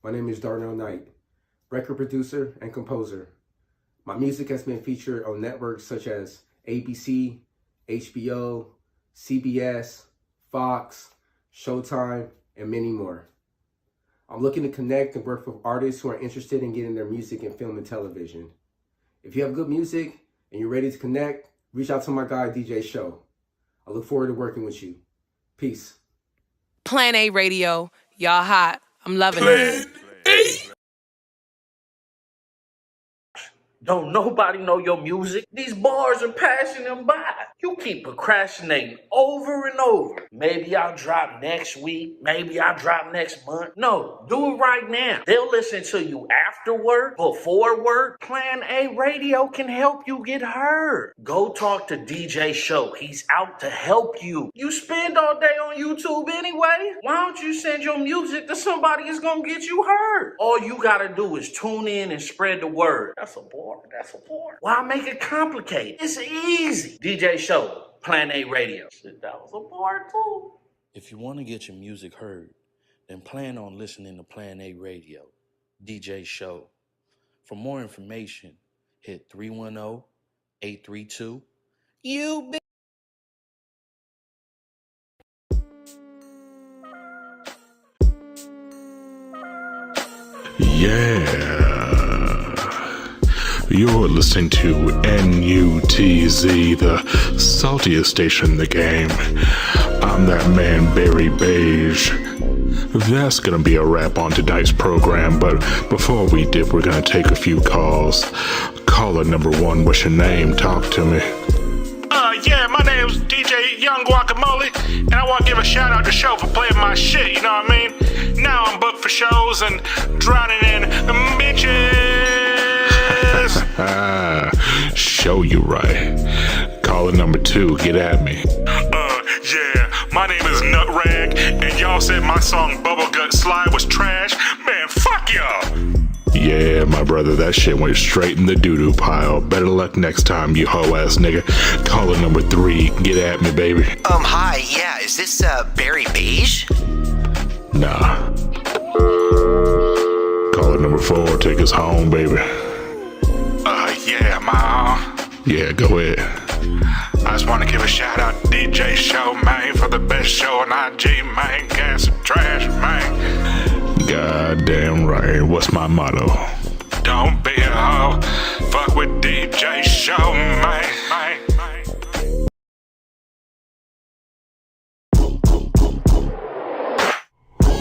My name is Darnell Knight, record producer and composer. My music has been featured on networks such as ABC, HBO, CBS, Fox, Showtime, and many more. I'm looking to connect and work with artists who are interested in getting their music in film and television. If you have good music and you're ready to connect, reach out to my guy, DJ Show. I look forward to working with you. Peace. Plan A Radio, y'all hot. I'm loving it. Don't nobody know your music? These bars are passing them by. You keep procrastinating over and over. Maybe I'll drop next week. Maybe I'll drop next month. No, do it right now. They'll listen to you after work, before work. Plan A Radio can help you get heard. Go talk to DJ Show. He's out to help you. You spend all day on YouTube anyway. Why don't you send your music to somebody that's gonna get you heard? All you gotta do is tune in and spread the word. That's a bar. Why make it complicated? It's easy. DJ Show, Plan A Radio. Shit, that was a bar too. If you want to get your music heard, then plan on listening to Plan A Radio, DJ Show. For more information, hit 310-832 you. Yeah. You're listening to NUTZ, the saltiest station in the game. I'm that man, Barry Beige. That's gonna be a wrap on tonight's program, but before we dip, we're gonna take a few calls. Caller number one, what's your name? Talk to me. Yeah, my name's DJ Young Guacamole, and I want to give a shout out to Show for playing my shit, you know what I mean? Now I'm booked for shows and drowning in bitches. Show you right. Caller number two, get at me. Yeah, my name is Nutrag, and y'all said my song Bubble Gut Slide was trash. Man, fuck y'all. Yeah, my brother, that shit went straight in the doo-doo pile. Better luck next time, you hoe-ass nigga. Caller number three, get at me, baby. Hi, yeah, is this, Barry Beige? Nah. Caller number four, take us home, baby. Yeah, Yeah, go ahead. I just want to give a shout out to DJ Show, man, for the best show on IG, man. Gas some trash, man. Goddamn right. What's my motto? Don't be a hoe. Fuck with DJ Show, man.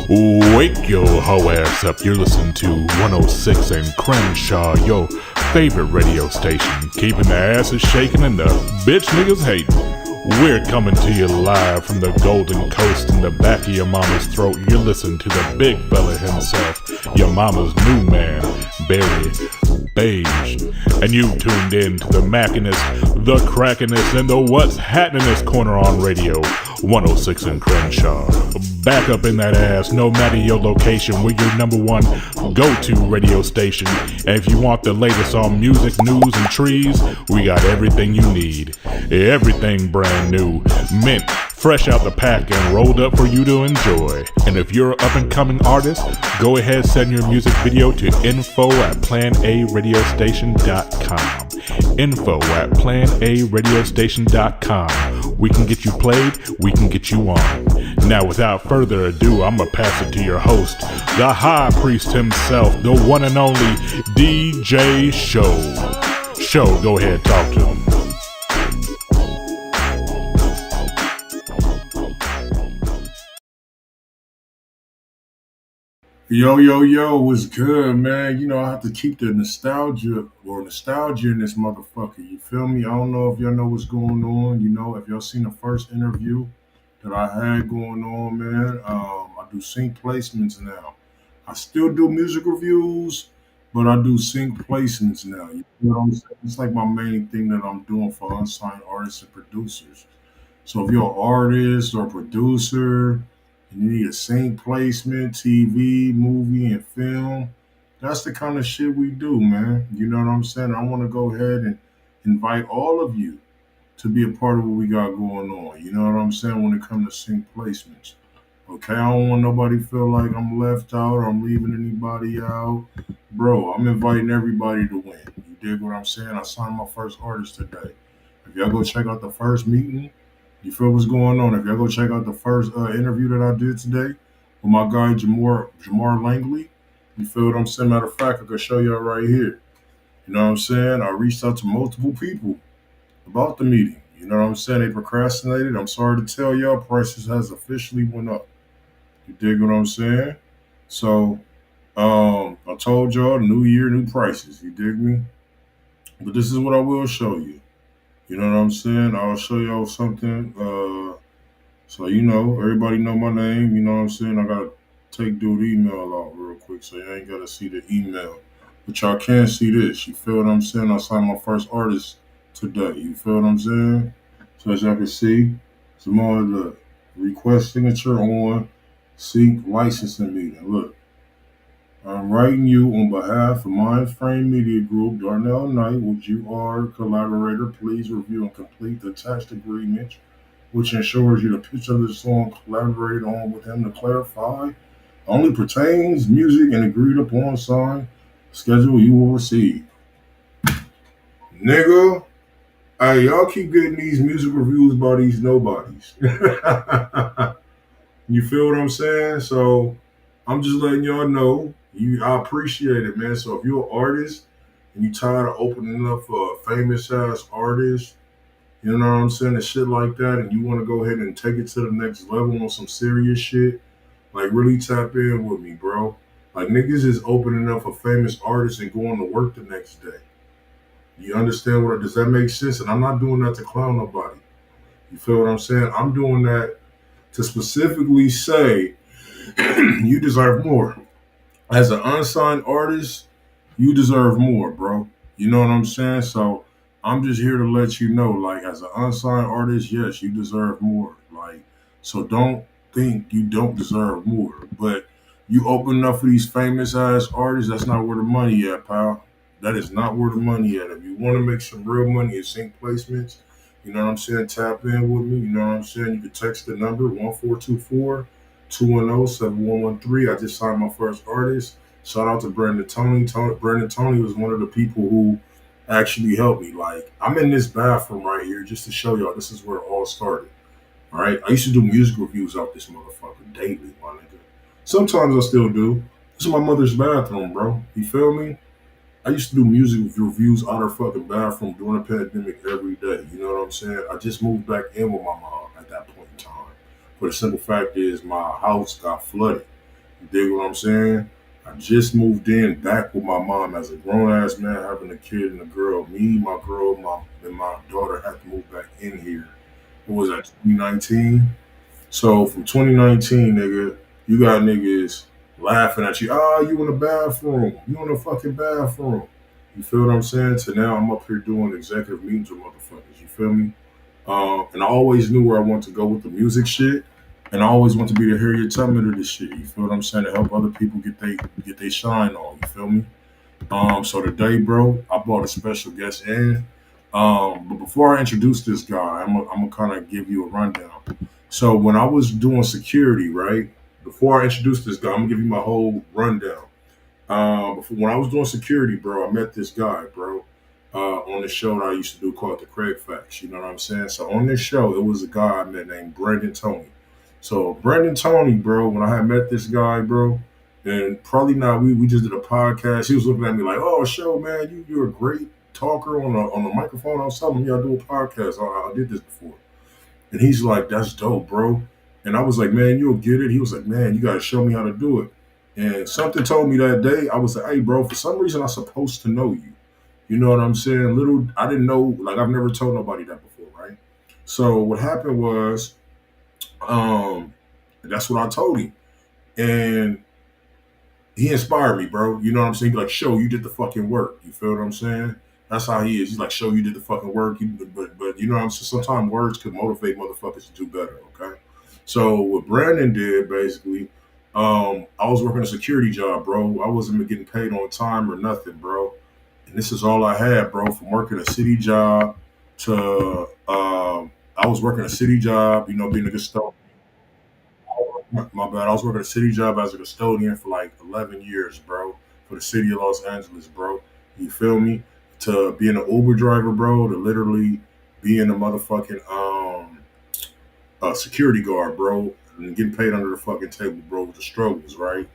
Wake your hoe ass up. You're listening to 106 and Crenshaw, your favorite radio station. Keeping the asses shaking and the bitch niggas hating. We're coming to you live from the Golden Coast in the back of your mama's throat. You're listening to the big fella himself, your mama's new man, Barry Beige. And you tuned in to the mackiness, the crackiness, and the what's happenin'est corner on radio, 106 in Crenshaw. Back up in that ass, no matter your location, we're your number one go-to radio station. And if you want the latest on music, news, and trees, we got everything you need. Everything brand new, mint, fresh out the pack, and rolled up for you to enjoy. And if you're an up-and-coming artist, go ahead, send your music video to info@planaradiostation.com. info@planaradiostation.com. We can get you played, we can get you on. Now, without further ado, I'm gonna pass it to your host, the high priest himself, the one and only DJ Show. Show, go ahead, talk to him. Yo, what's good, man? You know, I have to keep the nostalgia in this motherfucker. You feel me? I don't know if y'all know what's going on. You know, if y'all seen the first interview that I had going on, man, I do sync placements now. I still do music reviews, but I do sync placements now. You know what I'm saying? It's like my main thing that I'm doing for unsigned artists and producers. So if you're an artist or producer, and you need a sync placement, TV, movie, and film, that's the kind of shit we do, man. You know what I'm saying? I want to go ahead and invite all of you to be a part of what we got going on. You know what I'm saying? When it comes to sync placements. Okay, I don't want nobody to feel like I'm left out or I'm leaving anybody out. Bro, I'm inviting everybody to win. You dig what I'm saying? I signed my first artist today. If y'all go check out the first meeting, you feel what's going on. If y'all go check out the first interview that I did today with my guy Jamar Langley, you feel what I'm saying? Matter of fact, I can show y'all right here. You know what I'm saying? I reached out to multiple people about the meeting. You know what I'm saying? They procrastinated. I'm sorry to tell y'all, prices has officially went up. You dig what I'm saying? So I told y'all, new year, new prices. You dig me? But this is what I will show you. You know what I'm saying? I'll show y'all something. So you know, everybody know my name. You know what I'm saying? I gotta take dude email out real quick, so you ain't gotta see the email. But y'all can see this. You feel what I'm saying? I signed my first artist today. You feel what I'm saying? So as y'all can see, some more of the request signature on seek licensing meeting. Look, I'm writing you on behalf of Mindframe Media Group, Darnell Knight. Would you are a collaborator? Please review and complete the text agreement, which ensures you the pitch of the song collaborated on with him to clarify only pertains music and agreed upon sign schedule you will receive. Nigga, hey, y'all keep getting these music reviews by these nobodies. You feel what I'm saying? So I'm just letting y'all know. I appreciate it, man. So if you're an artist and you tired of opening up for a famous ass artist, you know what I'm saying, and shit like that, and you want to go ahead and take it to the next level on some serious shit, like really tap in with me, bro. Like niggas is opening up for famous artists and going to work the next day. You understand does that make sense? And I'm not doing that to clown nobody. You feel what I'm saying? I'm doing that to specifically say you deserve more. As an unsigned artist, you deserve more, bro. You know what I'm saying? So I'm just here to let you know, like, as an unsigned artist, yes, you deserve more. Like, so don't think you don't deserve more. But you open up for these famous ass artists, that's not where the money at, pal. That is not where the money at. If you want to make some real money and sync placements, you know what I'm saying? Tap in with me. You know what I'm saying? You can text the number 1424 210-7113. I just signed my first artist. Shout out to Brandyn Toney. Brandyn Toney was one of the people who actually helped me. Like, I'm in this bathroom right here just to show y'all this is where it all started. All right? I used to do music reviews out this motherfucker daily, my nigga. Sometimes I still do. This is my mother's bathroom, bro. You feel me? I used to do music reviews out her fucking bathroom during the pandemic every day. You know what I'm saying? I just moved back in with my mom at that point in time. But the simple fact is my house got flooded. You dig what I'm saying? I just moved in back with my mom as a grown-ass man having a kid and a girl. Me, my girl, and my daughter had to move back in here. What was that, 2019? So from 2019, nigga, you got niggas laughing at you. You in the bathroom. You in the fucking bathroom. You feel what I'm saying? So now I'm up here doing executive meetings with motherfuckers. You feel me? And I always knew where I wanted to go with the music shit. And I always want to be the Harriet Tubman of this shit. You feel what I'm saying? To help other people get they shine on. You feel me? So today, bro, I brought a special guest in. But before I introduce this guy, I'm gonna kind of give you a rundown. So when I was doing security, right? Before I introduce this guy, I'm gonna give you my whole rundown. When I was doing security, bro, I met this guy, bro, on the show that I used to do called the Kraig Facts. You know what I'm saying? So on this show, it was a guy I met named Brandyn Toney. So Brandyn Toney, bro, when I had met this guy, bro, and probably not, we just did a podcast. He was looking at me like, "Oh, show, man, you're a great talker on the microphone." I was telling him, "Yeah, I do a podcast. I did this before." And he's like, "That's dope, bro." And I was like, "Man, you'll get it." He was like, "Man, you got to show me how to do it." And something told me that day, I was like, "Hey, bro, for some reason, I'm supposed to know you." You know what I'm saying? I didn't know, like, I've never told nobody that before, right? So what happened was, that's what I told him. And he inspired me, bro. You know what I'm saying? Like, show you did the fucking work. You feel what I'm saying? That's how he is. He's like, show you did the fucking work. But you know what I'm saying? Sometimes words could motivate motherfuckers to do better, okay? So what Brandon did, basically, I was working a security job, bro. I wasn't getting paid on time or nothing, bro. And this is all I had, bro, from working a city job to, I was working a city job, you know, being a good stuff. My bad. I was working a city job as a custodian for like 11 years, bro, for the city of Los Angeles, bro. You feel me? To being an Uber driver, bro, to literally being a motherfucking security guard, bro, and getting paid under the fucking table, bro, with the struggles, right?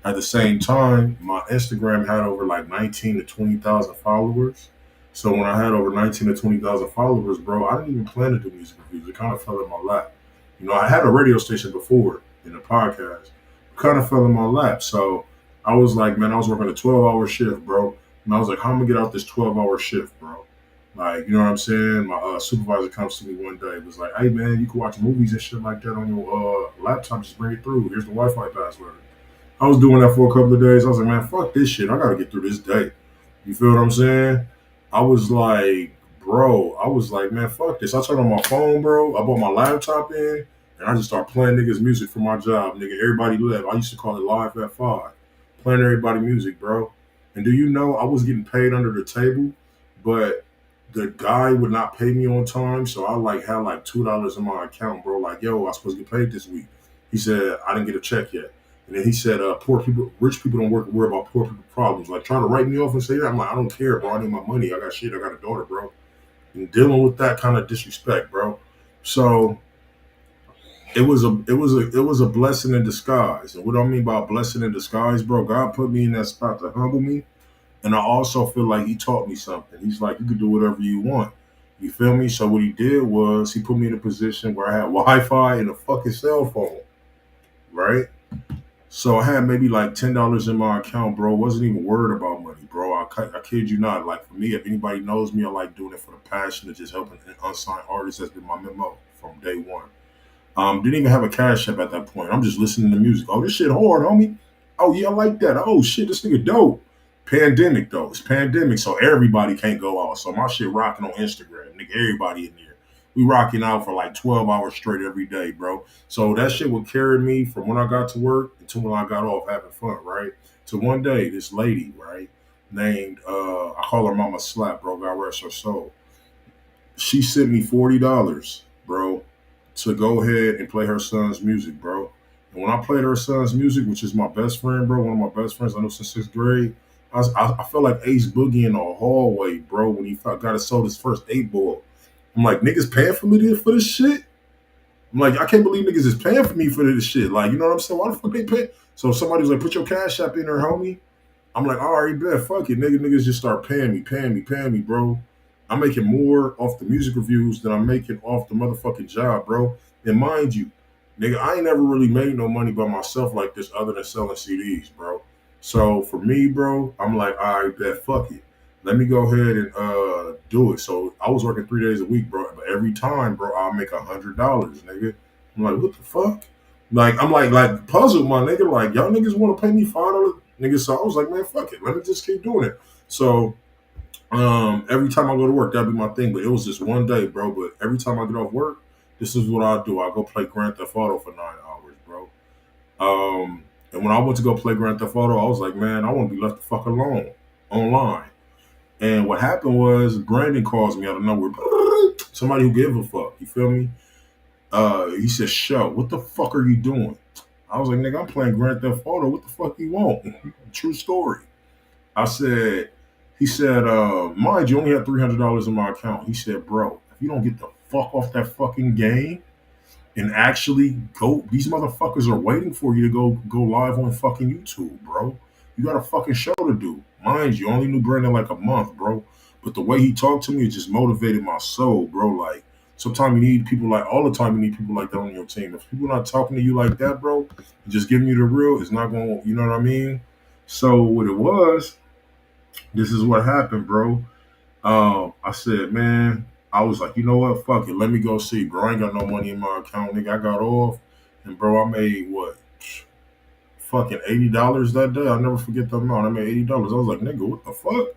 At the same time, my Instagram had over like 19 to 20,000 followers. So when I had over 19 to 20,000 followers, bro, I didn't even plan to do music reviews. It kind of fell in my lap. You know, I had a radio station before in a podcast. It kind of fell in my lap. So I was like, man, I was working a 12-hour shift, bro. And I was like, how am I gonna get out this 12-hour shift, bro? Like, you know what I'm saying? My supervisor comes to me one day, was like, hey, man, you can watch movies and shit like that on your laptop. Just bring it through. Here's the Wi-Fi password. I was doing that for a couple of days. I was like, man, fuck this shit. I gotta get through this day. You feel what I'm saying? I was like, bro, I was like, man, fuck this. I turned on my phone, bro. I brought my laptop in, and I just started playing niggas music for my job. Nigga, everybody left. I used to call it Live at 5. Playing everybody music, bro. And do you know I was getting paid under the table, but the guy would not pay me on time, so I like had like $2 in my account, bro. Like, yo, I was supposed to get paid this week. He said I didn't get a check yet. And then he said, poor people, rich people don't worry about poor people problems. Like trying to write me off and say that. I'm like, I don't care, bro. I need my money. I got shit. I got a daughter, bro. And dealing with that kind of disrespect, bro. So it was a blessing in disguise. And what I mean by blessing in disguise, bro, God put me in that spot to humble me. And I also feel like he taught me something. He's like, you can do whatever you want. You feel me? So what he did was he put me in a position where I had Wi-Fi and a fucking cell phone, right? So I had maybe like $10 in my account, bro. Wasn't even worried about money, bro. I kid you not. Like for me, if anybody knows me, I like doing it for the passion of just helping unsigned artists. That's been my memo from day one. Didn't even have a cash app at that point. I'm just listening to music. Oh, this shit hard, homie. Oh yeah, I like that. Oh shit, this nigga dope. Pandemic though. It's pandemic, so everybody can't go out. So my shit rocking on Instagram. Nigga, everybody in there. We rocking out for like 12 hours straight every day, bro. So that shit would carry me from when I got to work until when I got off having fun, right? So one day, this lady, right, named I call her Mama Slap, bro. God rest her soul. She sent me $40, bro, to go ahead and play her son's music, bro. And when I played her son's music, which is my best friend, bro, one of my best friends I know since 6th grade, I felt like Ace Boogie in the hallway, bro, when he got to sold his first 8-ball. I'm like, niggas paying for me for this shit? I'm like, I can't believe niggas is paying for me for this shit. Like, you know what I'm saying? Why the fuck they pay? So somebody was like, put your cash app in there, homie. I'm like, all right, bet, fuck it. Niggas just start paying me, bro. I'm making more off the music reviews than I'm making off the motherfucking job, bro. And mind you, nigga, I ain't never really made no money by myself like this other than selling CDs, bro. So for me, bro, I'm like, all right, bet, fuck it. Let me go ahead and do it. So I was working 3 days a week, bro. But every time, bro, I'll make $100, nigga. I'm like, what the fuck? Like, I'm like puzzled, my nigga. Like, y'all niggas want to pay me $5, nigga. So I was like, man, fuck it. Let me just keep doing it. So every time I go to work, that'd be my thing. But it was just one day, bro. But every time I get off work, this is what I do. I go play Grand Theft Auto for 9 hours, bro. And when I went to go play Grand Theft Auto, I was like, man, I want to be left the fuck alone online. And what happened was Brandon calls me out of nowhere. Somebody who gave a fuck. You feel me? He said, "Show, what the fuck are you doing?" I was like, "Nigga, I'm playing Grand Theft Auto. What the fuck you want?" True story. He said, mind you, only had $300 in my account. He said, bro, if you don't get the fuck off that fucking game and actually go, these motherfuckers are waiting for you to go live on fucking YouTube, bro. You got a fucking show to do. Mind you, I only knew Brandon like a month, bro. But the way he talked to me, it just motivated my soul, bro. Like, sometimes you need people like, all the time you need people like that on your team. If people not talking to you like that, bro, just giving you the real, it's not going to, you know what I mean? So what it was, this is what happened, bro. I said, man, I was like, you know what? Fuck it. Let me go see, bro. I ain't got no money in my account, nigga. I got off, and bro, I made what? Fucking $80 that day. I'll never forget the amount. I made $80. I was like, nigga, what the fuck?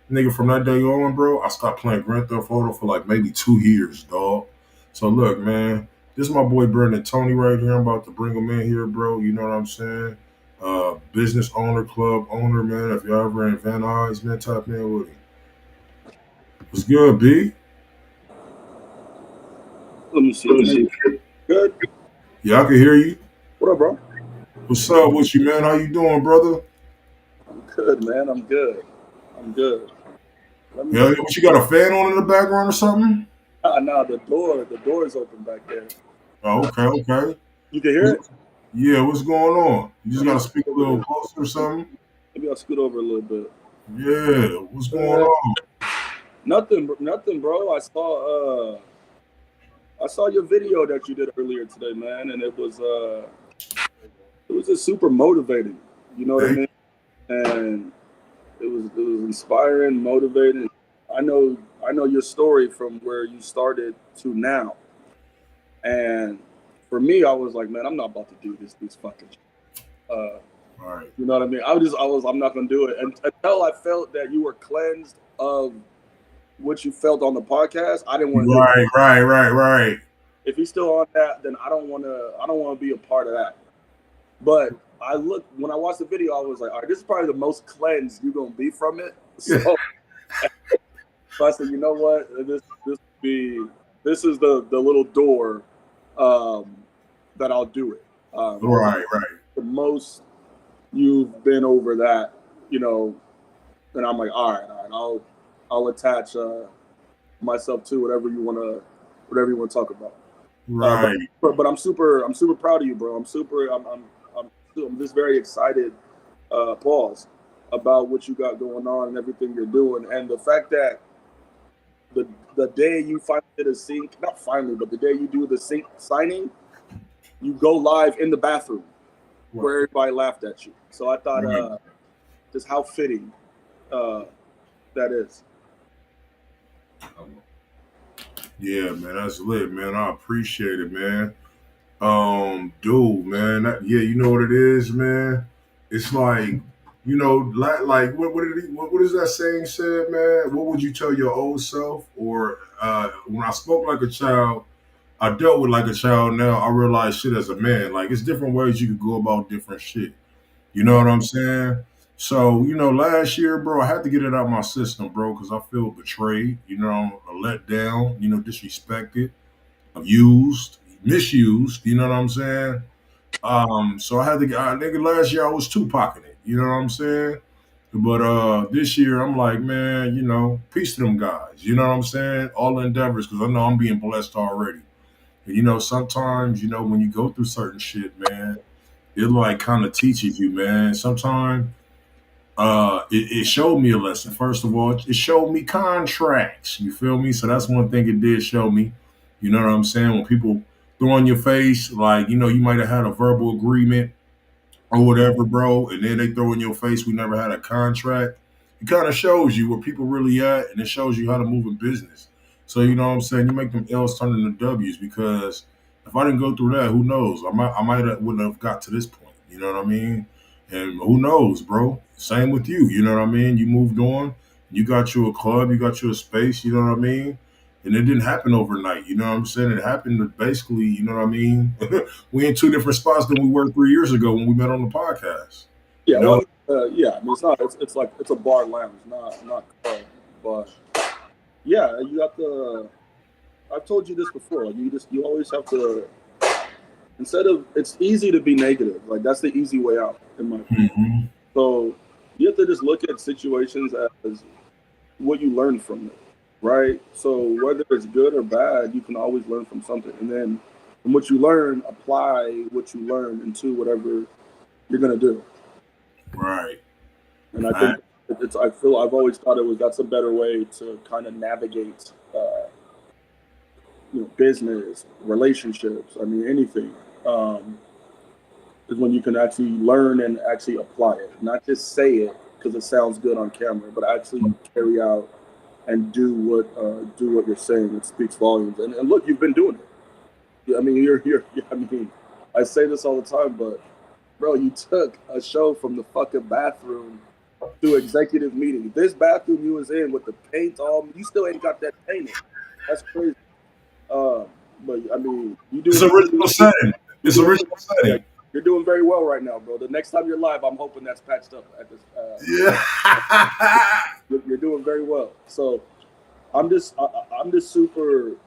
Nigga, from that day on, bro, I stopped playing Grand Theft Auto for like maybe 2 years, dog. So look, man, this is my boy Brandyn Toney right here. I'm about to bring him in here, bro. You know what I'm saying? Business owner, club owner, man. If you're ever in Van Nuys, man, tap in with him. What's good, B? Let me see. Good. Yeah, I can hear you. What up, bro? What's up with you, man? How you doing, brother? I'm good, man. I'm good. I'm good. Let me Yeah, see. what you got a fan on in the background or something? Nah, the door is open back there. Oh, okay. You can hear it? Yeah, what's going on? You just Let me gotta scoot speak a over little there. closer or something? Maybe I'll scoot over a little bit. Yeah, what's going Uh, on? nothing, bro. I saw your video that you did earlier today, man, and it was just super motivating. You know what I Hey, mean? And it was inspiring, motivating. I know your story from where you started to now. And for me, I was like, man, I'm not about to do this fucking shit. all right. You know what I mean? I'm not gonna do it until I felt that you were cleansed of what you felt on the podcast. I didn't want to do it. Right. If he's still on that, then I don't want to be a part of that. But when I watched the video, I was like, all right, this is probably the most cleansed you're gonna be from it. So, so I said, you know what? This is the little door that I'll do it. Right. The most you've been over that, you know, and I'm like, all right, I'll attach myself to whatever you want to talk about. Right. But I'm super proud of you, bro. I'm just very excited, pause, about what you got going on and everything you're doing, and the fact that the day you finally did a sync, not finally, but the day you do the sync signing, you go live in the bathroom where everybody laughed at you. So I thought, just how fitting that is. Yeah, man, that's lit, man. I appreciate it, man. Dude, man, you know what it is, man. It's like, like what is that saying said, man? What would you tell your old self? Or when I spoke like a child, I dealt with like a child. Now I realize shit as a man. Like it's different ways you could go about different shit. You know what I'm saying? So, last year, bro, I had to get it out my system, bro, because I feel betrayed, let down, disrespected, abused, misused, you know what I'm saying? So I had to I think last year I was Tupac in it, you know what I'm saying? But this year I'm like, man, peace to them guys, you know what I'm saying? All endeavors, because I know I'm being blessed already. And, sometimes, when you go through certain shit, man, it like kind of teaches you, man. Sometimes it showed me a lesson. First of all, it showed me contracts. You feel me? So that's one thing it did show me. You know what I'm saying? When people throw in your face, like, you might have had a verbal agreement or whatever, bro, and then they throw in your face, we never had a contract. It kind of shows you where people really at, and it shows you how to move in business. So, you know what I'm saying? You make them L's turn into W's, because if I didn't go through that, who knows? I might have, wouldn't have got to this point. You know what I mean? And who knows, bro? Same with you. You know what I mean? You moved on. You got you a club. You got you a space. You know what I mean? And it didn't happen overnight. You know what I'm saying? It happened basically, you know what I mean? We in two different spots than we were 3 years ago when we met on the podcast. Yeah, You know? yeah. I mean, it's like it's a bar lounge, not club. But yeah, you have to. I've told you this before. Like you always have to. It's easy to be negative. Like that's the easy way out, in my opinion. Mm-hmm. So you have to just look at situations as what you learn from it, right? So whether it's good or bad, you can always learn from something, and then from what you learn, apply what you learn into whatever you're gonna do. Right. And I think I've always thought that's a better way to kind of navigate, business, relationships. I mean, anything. Is when you can actually learn and actually apply it, not just say it because it sounds good on camera, but actually carry out and do what you're saying. It speaks volumes. And look, you've been doing it. Yeah, I mean, you're here. I mean, I say this all the time, but bro, you took a show from the fucking bathroom to executive meeting. This bathroom you was in with the paint all, you still ain't got that painted. That's crazy. But I mean, you do. It's original setting. It's original setting. You're doing very well right now, bro. The next time you're live, I'm hoping that's patched up at this. Yeah. You're doing very well. So I'm just super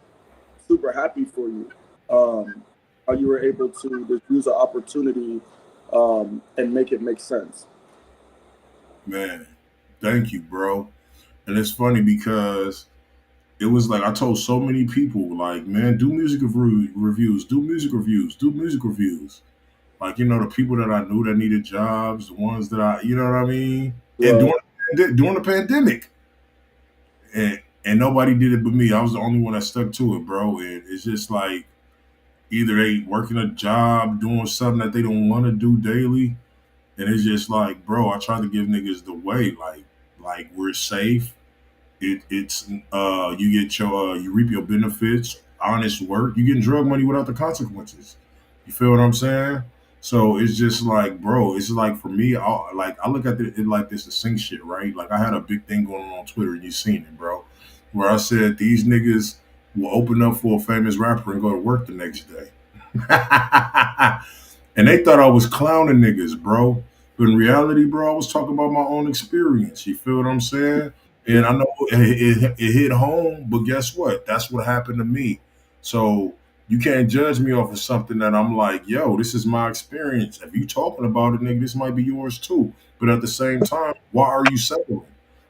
happy for you. how you were able to just use an opportunity and make it make sense. Man, thank you, bro. And it's funny because it was like I told so many people, like, man, do music reviews, do music reviews, do music reviews. Like, you know, the people that I knew that needed jobs, the ones that you know what I mean? And during the pandemic. And nobody did it but me. I was the only one that stuck to it, bro. And it's just like either they working a job, doing something that they don't want to do daily. And it's just like, bro, I try to give niggas the way. Like we're safe. It's you get your you reap your benefits, honest work. You getting drug money without the consequences. You feel what I'm saying? So it's just like, bro, it's like for me, I look at it like this to sing shit, right? Like I had a big thing going on Twitter, and you seen it, bro, where I said these niggas will open up for a famous rapper and go to work the next day. And they thought I was clowning niggas, bro. But in reality, bro, I was talking about my own experience. You feel what I'm saying? And I know it hit home, but guess what? That's what happened to me. So you can't judge me off of something that I'm like, yo, this is my experience. If you talking about it, nigga, this might be yours too. But at the same time, why are you settling?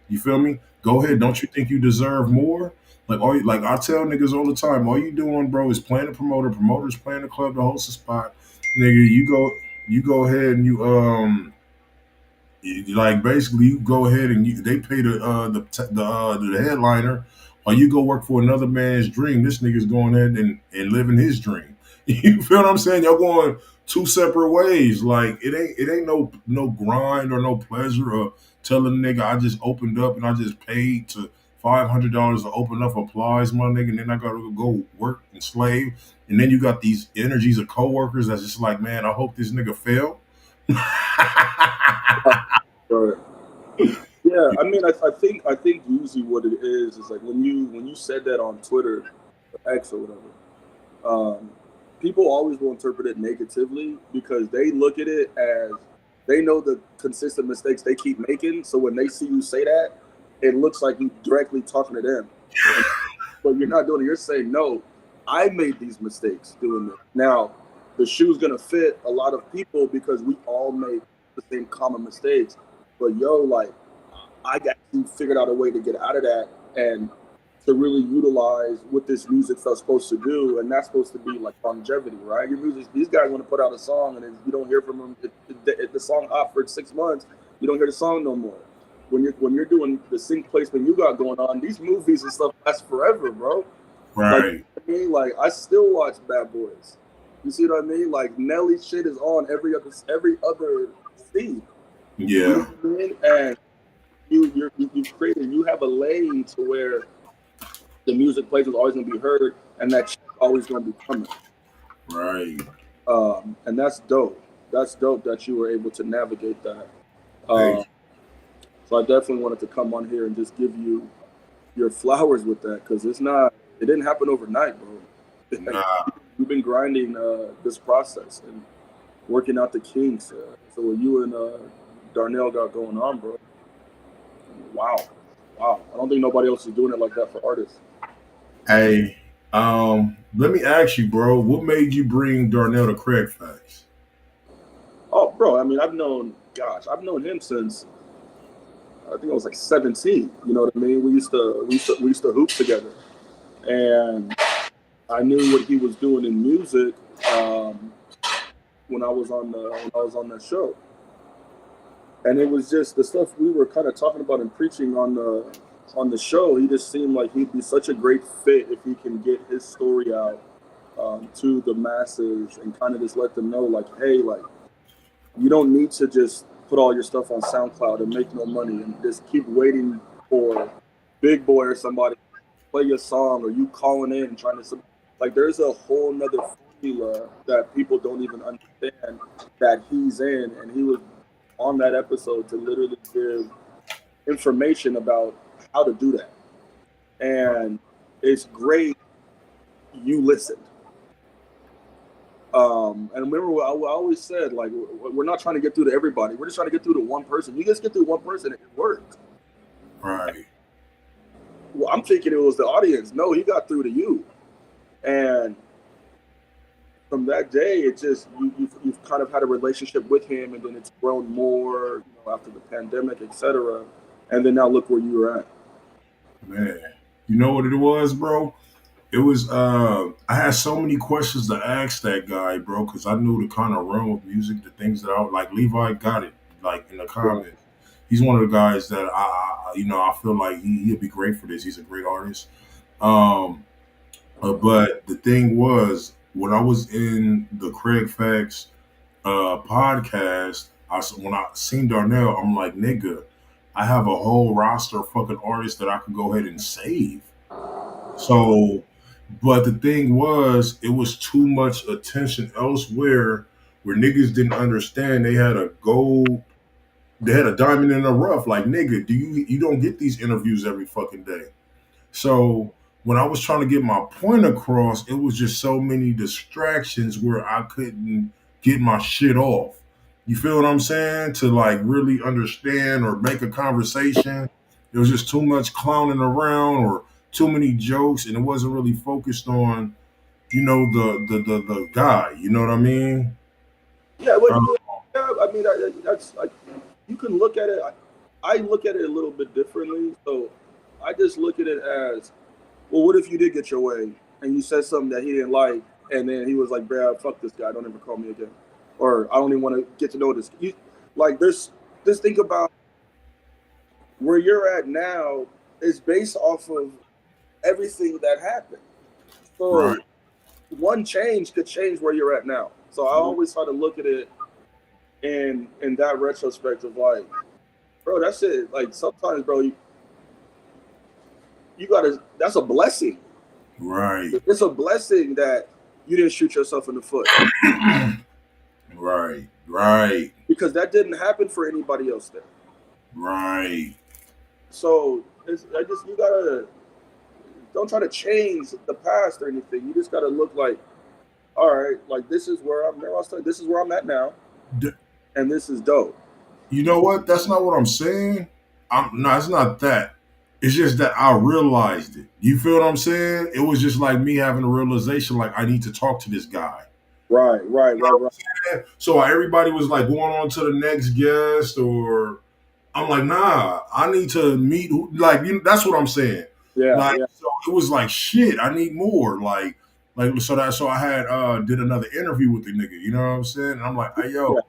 You feel me? Go ahead. Don't you think you deserve more? Like I tell niggas all the time, all you doing, bro, is playing a promoter. Promoter's playing the club to host a spot. Nigga, you go ahead and like basically you go ahead and they pay the headliner, or you go work for another man's dream. This nigga's going ahead and living his dream. You feel what I'm saying? Y'all going two separate ways. Like it ain't no grind or no pleasure or telling a nigga I just opened up and I just paid to $500 to open up applies, my nigga, and then I gotta go work and slave. And then you got these energies of coworkers that's just like, man, I hope this nigga fail. Right. Yeah, I mean, I think usually what it is like when you said that on Twitter, or X or whatever, people always will interpret it negatively because they look at it as they know the consistent mistakes they keep making. So when they see you say that, it looks like you directly talking to them. But you're not doing it. You're saying, no, I made these mistakes doing this. Now, the shoe's gonna fit a lot of people because we all make the same common mistakes. But like I actually figured out a way to get out of that and to really utilize what this music stuff's supposed to do, and that's supposed to be like longevity, right? Your music, these guys want to put out a song, and if you don't hear from them, if the song hot for 6 months, you don't hear the song no more. When you're doing the sync placement you got going on, these movies and stuff last forever, bro. Right. Like I still watch Bad Boys. You see what I mean? Like Nelly shit is on every other scene. Yeah. You know what I mean? And you have a lane to where the music plays is always gonna be heard, and that shit's always gonna be coming. Right. And that's dope. That's dope that you were able to navigate that. So I definitely wanted to come on here and just give you your flowers with that, because it didn't happen overnight, bro. Nah. You've been grinding this process and working out the kinks. So what you and Darnell got going on, bro. Wow. I don't think nobody else is doing it like that for artists. Hey, let me ask you, bro, what made you bring Darnell to Kraig Facts? Oh, bro, I mean, I've known him since I think I was like 17. You know what I mean? We used to hoop together, and I knew what he was doing in music when I was on that show. And it was just the stuff we were kind of talking about and preaching on the show. He just seemed like he'd be such a great fit if he can get his story out to the masses and kind of just let them know, like, hey, like, you don't need to just put all your stuff on SoundCloud and make no money and just keep waiting for Big Boy or somebody to play your song, or you calling in and trying to, like, there's a whole nother formula that people don't even understand that he's in, and he was on that episode to literally give information about how to do that. And it's great you listened. And remember what I always said, like, we're not trying to get through to everybody. We're just trying to get through to one person. You just get through one person, it worked. Right. Well, I'm thinking it was the audience. No, he got through to you. And from that day, it just you've kind of had a relationship with him, and then it's grown more, after the pandemic, etc. And then now look where you're at. Man, you know what it was, bro? It was I had so many questions to ask that guy, bro, because I knew the kind of realm of music, the things that I like. Levi got it, like in the comments. He's one of the guys that I feel like he'd be great for this. He's a great artist. But the thing was, when I was in the Kraig Facts podcast, when I seen Darnell, I'm like, nigga, I have a whole roster of fucking artists that I can go ahead and save. So, but the thing was, it was too much attention elsewhere where niggas didn't understand they had a diamond in the rough. Like, nigga, you don't get these interviews every fucking day. So when I was trying to get my point across, it was just so many distractions where I couldn't get my shit off. You feel what I'm saying? To like really understand or make a conversation. There was just too much clowning around or too many jokes, and it wasn't really focused on, the guy. You know what I mean? Yeah, I mean, that's like, you can look at it. I look at it a little bit differently. So I just look at it as, well, what if you did get your way and you said something that he didn't like, and then he was like, "Bruh, fuck this guy. Don't ever call me again," or "I don't even want to get to know this." Just think about where you're at now is based off of everything that happened. So Right. one change could change where you're at now. So I always try to look at it in that retrospective, like, bro, that's it. Like, sometimes, bro, you gotta, that's a blessing. Right. It's a blessing that you didn't shoot yourself in the foot. Right. Because that didn't happen for anybody else there. Right. So you gotta, don't try to change the past or anything. You just gotta look like, all right, like, this is where this is where I'm at now, and this is dope. You know what? That's not what I'm saying. No, it's not that. It's just that I realized it. You feel what I'm saying? It was just like me having a realization, like, I need to talk to this guy. Right. So everybody was like going on to the next guest, or I'm like, nah, I need to meet. That's what I'm saying. Yeah. So it was like, shit, I need more. So I had did another interview with the nigga. You know what I'm saying? And I'm like, hey, yo. Yeah.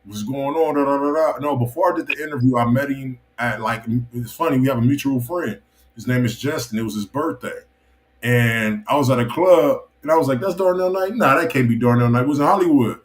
What's going on? Da, da, da, da. No, before I did the interview, I met him at, like, it's funny, we have a mutual friend. His name is Justin. It was his birthday. And I was at a club, and I was like, that's Darnell Knight? Nah, that can't be Darnell Knight. It was in Hollywood.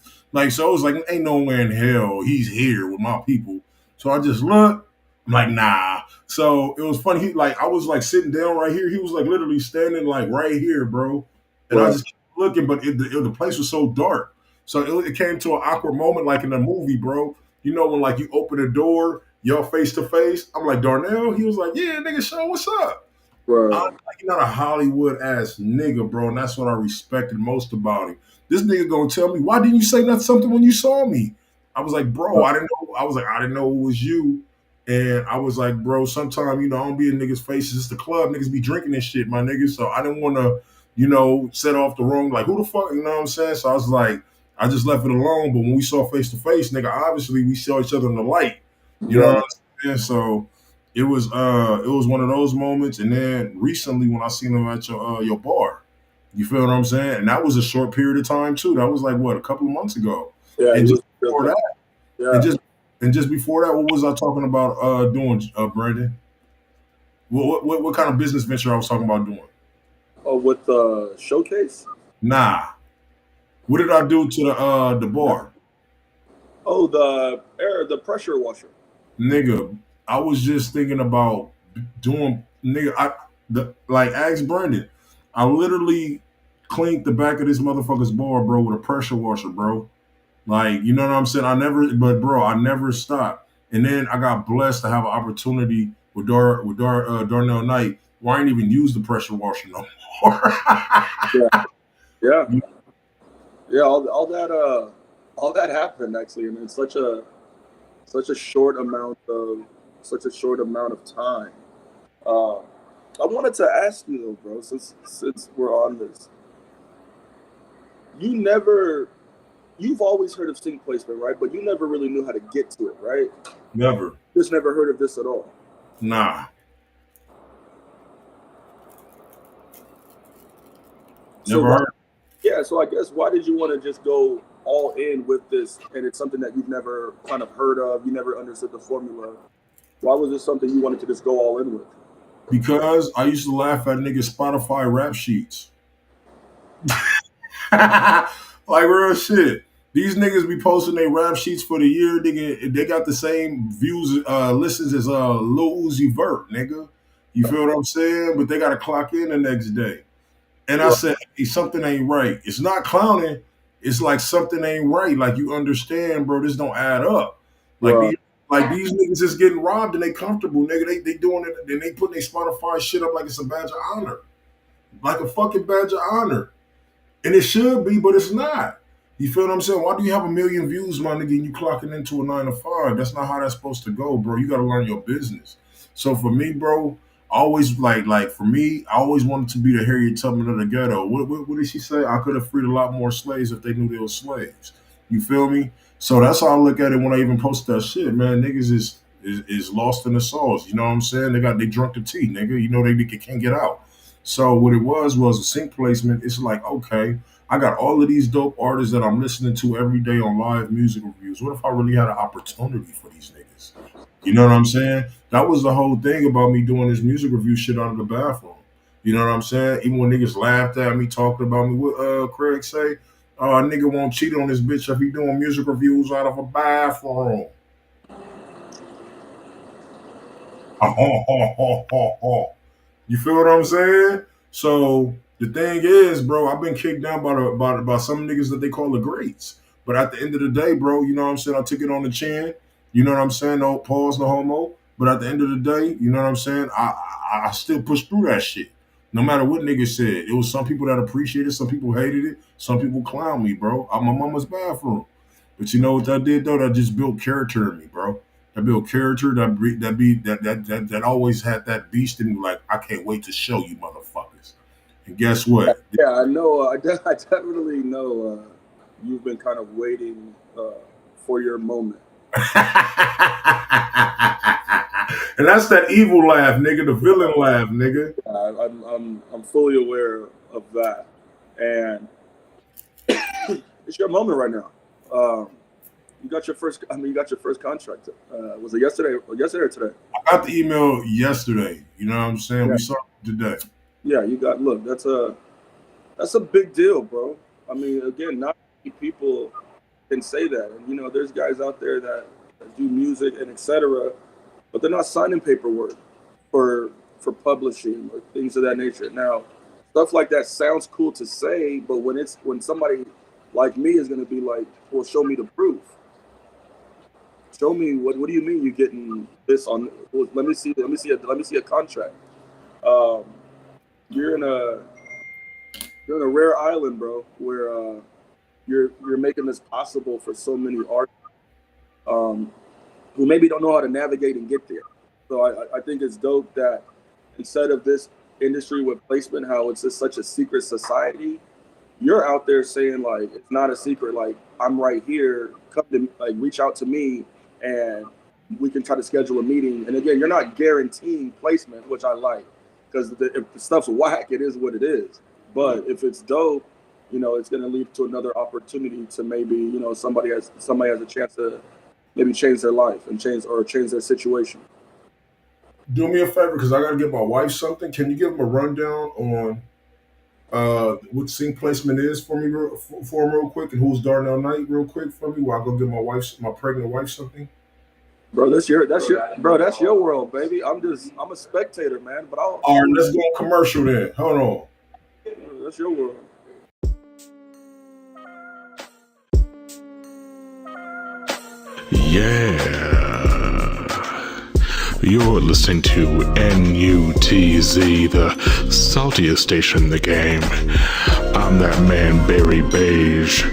So it was like, ain't no way in hell he's here with my people. So I just looked. I'm like, nah. So it was funny. I was like sitting down right here. He was like literally standing like right here, bro. And I just kept looking, but the place was so dark. So it came to an awkward moment, like in a movie, bro. You know, when like you open the door, y'all face to face. I'm like, Darnell? He was like, yeah, nigga, Sean, what's up? Right. I'm like, you're not a Hollywood ass nigga, bro. And that's what I respected most about him. This nigga gonna tell me, why didn't you say something when you saw me? I was like, bro, I didn't know. I was like, I didn't know it was you. And I was like, bro, sometimes, I don't be in niggas' faces. It's the club. Niggas be drinking and shit, my niggas. So I didn't want to, set off the wrong, like, who the fuck, you know what I'm saying? So I was like, I just left it alone. But when we saw face to face, nigga, obviously we saw each other in the light. You know what I'm saying? So it was one of those moments. And then recently when I seen him at your bar, you feel what I'm saying? And that was a short period of time too. That was like a couple of months ago. Yeah. And just before that, yeah. and just before that, what was I talking about doing, Brandon? What kind of business venture I was talking about doing? Oh, with the showcase? Nah. What did I do to the bar? Oh, the pressure washer. Nigga, I was just thinking about doing, nigga, ask Brandon. I literally cleaned the back of this motherfucker's bar, bro, with a pressure washer, bro. Like, you know what I'm saying? I never stopped. And then I got blessed to have an opportunity with Darnell Knight, where I didn't even use the pressure washer no more. Yeah. All that happened actually, and it's such a short amount of time. I wanted to ask you though, bro, since we're on this, you've always heard of sync placement, right? But you never really knew how to get to it, right? Never. Just never heard of this at all. Nah. Never heard. Yeah, so I guess why did you want to just go all in with this, and it's something that you've never kind of heard of, you never understood the formula? Why was this something you wanted to just go all in with? Because I used to laugh at niggas Spotify rap sheets. Like real shit. These niggas be posting their rap sheets for the year, nigga. They got the same views, listens as Lil Uzi Vert, nigga. You feel what I'm saying? But they got to clock in the next day. And I said, hey, something ain't right. It's not clowning. It's like something ain't right. Like you understand, bro. This don't add up. Like these niggas is getting robbed and they comfortable, nigga. They doing it. Then they putting their Spotify shit up like it's a badge of honor, like a fucking badge of honor. And it should be, but it's not. You feel what I'm saying? Why do you have 1 million views, my nigga, and you clocking into a 9 to 5? That's not how that's supposed to go, bro. You got to learn your business. So for me, bro, always for me, I always wanted to be the Harriet Tubman of the ghetto. What did she say? I could have freed a lot more slaves if they knew they were slaves. You feel me? So that's how I look at it when I even post that shit, man. Niggas is lost in the sauce. You know what I'm saying? They drunk the tea, nigga. You know they can't get out. So what it was a sync placement. It's like, okay, I got all of these dope artists that I'm listening to every day on live music reviews. What if I really had an opportunity for these niggas? You know what I'm saying? That was the whole thing about me doing this music review shit out of the bathroom. You know what I'm saying? Even when niggas laughed at me, talking about me, what Kraig say? A nigga won't cheat on this bitch if he doing music reviews out of a bathroom. You feel what I'm saying? So the thing is, bro, I've been kicked down by some niggas that they call the greats. But at the end of the day, bro, you know what I'm saying? I took it on the chin. You know what I'm saying? No pause, no homo. But at the end of the day, you know what I'm saying? I still push through that shit. No matter what niggas said. It was some people that appreciated it. Some people hated it. Some people clown me, bro. I'm my mama's bathroom. But you know what that did, though? That just built character in me, bro. That built character. That always had that beast in me. Like, I can't wait to show you motherfuckers. And guess what? Yeah, I know. I definitely know you've been kind of waiting for your moment. And that's that evil laugh, nigga, the villain laugh, nigga. I'm fully aware of that, and it's your moment right now. You got your first contract. Was it yesterday or today? I got the email yesterday. You know what I'm saying? Yeah. We saw it today. Yeah, you got. Look, that's a big deal, bro. I mean, again, not many people can say that, and you know, there's guys out there that do music and etc., but they're not signing paperwork for publishing or things of that nature. Now, stuff like that sounds cool to say, but when somebody like me is going to be like, well, show me the proof. Show me what do you mean you're getting this on? Well, let me see a contract. You're in a rare island, bro, where you're making this possible for so many artists who maybe don't know how to navigate and get there. So I think it's dope that instead of this industry with placement, how it's just such a secret society, you're out there saying like, it's not a secret. Like, I'm right here. Come to, like, reach out to me and we can try to schedule a meeting. And again, you're not guaranteeing placement, which I like, because if the stuff's whack, it is what it is. But if it's dope, you know, it's going to lead to another opportunity to maybe, you know, somebody has a chance to maybe change their life and change their situation. Do me a favor, because I got to give my wife something. Can you give them a rundown on what sync placement is for me real quick, and who's Darnell Knight real quick for me, while I go give my pregnant wife something? Bro, that's your world, baby. I'm a spectator, man. But all right, let's go commercial then. Hold on. That's your world. Yeah. You're listening to NUTZ, the saltiest station in the game. I'm that man, Barry Beige.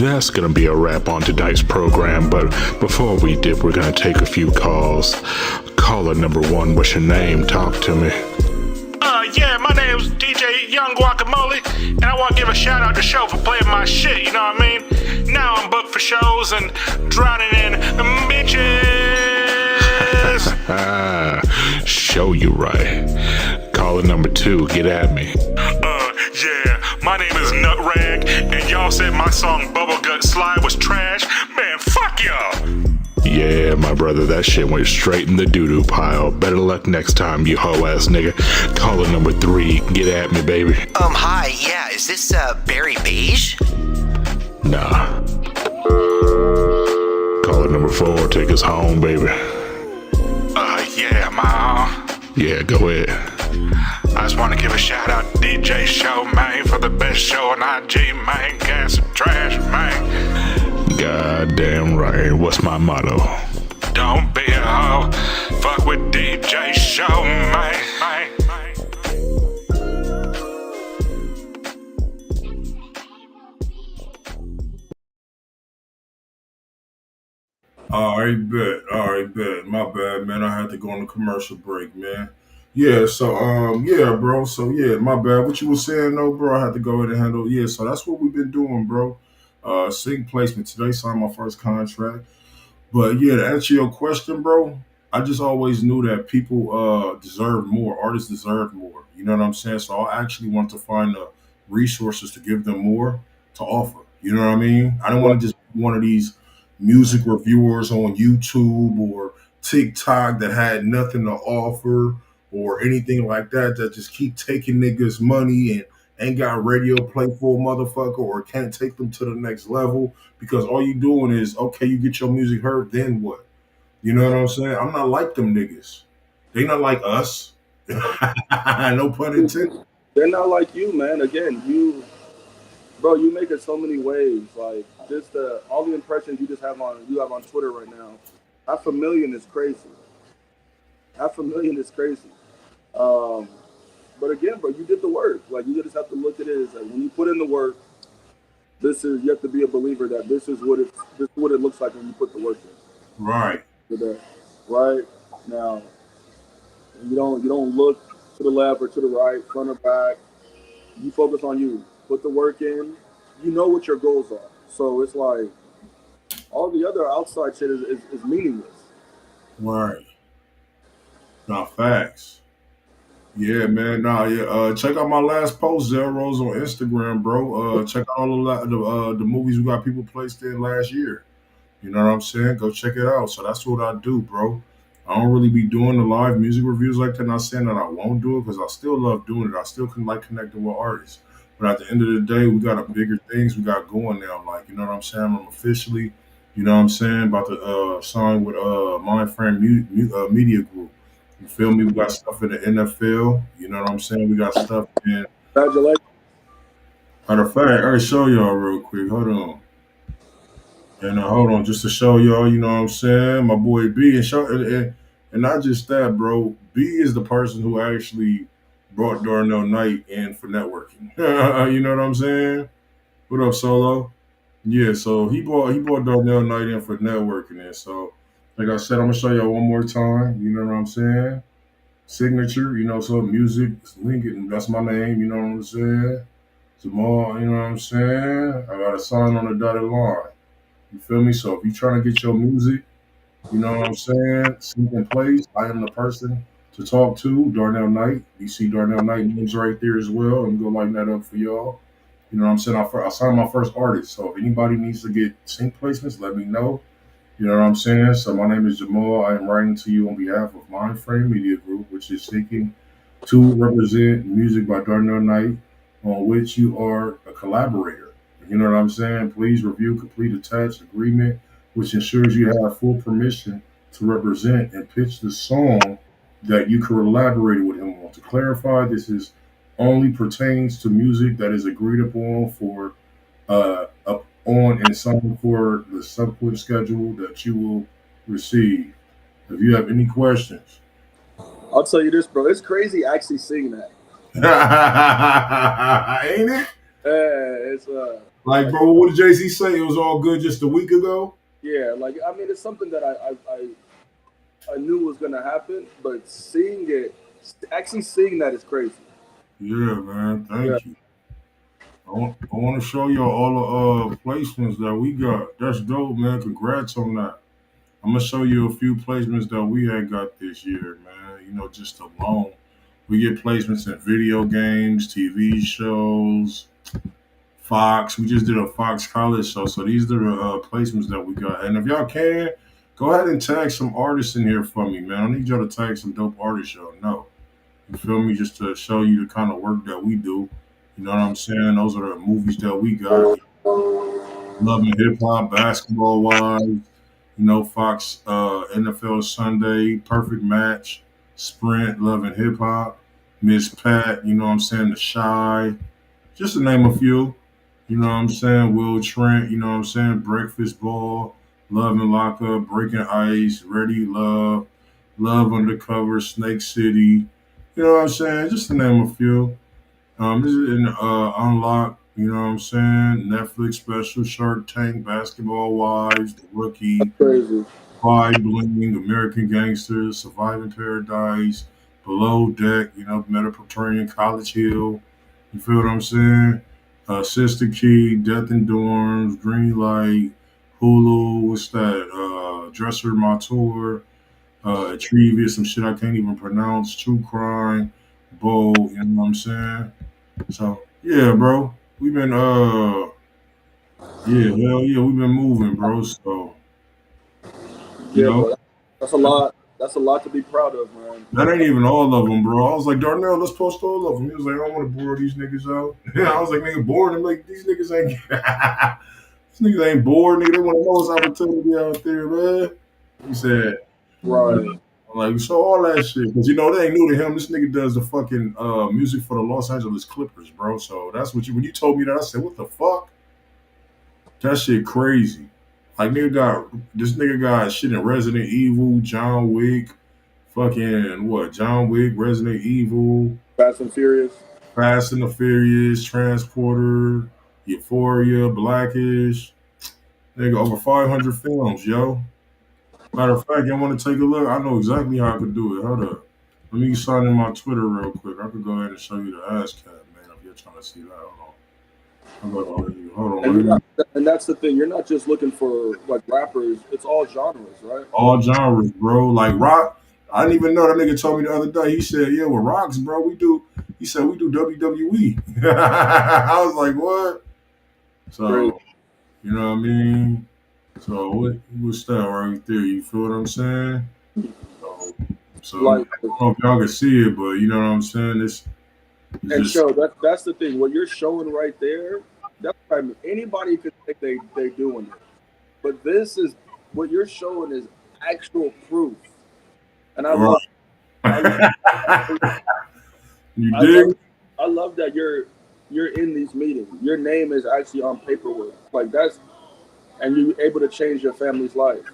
That's gonna be a wrap on tonight's program, but before we dip, we're gonna take a few calls. Caller number 1, what's your name? Talk to me. Yeah, my name name's DJ Young Guacamole, and I want to give a shout out to Show for playing my shit, you know what I mean? Now I'm booked for shows and drowning in bitches. Show you right. Caller number 2, get at me. Yeah, my name is Nutrag, and y'all said my song Bubblegut Slide was trash. Man, fuck y'all. Yeah, my brother, that shit went straight in the doo-doo pile. Better luck next time, you hoe-ass nigga. Caller number 3, get at me, baby. Hi, yeah, is this, Barry Beige? Nah. Caller number 4, take us home, baby. Yeah, ma. Yeah, go ahead. I just want to give a shout out to DJ Show, man, for the best show on IG, man. Gas some trash, man. Goddamn right. What's my motto? Don't be a hoe. Fuck with DJ Show, man. All right, bet. My bad, man. I had to go on a commercial break, man. Yeah, so yeah, bro. So yeah, my bad. What you were saying though, bro, I had to go ahead and handle. Yeah, so that's what we've been doing, bro. Sync placement today, signed my first contract. But yeah, to answer your question, bro, I just always knew that people deserve more. Artists deserve more. You know what I'm saying? So I actually want to find the resources to give them more to offer. You know what I mean? I don't want to just be one of these music reviewers on YouTube or TikTok that had nothing to offer or anything like that just keep taking niggas' money and ain't got radio play for a motherfucker or can't take them to the next level because all you doing is, okay, you get your music heard, then what? You know what I'm saying? I'm not like them niggas. They not like us. No pun intended. They're not like you, man. Again, you make it so many ways. Like just all the impressions you have on Twitter right now. 500,000 is crazy. 500,000 is crazy. But again, bro, you did the work. Like you just have to look at it as like when you put in the work, you have to be a believer that this is what it looks like when you put the work in. Right. Right now, you don't look to the left or to the right, front or back. You focus on you. Put the work in. You know what your goals are. So it's like all the other outside shit is meaningless. Right. Nah, facts. Yeah, man. Nah, yeah. Check out my last post, Zeros, on Instagram, bro. Check out all the movies we got people placed in last year. You know what I'm saying? Go check it out. So that's what I do, bro. I don't really be doing the live music reviews like that. Not saying that I won't do it because I still love doing it. I still can like connecting with artists. But at the end of the day, we got a bigger things we got going now. Like, you know what I'm saying? I'm officially, you know what I'm saying, about to sign with Mindframe Media Group. You feel me? We got stuff in the NFL. You know what I'm saying? We got stuff in. Congratulations. Matter of fact, I can show y'all real quick. Hold on. And hold on, just to show y'all, you know what I'm saying? My boy B, and not just that, bro. B is the person who actually brought Darnell Knight in for networking. You know what I'm saying? What up, Solo? Yeah, so he brought Darnell Knight in for networking, and so like I said, I'm gonna show y'all one more time. You know what I'm saying? Signature, you know, so music, Lincoln, that's my name. You know what I'm saying? Jamal, you know what I'm saying? I got a sign on the dotted line. You feel me? So if you're trying to get your music, you know what I'm saying, sync in place, I am the person to talk to, Darnell Knight. You see Darnell Knight names right there as well. I'm going to line that up for y'all. You know what I'm saying? I signed my first artist. So if anybody needs to get sync placements, let me know. You know what I'm saying? So my name is Jamal. I am writing to you on behalf of Mindframe Media Group, which is seeking to represent music by Darnell Knight, on which you are a collaborator. You know what I'm saying? Please review complete attached agreement, which ensures you have full permission to represent and pitch the song that you collaborated with him on. To clarify, this is only pertains to music that is agreed upon for up on and signed for the subsequent schedule that you will receive. If you have any questions, I'll tell you this, bro. It's crazy actually seeing that. Ain't it? Yeah, it's like, bro, what did Jay-Z say? It was all good just a week ago? Yeah, like, I mean, it's something that I knew was going to happen, but actually seeing that is crazy. Yeah, man. Yeah. Thank you. I want to show y'all all the placements that we got. That's dope, man. Congrats on that. I'm gonna show you a few placements that we had got this year, man. You know, just alone. We get placements in video games, TV shows, Fox. We just did a Fox College show, so these are the placements that we got. And if y'all can, go ahead and tag some artists in here for me, man. I need y'all to tag some dope artists y'all know. You feel me? Just to show you the kind of work that we do. You know what I'm saying? Those are the movies that we got. Love and hip hop, basketball wise. You know, Fox NFL Sunday, Perfect Match, Sprint, Love and Hip Hop, Miss Pat, you know what I'm saying, The Shy, just to name a few. You know what I'm saying, Will Trent, you know what I'm saying, Breakfast Ball, Love and Lockup, Breaking Ice, Ready Love, Love Undercover, Snake City, you know what I'm saying, just to name a few. This is in Unlock, you know what I'm saying? Netflix special, Shark Tank, Basketball Wives, The Rookie, Crazy. Vibe Bling, American Gangsters, Surviving Paradise, Below Deck, you know, Mediterranean, College Hill. You feel what I'm saying? Sister Key, Death in Dorms, Green Light, Hulu, what's that? Dresser My Tour, Trivia, some shit I can't even pronounce, True Crime, Bold, you know what I'm saying? So yeah, bro. We've been yeah, hell yeah, we've been moving, bro. So you Yeah, know, bro. That's a lot. That's a lot to be proud of, man. that ain't even all of them, bro. I was like, Darnell, let's post all of them. He was like, I don't want to bore these niggas out. Yeah, I was like, nigga, bored. I'm like, these niggas ain't these niggas ain't bored, nigga. They want to know what's opportunity out there, man. He said, Right. I'm like, so all that shit. Because you know, they ain't new to him. This nigga does the fucking music for the Los Angeles Clippers, bro. So that's what you when you told me that, I said, what the fuck? That shit crazy. Like this nigga got shit in Resident Evil, John Wick, fucking what? John Wick, Resident Evil, Fast and Furious. Fast and the Furious, Transporter, Euphoria, Blackish. Nigga, over 500 films, yo. Matter of fact, you want to take a look? I know exactly how I could do it. Hold up. Let me sign in my Twitter real quick. I could go ahead and show you the ass cat, man, if you're trying to see that. Hold on. And that's the thing. You're not just looking for like rappers. It's all genres, right? All genres, bro. Like rock. I didn't even know that nigga told me the other day. He said, yeah, with rocks, bro, we do. He said, we do WWE. I was like, what? So, Great. you know what I mean? So, what's that right there? You feel what I'm saying? So Like, I don't know if y'all can see it, but you know what I'm saying? and show that's the thing. What you're showing right there, that's what I mean. Anybody could think they're doing it. But this is what you're showing is actual proof. And I love you dig? I love that you're in these meetings. Your name is actually on paperwork. Like and you're able to change your family's life.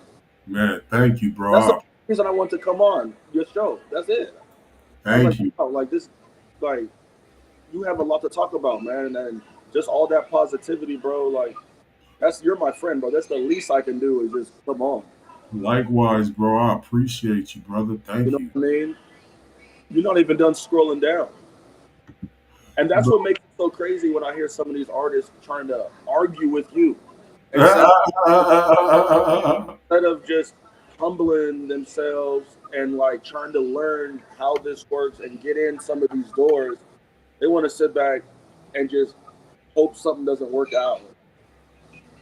Man, thank you, bro. That's the reason I want to come on your show. That's it. Thank you. Oh, like this, like you have a lot to talk about, man, and just all that positivity, bro. Like you're my friend, bro. That's the least I can do is just come on. Likewise, bro. I appreciate you, brother. Thank you. You know what I mean? You're not even done scrolling down. And that's what makes it so crazy when I hear some of these artists trying to argue with you. Instead of just humbling themselves and like trying to learn how this works and get in some of these doors, they want to sit back and just hope something doesn't work out.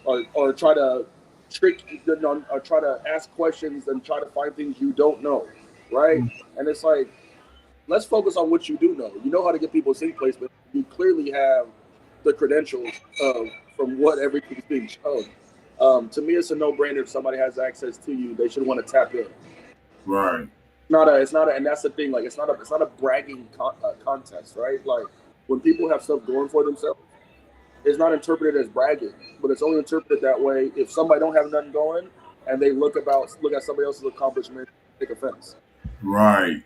Or try to trick, or try to ask questions and try to find things you don't know, right? And it's like, let's focus on what you do know. You know how to get people seat placement. You clearly have the credentials from what everything's being shown. To me, it's a no-brainer. If somebody has access to you, they should want to tap in. Right. It's not a, and that's the thing. Like, it's not a bragging contest, right? Like, when people have stuff going for themselves, it's not interpreted as bragging, but it's only interpreted that way if somebody don't have nothing going and they look at somebody else's accomplishment, take offense. Right.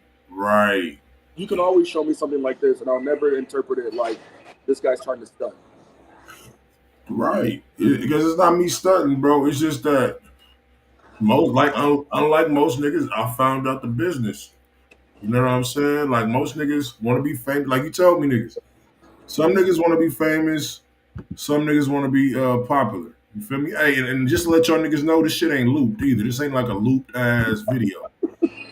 You can always show me something like this, and I'll never interpret it like this guy's trying to stunt. Right, because it's not me stunting, bro. It's just that unlike most niggas, I found out the business. You know what I'm saying? Like most niggas want to be famous. Like you told me, niggas. Some niggas want to be famous. Some niggas want to be popular. You feel me? Hey, and just to let y'all niggas know, this shit ain't looped either. This ain't like a looped ass video.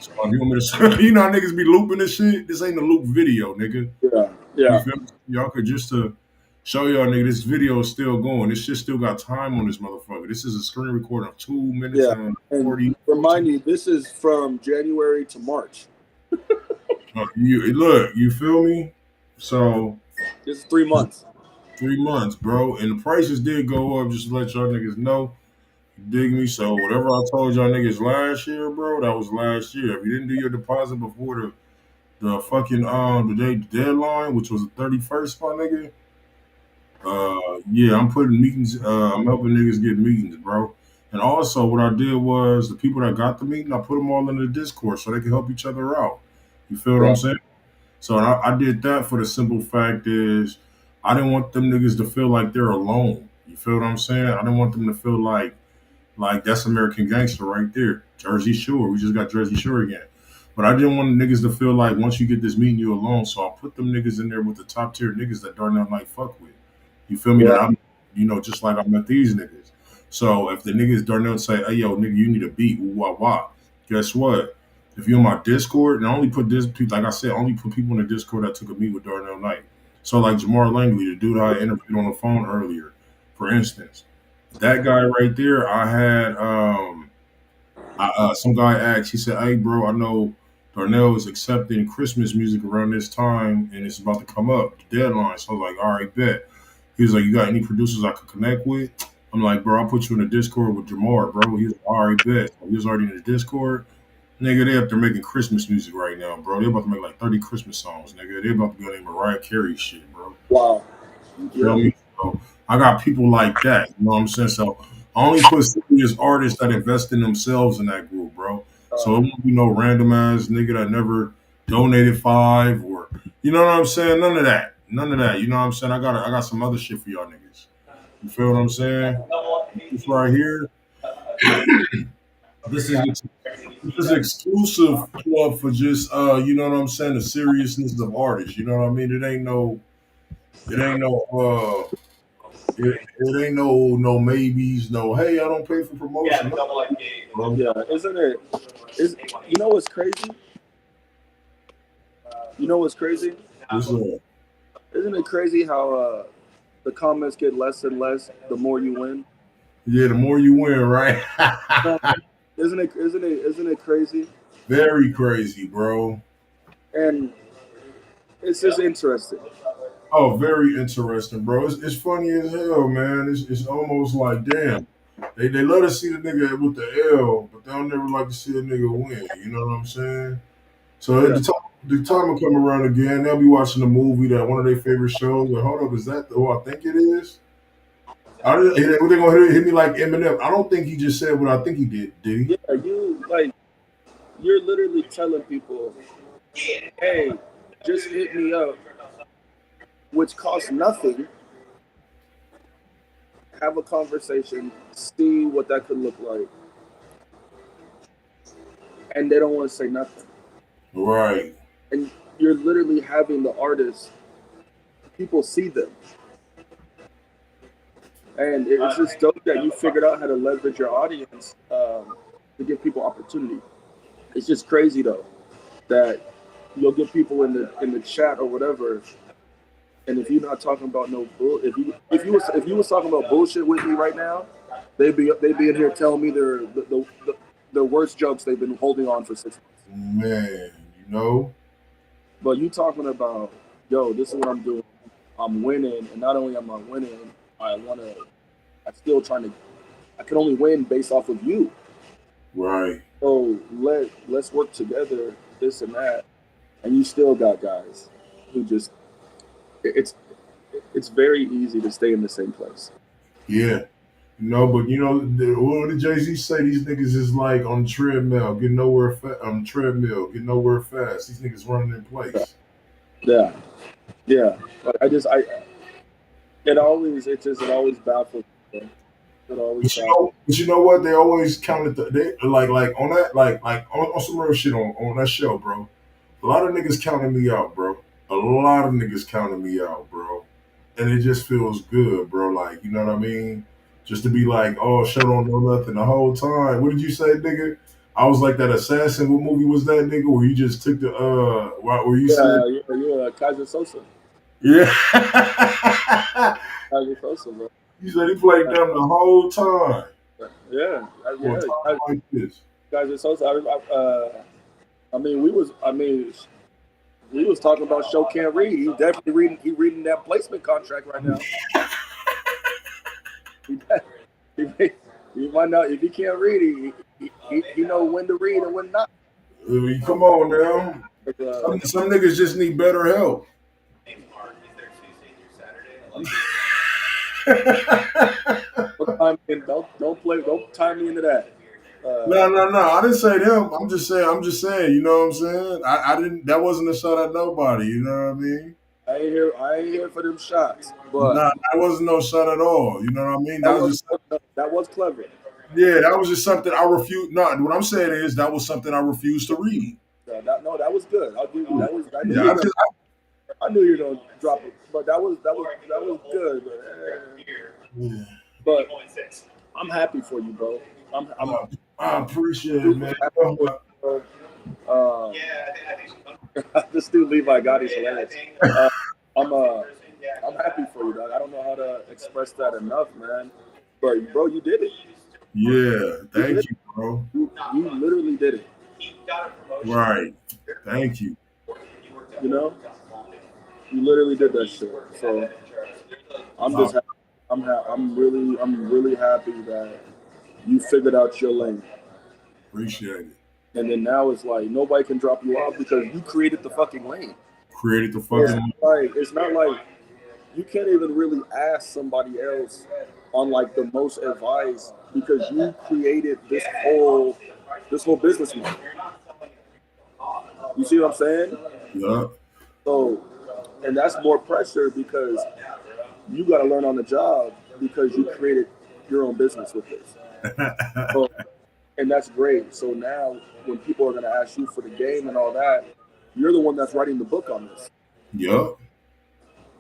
So if you want me to, you know how niggas be looping this shit? This ain't a loop video, nigga. Yeah, You yeah, feel me? Y'all could just to show y'all nigga this video is still going. This shit still got time on this motherfucker. This is a screen recording of 2 minutes yeah. and And 40. remind you, this is from January to March. You look, you feel me? So This is 3 months. 3 months, bro. And the prices did go up, just to let y'all niggas know. You dig me? So whatever I told y'all niggas last year, bro, that was last year. If you didn't do your deposit before the fucking the day deadline, which was the 31st, my nigga. Yeah, I'm putting meetings, I'm helping niggas get meetings, bro. And also what I did was the people that got the meeting, I put them all in the Discord so they can help each other out. You feel what Yeah. I'm saying? So I did that for the simple fact is I didn't want them niggas to feel like they're alone. You feel what I'm saying? I didn't want them to feel like that's American Gangster right there. Jersey Shore. We just got Jersey Shore again. But I didn't want niggas to feel like once you get this meeting, you alone. So I put them niggas in there with the top tier niggas that Darnell might fuck with. You feel me? Yeah. That I'm, just like I met these niggas. So if the niggas Darnell say, hey, yo, nigga, you need a beat, wah, wah. Guess what? If you're on my Discord, and I only put this, like I said, I only put people in the Discord that took a meet with Darnell Knight. So like Jamar Langley, the dude I interviewed on the phone earlier, for instance, that guy right there, I had some guy asked, he said, hey, bro, I know Darnell is accepting Christmas music around this time, and it's about to come up, the deadline. So I was like, all right, bet. He was like, you got any producers I could connect with? I'm like, bro, I'll put you in the Discord with Jamar, bro. He was like, all right, bet. So he was already in the Discord. Nigga, they up there making Christmas music right now, bro. They about to make like 30 Christmas songs, nigga. They about to go in Mariah Carey shit, bro. Wow. You feel me? So I got people like that. You know what I'm saying? So I only put serious artists that invest in themselves in that group, bro. So it won't be no random ass nigga that never donated 5 or you know what I'm saying? None of that. None of that. You know what I'm saying? I got some other shit for y'all niggas. You feel what I'm saying? This right here. This is exclusive club for just you know what I'm saying, the seriousness of artists. You know what I mean? It ain't no it ain't no maybes, no hey, I don't pay for promotion. Yeah, isn't it? You know what's crazy? You know what's crazy? Isn't it crazy how the comments get less and less the more you win? Yeah, the more you win, right? Isn't it crazy? Very crazy, bro. And it's just interesting. Oh, very interesting, bro. It's funny as hell, man. It's almost like damn. They let us see the nigga with the L, but they don't never like to see a nigga win. You know what I'm saying? So at the time will come around again, they'll be watching a movie that one of their favorite shows. Like, hold up, is that who I think it is? They're gonna hit me like Eminem. I don't think he just said what I think he did he? Yeah, you're literally telling people, hey, just hit me up, which costs nothing. Have a conversation, see what that could look like. And they don't want to say nothing. Right. And you're literally having the artists, people see them. And it's just dope that you figured out how to leverage your audience to give people opportunity. It's just crazy though that you'll get people in the chat or whatever, and if you're not talking about no bull, if you was talking about bullshit with me right now, they'd be in here telling me their worst jokes they've been holding on for 6 months. Man, you know. But you talking about, yo, this is what I'm doing. I'm winning, and not only am I winning, I can only win based off of you. Right. So let's work together, this and that. And you still got guys who just it's very easy to stay in the same place. Yeah. No, but what did Jay-Z say? These niggas is like on the treadmill, get nowhere get nowhere fast. These niggas running in place. Yeah. Yeah. It always baffles me. But you know what? They always counted they like on that like on some real shit on that show, bro. A lot of niggas counted me out, bro. A lot of niggas counted me out, bro. And it just feels good, bro. Like, you know what I mean? Just to be like, oh, show don't know nothing the whole time. What did you say, nigga? I was like that assassin. What movie was that, nigga? Where you just took the where you said Yeah, Kaiser Sosa. yeah. Kaiser Sosa, bro. You said he played them the whole time. Yeah, For a time like this. Kaiser Sosa. I mean, we was talking about Show Can't Read. He definitely reading that placement contract right now. He might not, if he can't read, he know when to read and when not. Come on now. Some niggas just need better help. Don't tie me into that. No. I didn't say them. I'm just saying. You know what I'm saying? I didn't. That wasn't a shot at nobody. You know what I mean? I ain't here for them shots. But that wasn't no shot at all. You know what I mean? That was clever. Yeah, that was just something I refused. No, what I'm saying is that was something I refused to read. That was good. I'll give you that. I knew you were gonna drop it, but that was good. But I'm happy for you, bro. I appreciate it, man. This dude Levi Gotti's hilarious. I'm happy for you, dog. I don't know how to express that enough, man. But bro, you did it. Yeah, thank you, bro. You literally did it. Right. Thank you. You know, you literally did that shit. So I'm just happy. I'm really happy that you figured out your lane. Appreciate it. And then now it's like nobody can drop you off because you created the fucking lane. It's not like you can't even really ask somebody else on like the most advice because you created this whole business model. You see what I'm saying? Yeah. So, and that's more pressure because you got to learn on the job because you created your own business with this. So, and that's great. So now when people are going to ask you for the game and all that, you're the one that's writing the book on this. Yup.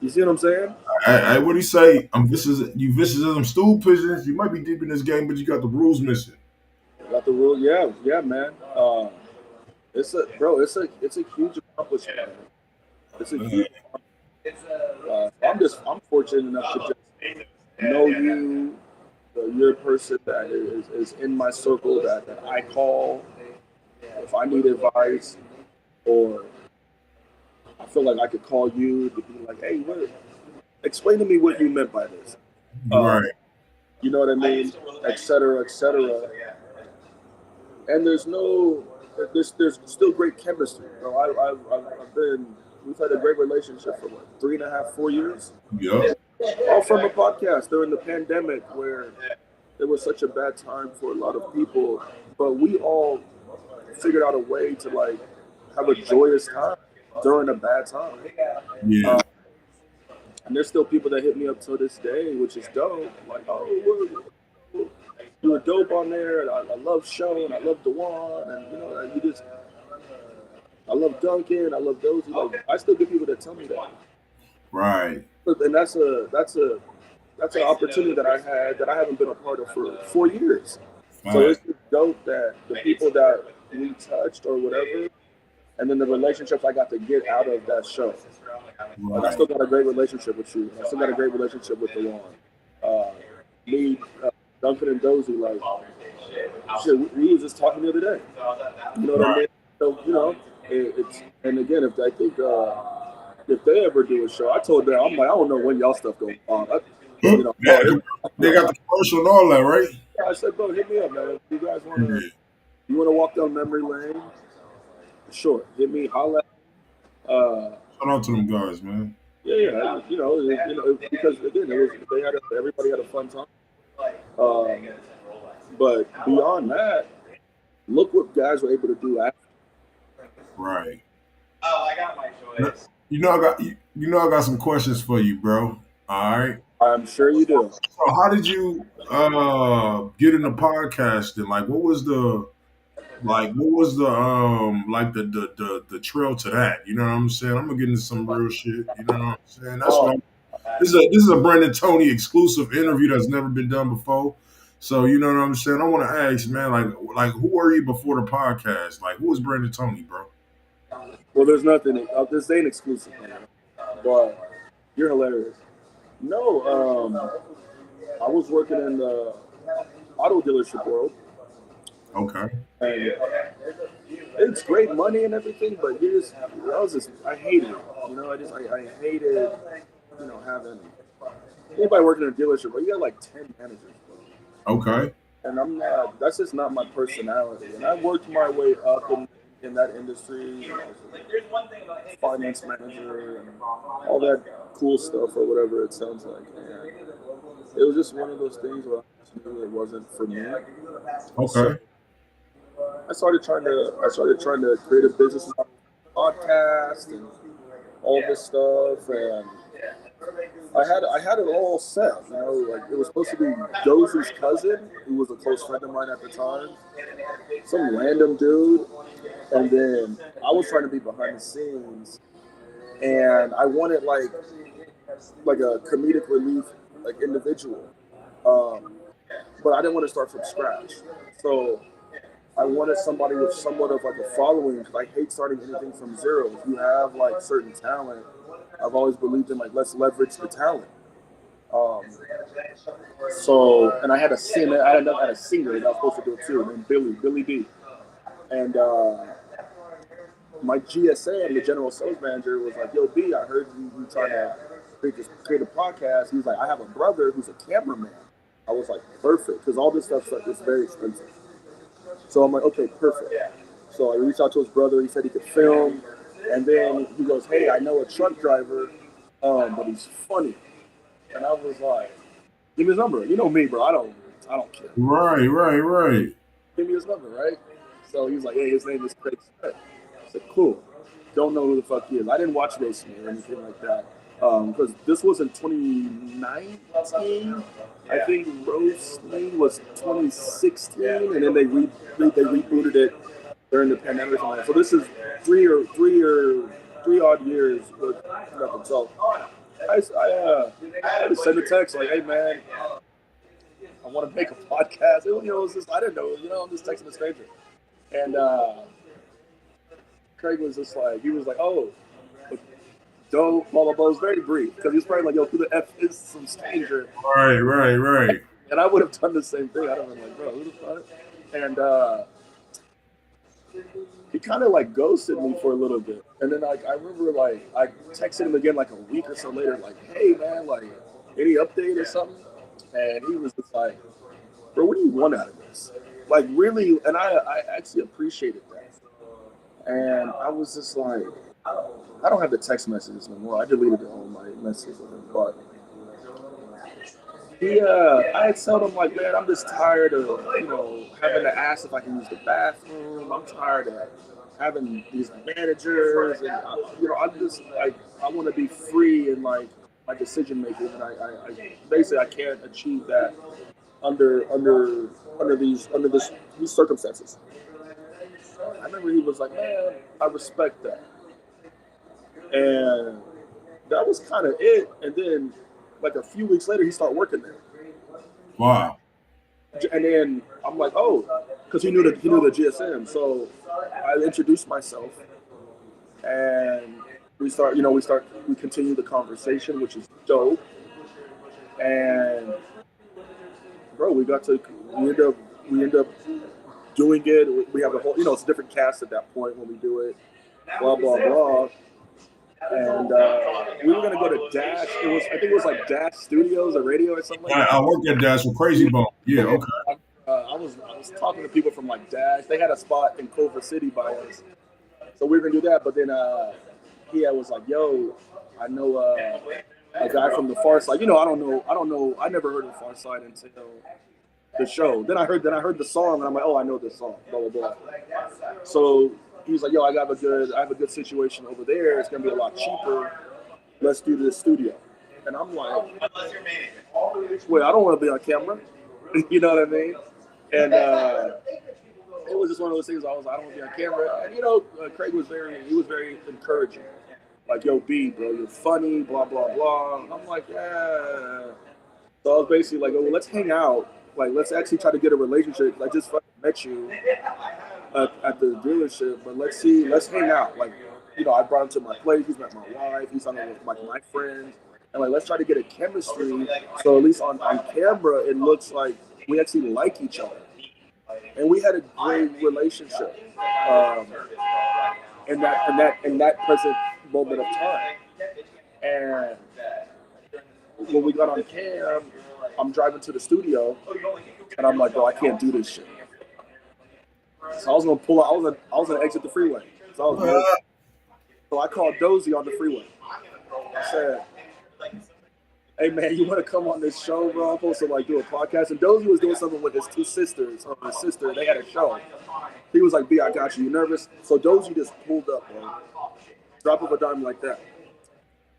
You see what I'm saying? What do you say? You vicious as them stool pigeons. You might be deep in this game, but you got the rules missing. Got the rule, yeah, man. It's a huge accomplishment. It's a huge. I'm fortunate enough to just know you. You're a person that is in my circle that I call if I need advice, or I feel like I could call you to be like, hey, explain to me what you meant by this. Right. You know what I mean? Et cetera, et cetera. And there's still great chemistry. We've had a great relationship for 3.5, 4 years. Yeah. All from a podcast during the pandemic where it was such a bad time for a lot of people, but we all figured out a way to like have a joyous time during a bad time. Yeah. And there's still people that hit me up to this day, which is dope. Like, oh, you were dope on there, and I love Show, and I love Dewan, and you know, I love Duncan, I love those. Like, I still get people that tell me that. Right. And that's an opportunity that I had that I haven't been a part of for 4 years. Right. So it's just dope that the people that we touched or whatever, and then the relationships I got to get out of that show. Right. Like, I still got a great relationship with you. I still got a great relationship with Dewan. Duncan and Dozy, like, shit, we was just talking the other day. You know what I mean? So, you know, and again, if they ever do a show, I told them, I'm like, I don't know when y'all stuff goes on. They got the commercial and all that, right? Yeah, I said, bro, hit me up, man. If you guys want to walk down memory lane, sure, hit me, holla. Shout out to them guys, man. Yeah, you know, because again, everybody had a fun time. But beyond that, look what guys were able to do after. Right. Oh, I got my choice. I got some questions for you, bro. All right. I'm sure you do. So how did you get into podcasting? Like, what was the Like, what was the like the trail to that? You know what I'm saying? I'm gonna get into some real shit. You know what I'm saying? That's what Oh, I'm. This is a Brandyn Toney exclusive interview that's never been done before. So you know what I'm saying? I want to ask, man, like who were you before the podcast? Like, who was Brandyn Toney, bro? well, there's nothing. This ain't exclusive, man. But you're hilarious. No, I was working in the auto dealership world, Okay. and it's great money and everything. But I hated it. You know, I hated, having anybody working in a dealership. But you got like 10 managers, Okay. and I'm not. That's just not my personality. And I worked my way up in that industry. Finance manager and all that cool stuff or whatever it sounds like. And it was just one of those things where I just knew it wasn't for me. Okay. So I started trying to create a business podcast and all this stuff, and I had it all set. You know, like it was supposed to be Dozie's cousin, who was a close friend of mine at the time, some random dude, and then I was trying to be behind the scenes, and I wanted like a comedic relief like individual, but I didn't want to start from scratch. So I wanted somebody with somewhat of like a following because I hate starting anything from zero. If you have like certain talent, I've always believed in like let's leverage the talent. Um, and I had a singer that I was supposed to do it too, named Billy D. And my GSM, the general sales manager, was like, "Yo, B, I heard you trying to create a podcast." He was like, "I have a brother who's a cameraman." I was like, "Perfect," because all this stuff is very expensive. So I'm like, "Okay, perfect." So I reached out to his brother. He said he could film, and then he goes, "Hey, I know a truck driver, but he's funny." And I was like, "Give me his number." You know me, bro. I don't care. Right. Give me his number, right? So he was like, "Hey, his name is Kraig Smith." I said, "Cool." Don't know who the fuck he is. I didn't watch Roast Me or anything like that. Because this was in 2019. I think Roast Me was 2016, and then they rebooted it during the pandemic. So this is three odd years with nothing. So I just sent a text like, "Hey man, I want to make a podcast." It's just, I didn't know. I'm just texting a stranger, and Kraig was just like, he was like, "Oh, dope, blah blah blah." It was very brief because he was probably like, "Yo, who the f is some stranger?" Right. And I would have done the same thing. I'd have been like, "Bro, who the fuck?" And he kind of like ghosted me for a little bit, and then I remember like I texted him again like a week or so later, like, "Hey man, like any update or something?" And he was just like, "Bro, what do you want out of this?" Like really, and I actually appreciated that. And I was just like, I don't have the text messages no more. I deleted all my messages with him, but I had told him like, "Man, I'm just tired of having to ask if I can use the bathroom. I'm tired of having these managers, and I'm just like, I want to be free in like my decision making, and I basically I can't achieve that under these circumstances." I remember he was like, "Man, I respect that," and that was kind of it. And then like a few weeks later, he started working there. Wow. And then I'm like, "Oh," because he knew the GSM. So I introduced myself, and we continue the conversation, which is dope. And bro, we end up doing it. We have a whole, it's a different cast at that point when we do it. Blah blah blah. And we were gonna go to Dash. I think it was like Dash Studios or radio or something like that. I worked at Dash with Crazy Bone. Yeah, okay. I was talking to people from like Dash. They had a spot in Culver City by us, so we were gonna do that. But then he was like, "Yo, I know a guy from the Far Side." I don't know. I never heard of the Far Side until the show. Then I heard the song, and I'm like, "Oh, I know this song." Blah blah blah. So he was like, "Yo, I have a good situation over there. It's gonna be a lot cheaper. Let's do this studio." And I'm like, "Wait, I don't want to be on camera." You know what I mean? And it was just one of those things. I don't want to be on camera. And you know, Kraig was very encouraging. Like, yo, B, bro, you're funny, blah blah blah. And I'm like, yeah. So I was basically like, oh, well, let's hang out. Like, let's actually try to get a relationship. I just fucking met you at the dealership, but let's hang out. Like, you know, I brought him to my place. He's met my wife. He's hung out with like my friends, and like, let's try to get a chemistry. So at least on camera, it looks like we actually like each other, and we had a great relationship in that present moment of time. And when we got on cam, I'm driving to the studio, and I'm like, bro, I can't do this shit. So I was gonna pull out. I was gonna exit the freeway. So I called Dozy on the freeway. I said, "Hey man, you want to come on this show, bro? I'm supposed to like do a podcast." And Dozy was doing something with his two sisters or his sister. They had a show. He was like, "B, I got you. You nervous?" So Dozy just pulled up, bro. Drop of a dime like that.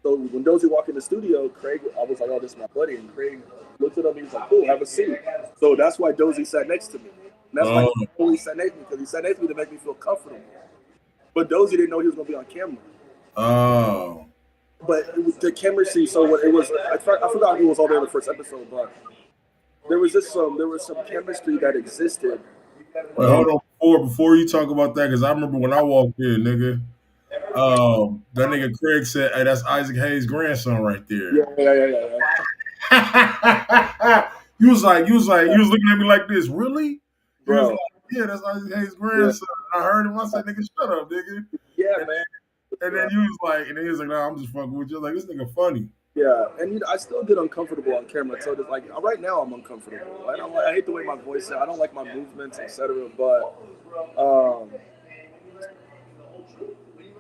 So when Dozy walked in the studio, Kraig, I was like, "Oh, this is my buddy." And Kraig looked at him. He was like, "Cool, have a seat." So that's why Dozy sat next to me. And that's why he sat next to me, because he sat next to me to make me feel comfortable. But Dozy didn't know he was going to be on camera. Oh. But it was the chemistry. So it was. I forgot who was all there in the first episode, but there was some chemistry that existed. Wait, hold on before you talk about that, because I remember when I walked in, nigga. That nigga Kraig said, "Hey, that's Isaac Hayes' grandson right there." Yeah. You was looking at me like this, really? He was like, "Yeah, that's Isaac Hayes' grandson." Yeah. I heard him. I said, "Nigga, shut up, nigga." Yeah, man. And then he was like, "Nah, I'm just fucking with you." Like, this nigga funny. Yeah, and you know, I still get uncomfortable on camera. So just like right now, I'm uncomfortable. I hate the way my voice sounds. I don't like my movements, etc. But,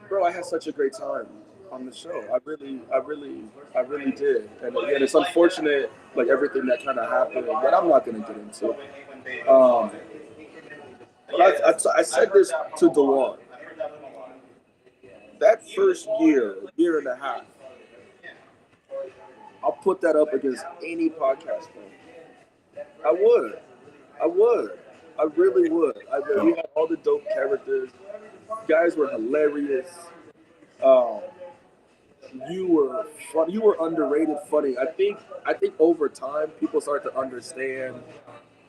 bro, I had such a great time on the show. I really did. And again, it's unfortunate, like everything that kind of happened, but I'm not gonna get into it. But I said this to DeLon. That first year and a half, I'll put that up against any podcast, bro. I would. I really would. We had all the dope characters. You guys were hilarious. You were fun. You were underrated funny. I think over time people start to understand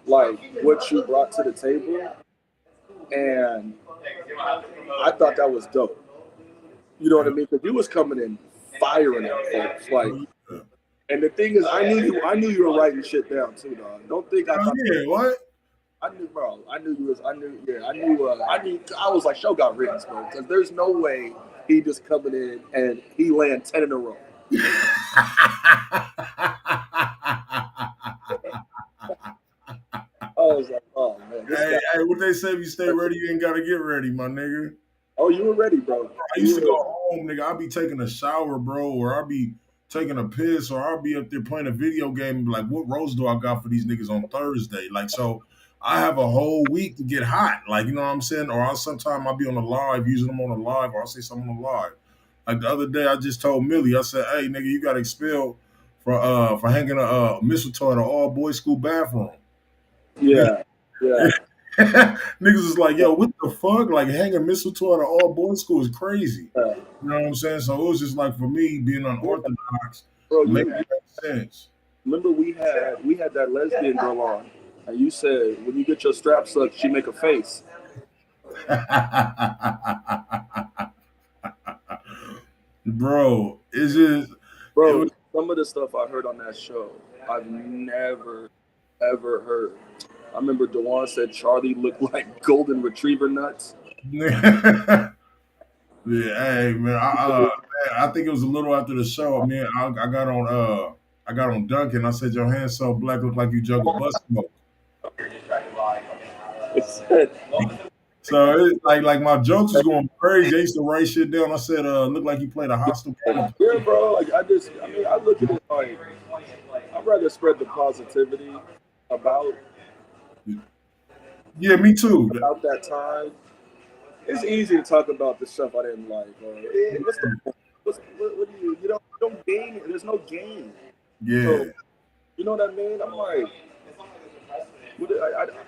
like what you brought to the table, and I thought that was dope. You know what I mean? Because you was coming in firing at folks, like. And the thing is, I knew you were writing shit down too, dog. Don't think I thought. Yeah, what? I knew, bro. I knew. I was like, show got written, bro. Because there's no way he just coming in and he land 10 in a row. I was like, oh man. Hey, what they say? If you stay ready, you ain't gotta get ready, my nigga. Oh, you were ready, bro. I used to go home, nigga. I'll be taking a shower, bro, or I'll be taking a piss, or I'll be up there playing a video game and be like, what roast do I got for these niggas on Thursday? Like, so I have a whole week to get hot. Like, you know what I'm saying? Or sometime I'll be on the live, using them on the live, or I'll say something on the live. Like the other day, I just told Millie, I said, hey, nigga, you got expelled for hanging a mistletoe in an all-boys school bathroom. Yeah. Niggas is like, yo, what the fuck? Like, hanging mistletoe at an all-boys school is crazy. You know what I'm saying? So it was just like, for me, being unorthodox, make sense. Remember, we had that lesbian girl on, and you said, when you get your strap sucked, she make a face. Bro, it's just... Bro, some of the stuff I heard on that show, I've never, ever heard. I remember DeJuan said Charlie looked like golden retriever nuts. Yeah, hey man, I think it was a little after the show. Man, I got on Duncan. I said your hands so black, look like you juggle bus smoke. So it's like my jokes was going crazy. I used to write shit down. I said, look like you played a hostile game. Yeah, bro. Like I look at it like I'd rather spread the positivity about. Yeah, me too. About that time, it's easy to talk about the stuff I didn't like. What's the point? What do you don't gain? There's no gain. Yeah. So, you know what I mean? I'm like,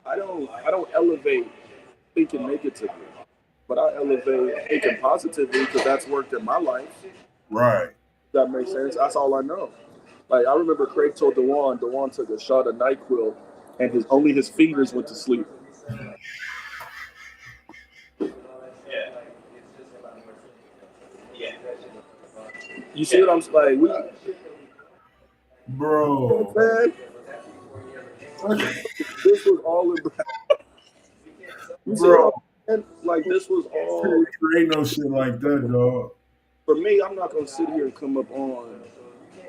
I don't elevate thinking negatively, but I elevate thinking positively because that's worked in my life. Right. That makes sense. That's all I know. Like I remember Kraig told Dewan took a shot of NyQuil, and only his fingers went to sleep. You see what I'm like? Bro. Man, this was all in. You see what I'm saying? Like this was all. There ain't no shit like that, dog. For me, I'm not gonna sit here and come up on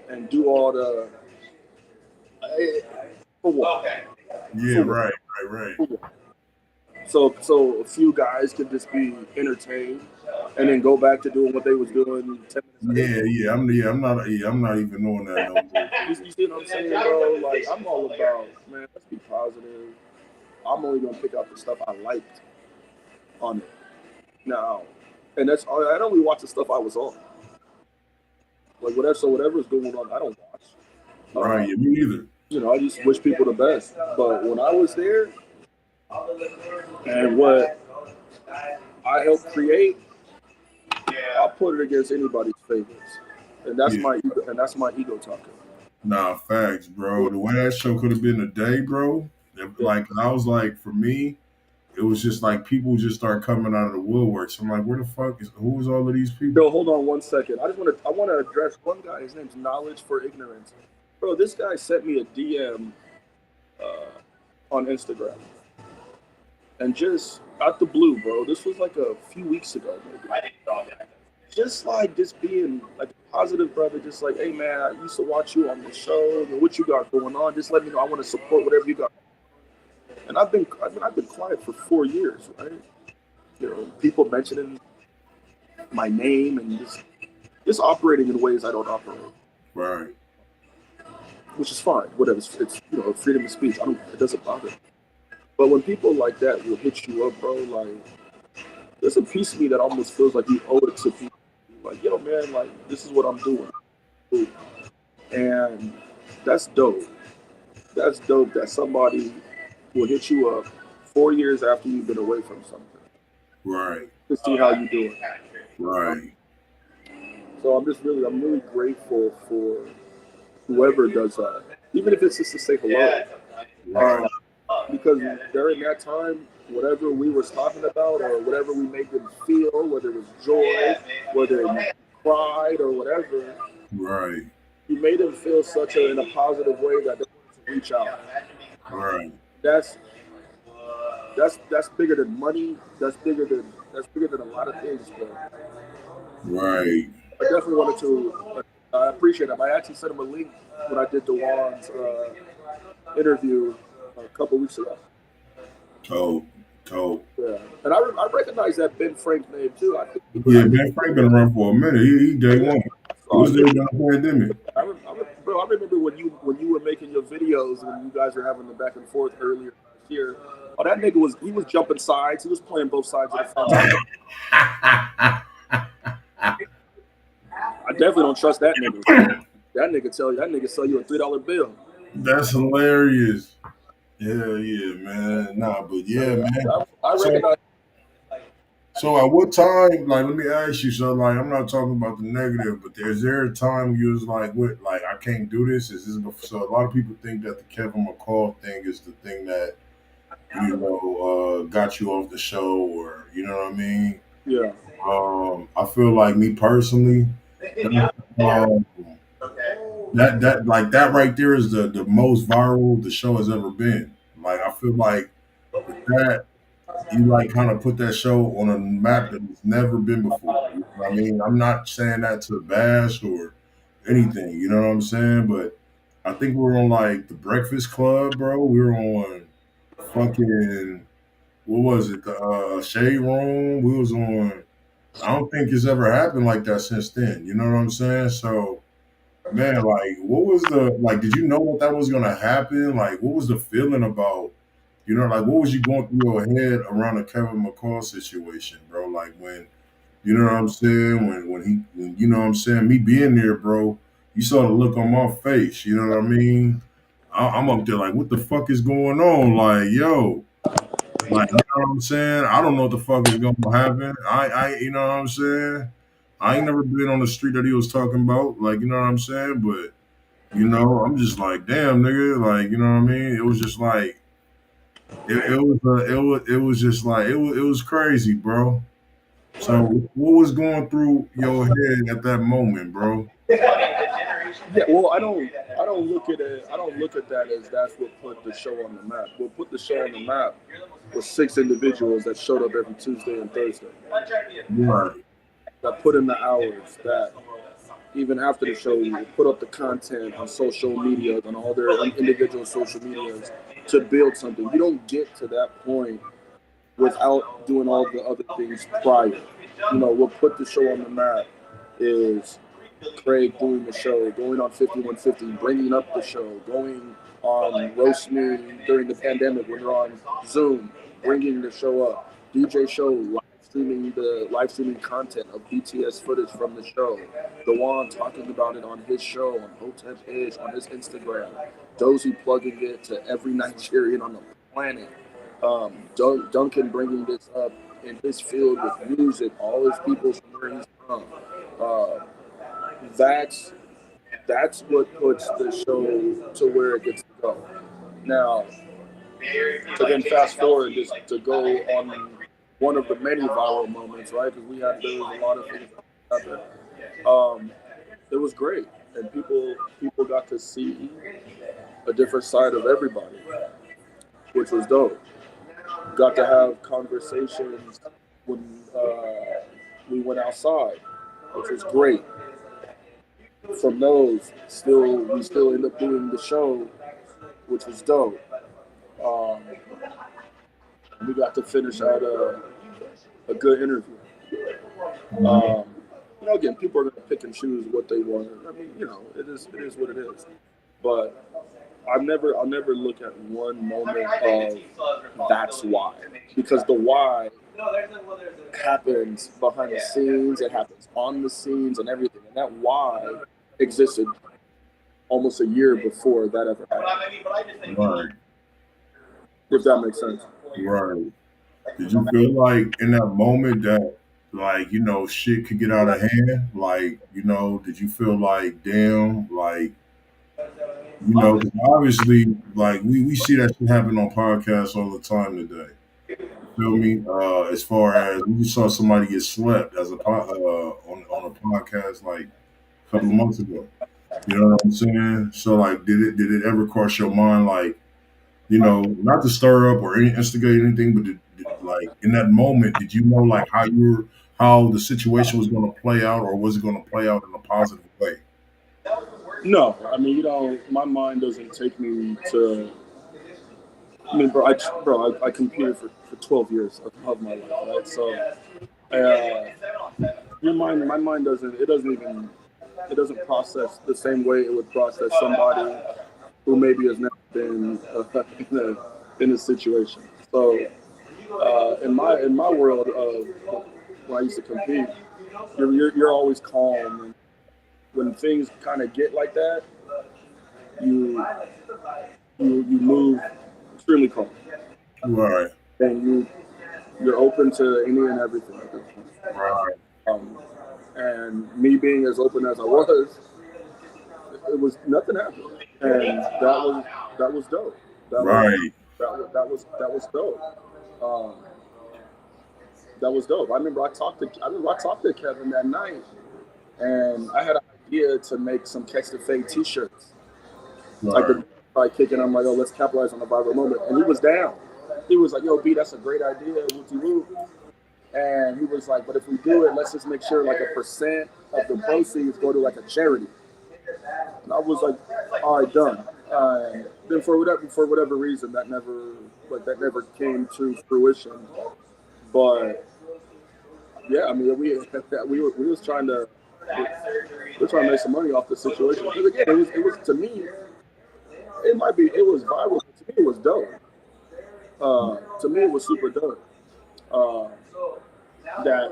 and do all the. For what? Yeah, right. So a few guys could just be entertained, and then go back to doing what they was doing 10 minutes ago. I'm not even doing that no more. You see what I'm saying, bro? Like I'm all about, man. Let's be positive. I'm only gonna pick out the stuff I liked on it now, and I only watch the stuff I was on. Like whatever's going on, I don't watch. Right, me neither. I just wish people the best. But when I was there, and what I helped create, I'll put it against anybody's favorites, and that's my ego, and that's my ego talking. Nah, facts, bro. The way that show could have been today, bro. Like I was like, for me, it was just like people just start coming out of the woodworks. I'm like, where the fuck who's all of these people? Yo, hold on 1 second. I want to address one guy. His name's Knowledge for Ignorance. Bro, this guy sent me a DM on Instagram. And just out the blue, bro. This was like a few weeks ago, maybe. Just being like a positive brother, just like, hey man, I used to watch you on the show and what you got going on. Just let me know. I want to support whatever you got. And I've been quiet for 4 years, right? People mentioning my name and just operating in ways I don't operate. Right. Which is fine. Whatever. It's freedom of speech. It doesn't bother me. But when people like that will hit you up, bro, like there's a piece of me that almost feels like you owe it to people. Like, yo, man, like this is what I'm doing. And that's dope. That's dope that somebody will hit you up 4 years after you've been away from something. Right. To see how you doing. Right. So I'm really grateful for whoever does that. Even if it's just to say hello. Right. Because during that time, whatever we were talking about or whatever we made them feel, whether it was joy, whether it cried or whatever, right, you made them feel in a positive way that they wanted to reach out. Right. That's bigger than money. That's bigger than a lot of things, bro. Right. I definitely wanted to. I appreciate it. I actually sent him a link when I did Dewan's interview a couple weeks ago. Told. Yeah, and I recognize that Ben Frank name too. Ben Frank been around for a minute. He day one. He was there during the pandemic. I remember when you were making your videos and you guys were having the back and forth earlier last year. Oh, that nigga was jumping sides. He was playing both sides of the fence. I definitely don't trust that nigga. That nigga sell you a $3 bill. That's hilarious. Yeah, man. Nah, but yeah, man. I recognize. So at what time, like, let me ask you, so like, I'm not talking about the negative, but is there a time you was like, what, like, I can't do this? Is this before? So a lot of people think that the Kevin McCall thing is the thing that, got you off the show, or, you know what I mean? Yeah. I feel like me personally, that right there is the most viral the show has ever been. Like, I feel like with that, you like kind of put that show on a map that it's never been before. You know what I mean, I'm not saying that to bash or anything, you know what I'm saying? But I think we were on like the Breakfast Club, bro. We were on fucking, what was it? The Shade Room. We was on. I don't think it's ever happened like that since then. You know what I'm saying? So, man, like, what was did you know that was gonna happen? Like, what was the feeling about? Like, what was you going through your head around the Kevin McCall situation, bro? Like, when, you know what I'm saying? When you know what I'm saying? Me being there, bro, you saw the look on my face, you know what I mean? I'm up there like, what the fuck is going on? Like, yo, Like, you know what I'm saying? I don't know what the fuck is gonna happen. You know what I'm saying? I ain't never been on the street that he was talking about. Like, you know what I'm saying? But you know, I'm just like, damn, nigga. Like, you know what I mean? It was just like, it was just like, it was crazy, bro. So, what was going through your head at that moment, bro? Yeah, well, I don't look at it. I don't look at that as that's what put the show on the map. What put the show on the map was 6 individuals that showed up every Tuesday and Thursday. Right. That put in the hours. That even after the show, put up the content on social media, on all their individual social medias to build something. You don't get to that point without doing all the other things prior. You know, what put the show on the map is Kraig doing the show, going on 5150, bringing up the show, going on Roast Me during the pandemic when we're on Zoom, bringing the show up, DJ Show, live streaming content of BTS footage from the show, Dewan talking about it on his show, on Hotep Edge, on his Instagram, Dozy plugging it to every Nigerian on the planet, Duncan bringing this up in his field with music, all his people from where he's from. That's what puts the show to where it gets to go. Now, to then fast forward just to go on one of the many viral moments, right? Because there was a lot of things out there. It was great, and people got to see a different side of everybody, which was dope. Got to have conversations when we went outside, which was great. From those, we still end up doing the show, which was dope. We got to finish out a good interview. You know, again, people are going to pick and choose what they want. I mean, you know, it is what it is. But I'll never look at one moment of that's why, because the why happens behind the scenes, it happens on the scenes and everything, and that why existed almost a year before that ever happened. Right. If that makes sense. Right. Did you feel like in that moment that, like, you know, shit could get out of hand? Like, you know, did you feel like, damn, like, you know, 'cause obviously, like, we see that shit happen on podcasts all the time today. You feel me? As far as we saw somebody get slept as on a podcast like a couple of months ago. You know what I'm saying? So, like, did it ever cross your mind, like, you know, not to stir up or instigate anything, but like in that moment, did you know like how the situation was going to play out, or was it going to play out in a positive way? No, I mean, you know, my mind doesn't take me to. I mean, I competed for 12 years of my life, right? So, my mind doesn't process the same way it would process somebody who maybe has never been in a situation. So, in my world of when I used to compete, you're always calm. And when things kind of get like that, you move extremely calm. Right. And you're open to any and everything at that point. Right. And me being as open as I was, it was nothing happened, and that was dope. That was dope. That was dope. I remember I talked to Kevin that night, and I had an idea to make some Catch the Fade T-shirts. Right. Like the kicking, I'm like, oh, let's capitalize on the viral moment, and he was down. He was like, yo, B, that's a great idea, wooty woo. And he was like, but if we do it, let's just make sure like 1% of the proceeds go to like a charity. And I was like, all right, done. Then for whatever reason, that never came to fruition. But yeah, I mean, we was trying to make some money off the situation. Because again, it was to me, it was viral. But to me, it was dope. To me, it was super dope. That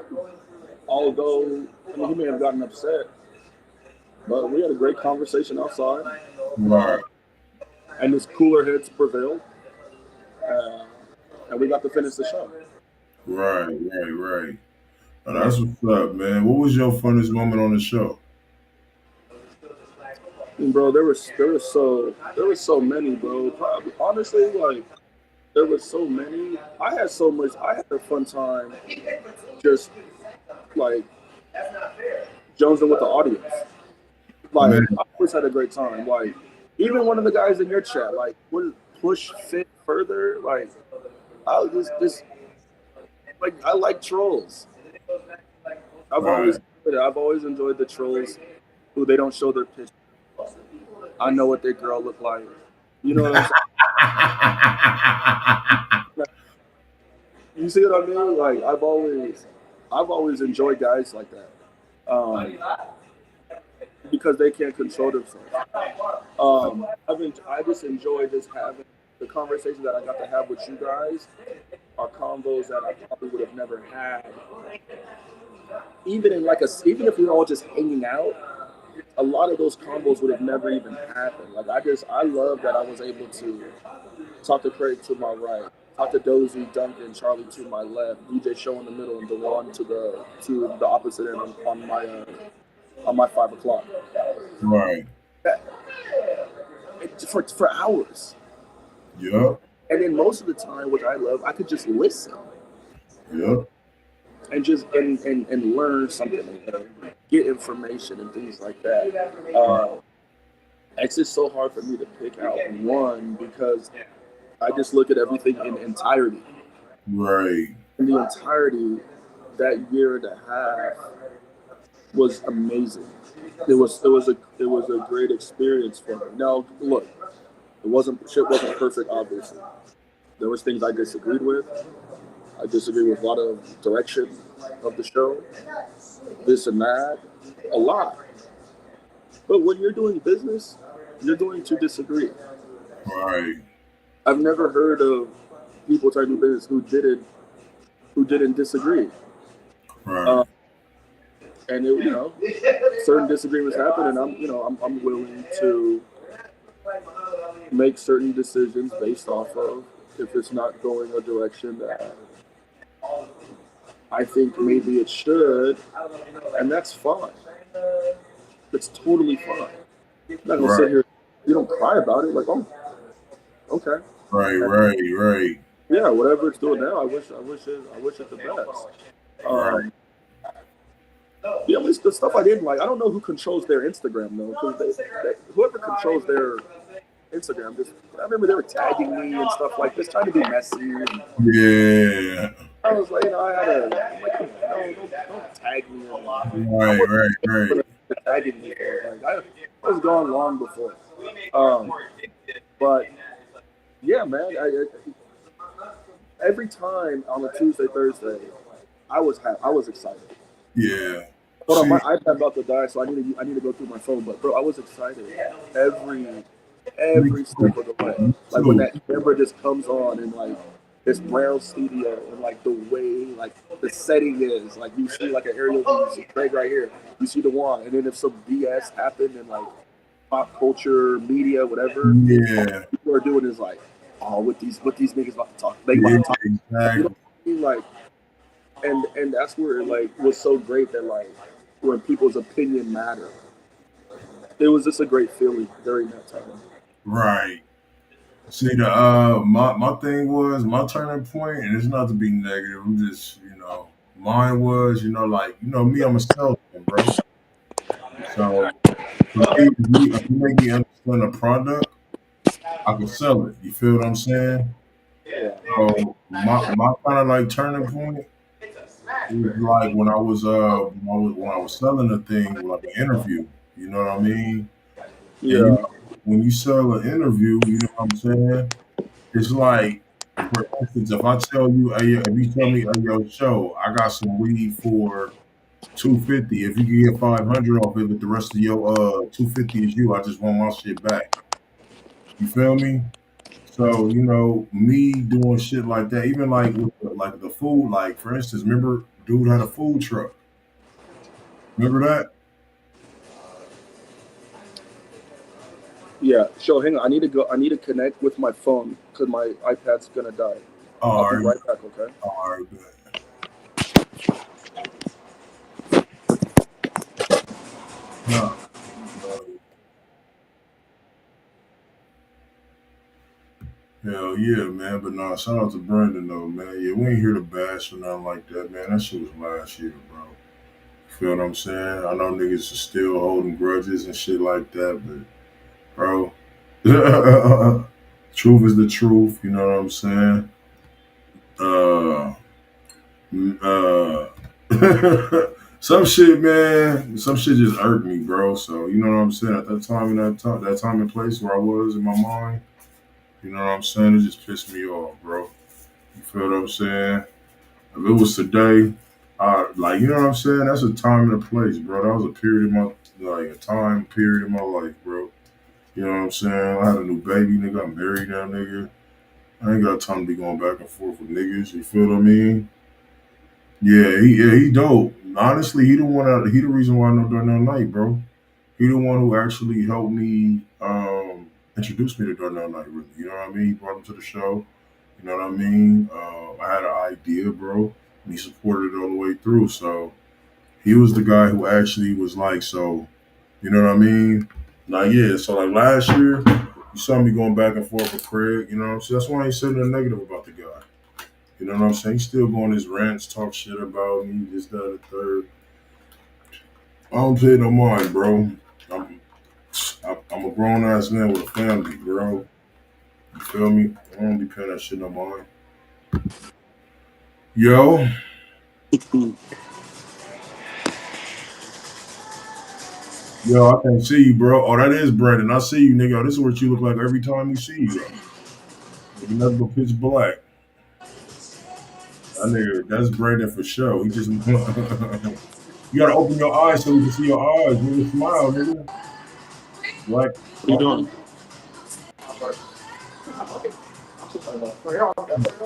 although he may have gotten upset, but we had a great conversation outside. Right. And this cooler heads prevailed. and we got to finish the show. Right. Now, that's what's up, man. What was your funnest moment on the show? Bro, there was so many, bro. Probably, honestly, like there was so many. I had a fun time just like jonesing with the audience. Like Man. I always had a great time. Like even one of the guys in your chat, like would push fit further. Like I was just like I like trolls. I've always enjoyed the trolls who they don't show their picture. I know what their girl look like. You know what I'm saying? You see what I mean? Like I've always enjoyed guys like that. Because they can't control themselves. I just enjoy just having the conversations that I got to have with you guys are combos that I probably would have never had. Even if we were all just hanging out, a lot of those combos would have never even happened. Like I love that I was able to talk to Kraig to my right, talk to Dozy, Duncan, Charlie to my left, DJ Show in the middle, and Dewan to the opposite end on my 5 o'clock. Right. For hours. Yep. And then most of the time, which I love, I could just listen. Yep. And just and learn something and get information and things like that. It's just so hard for me to pick out one because I just look at everything in entirety. Right. In the entirety, that year and a half was amazing. It was a great experience for me. Now, look, shit wasn't perfect, obviously. There was things I disagreed with. I disagree with a lot of direction of the show, this and that, a lot. But when you're doing business, you're going to disagree. Right. I've never heard of people trying to do business who didn't disagree. Right. And certain disagreements happen, and I'm willing to make certain decisions based off of if it's not going a direction that I think maybe it should, and that's fine. It's totally fine. I'm not gonna sit here. You don't cry about it. Like, oh, okay. Right. Yeah, whatever it's doing now, I wish it the best. Yeah, at least the stuff I didn't like. I don't know who controls their Instagram though, because whoever controls their Instagram, I remember they were tagging me and stuff like this, trying to be messy. Yeah. I was like, I'm like, no, don't tag me. Right. Tagging me. Like, I was gone long before. But yeah, man, every time on a Tuesday, Thursday, I was excited. Yeah. Hold on, my iPad about to die, so I need to go through my phone. But bro, I was excited every step of the way. Like when that camera just comes on and like this brown studio and like the way like the setting is, like you see like an aerial view, you see Kraig right here, you see the one, and then if some BS happened in like pop culture, media, whatever, what people are doing is like, oh, what these niggas about to talk. They about to talk. Exactly. You know what I mean? Like, and that's where it like was so great that like when people's opinion mattered. It was just a great feeling during that time. Right. See, my thing was my turning point, and it's not to be negative. I'm just, mine was, like, me, I'm a salesman, bro. So, if you make me understand a product, I can sell it. You feel what I'm saying? Yeah. So, my kind of like turning point was like when I was selling a thing, like an interview. You know what I mean? Yeah. And when you sell an interview, you know what I'm saying? It's like, for instance, if I tell you, if you tell me, hey, yo, show, I got some weed for $250. If you can get $500 off it, but the rest of your $250 is you, I just want my shit back. You feel me? So, me doing shit like that, even like with the food, like for instance, remember dude had a food truck. Remember that? Yeah. So hang on, I need to connect with my phone because my iPad's gonna die. All I'll be right, right back, okay? all right, man. Hell yeah, man. But nah, shout out to Brandon though, man. Yeah, we ain't here to bash or nothing like that, man. That shit was last year, bro. Feel what I'm saying? I know niggas are still holding grudges and shit like that, but bro, truth is the truth. You know what I'm saying? Uh, some shit, man. Some shit just irked me, bro. So you know what I'm saying? At that time, that time and place where I was in my mind, you know what I'm saying? It just pissed me off, bro. You feel what I'm saying? If it was today, like you know what I'm saying? That's a time and a place, bro. That was a period in my a time period in my life, bro. You know what I'm saying? I had a new baby, nigga. I'm married now, nigga. I ain't got time to be going back and forth with niggas. You feel what I mean? He dope. Honestly, he the one. He the reason why I know Darnell Knight, bro. He the one who actually helped me introduce me to Darnell Knight. Really, you know what I mean? He brought him to the show. You know what I mean? I had an idea, bro, and he supported it all the way through. So he was the guy who actually was like, so, you know what I mean? Like, yeah. So like last year, you saw me going back and forth with Kraig. You know what I'm saying? That's why I ain't saying nothing negative about the guy. You know what I'm saying? He's still going his rants, talk shit about me, this, that, and the third. I don't pay no mind, bro. I'm a grown ass man with a family, bro. You feel me? I don't be paying that shit no mind. Yo, yo, I can't see you, bro. Oh, that is Brandon. I see you, nigga. Oh, this is what you look like every time we see you. Nigga, nothing but pitch black. That nigga, that's Brandon for sure. He just, you gotta open your eyes so we can see your eyes. Nigga, smile, nigga. Black. What you doing?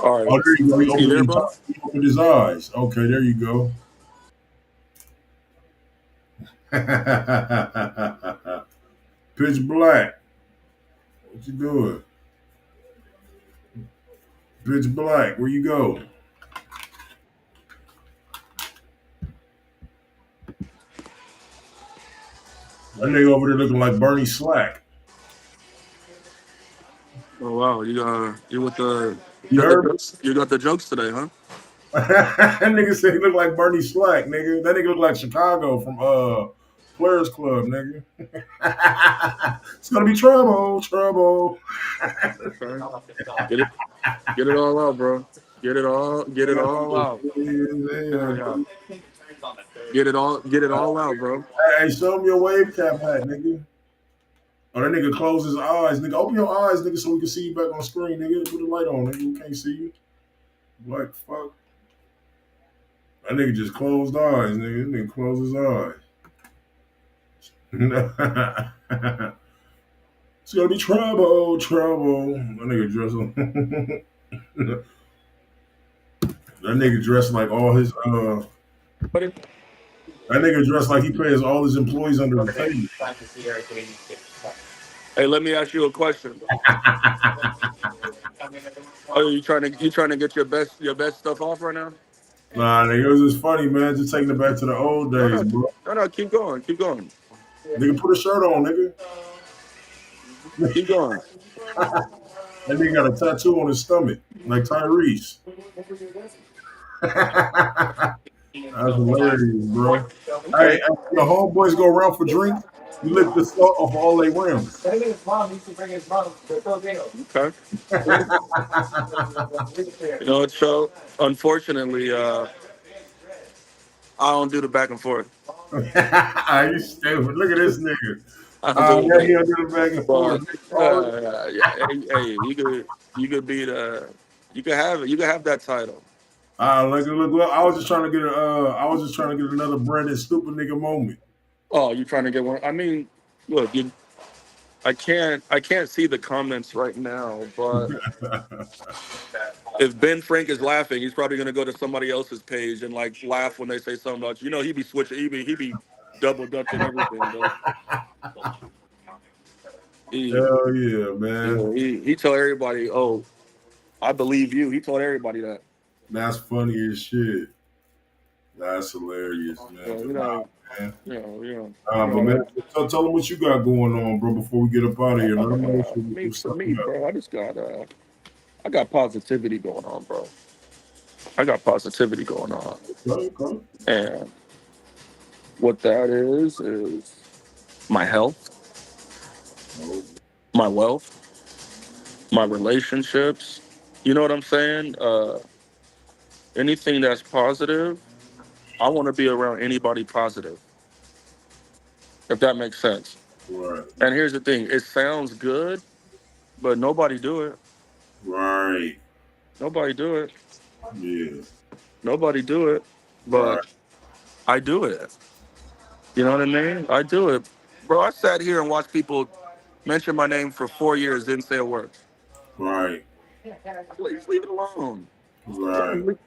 All right. Oh, there you go. You there, bro? He opened his eyes. Okay, there you go. Pitch black. What you doing? Pitch black. Where you go? That nigga over there looking like Bernie Slack. Oh wow, you with the You heard me? you got the jokes today, huh? That nigga said he look like Bernie Slack, nigga. That nigga look like Chicago from Players Club, nigga. It's gonna be trouble, trouble. Okay. Get it all out, bro. Get it all out. Hell yeah. Get it all out, bro. Hey, show me your wave cap hat, nigga. Oh, that nigga close his eyes, nigga. Open your eyes, nigga, so we can see you back on screen, nigga. Put the light on, nigga. We can't see you. What the fuck? That nigga just closed eyes, nigga. That nigga closed his eyes. It's gonna be trouble, trouble. That nigga dressed that nigga dressed like all his that nigga dressed like he pays all his employees under the table. Hey, let me ask you a question. Oh, you trying to get your best stuff off right now? Nah, nigga, it was just funny, man. Just taking it back to the old days, bro. No, keep going. Nigga, put a shirt on, nigga. Keep going. That nigga got a tattoo on his stomach, like Tyrese. That's hilarious, bro. Okay. Hey, the homeboys go around for drinks. You lick the salt off all they rims. Okay. So unfortunately, I don't do the back and forth. You stupid. Look at this nigga. I don't do Yeah, he do the back and forth. Hey, you could be the you could have that title. Look. I was just trying to get another Brandon stupid nigga moment. Oh, you trying to get one? I mean, look, I can't see the comments right now, but if Ben Frank is laughing, he's probably gonna go to somebody else's page and like laugh when they say something about you. You know, he be switching, he be double dutching everything, though. Hell yeah, man. He tell everybody, oh, I believe you. He told everybody that. That's funny as shit. That's hilarious, man. So, But nah, man. But man, like, tell them what you got going on, bro, before we get up out of here. Let them know what's for up. me, bro, I got positivity going on, bro. I got positivity going on. Okay. And what that is my health, my wealth, my relationships. You know what I'm saying? Anything that's positive, I want to be around anybody positive, if that makes sense. Right. And here's the thing, it sounds good, but nobody do it. Right. Nobody do it. Yeah. Nobody do it. Right. But I do it. You know what I mean? I do it. Bro, I sat here and watched people mention my name for 4 years, didn't say a word. Right. Please leave it alone. Right.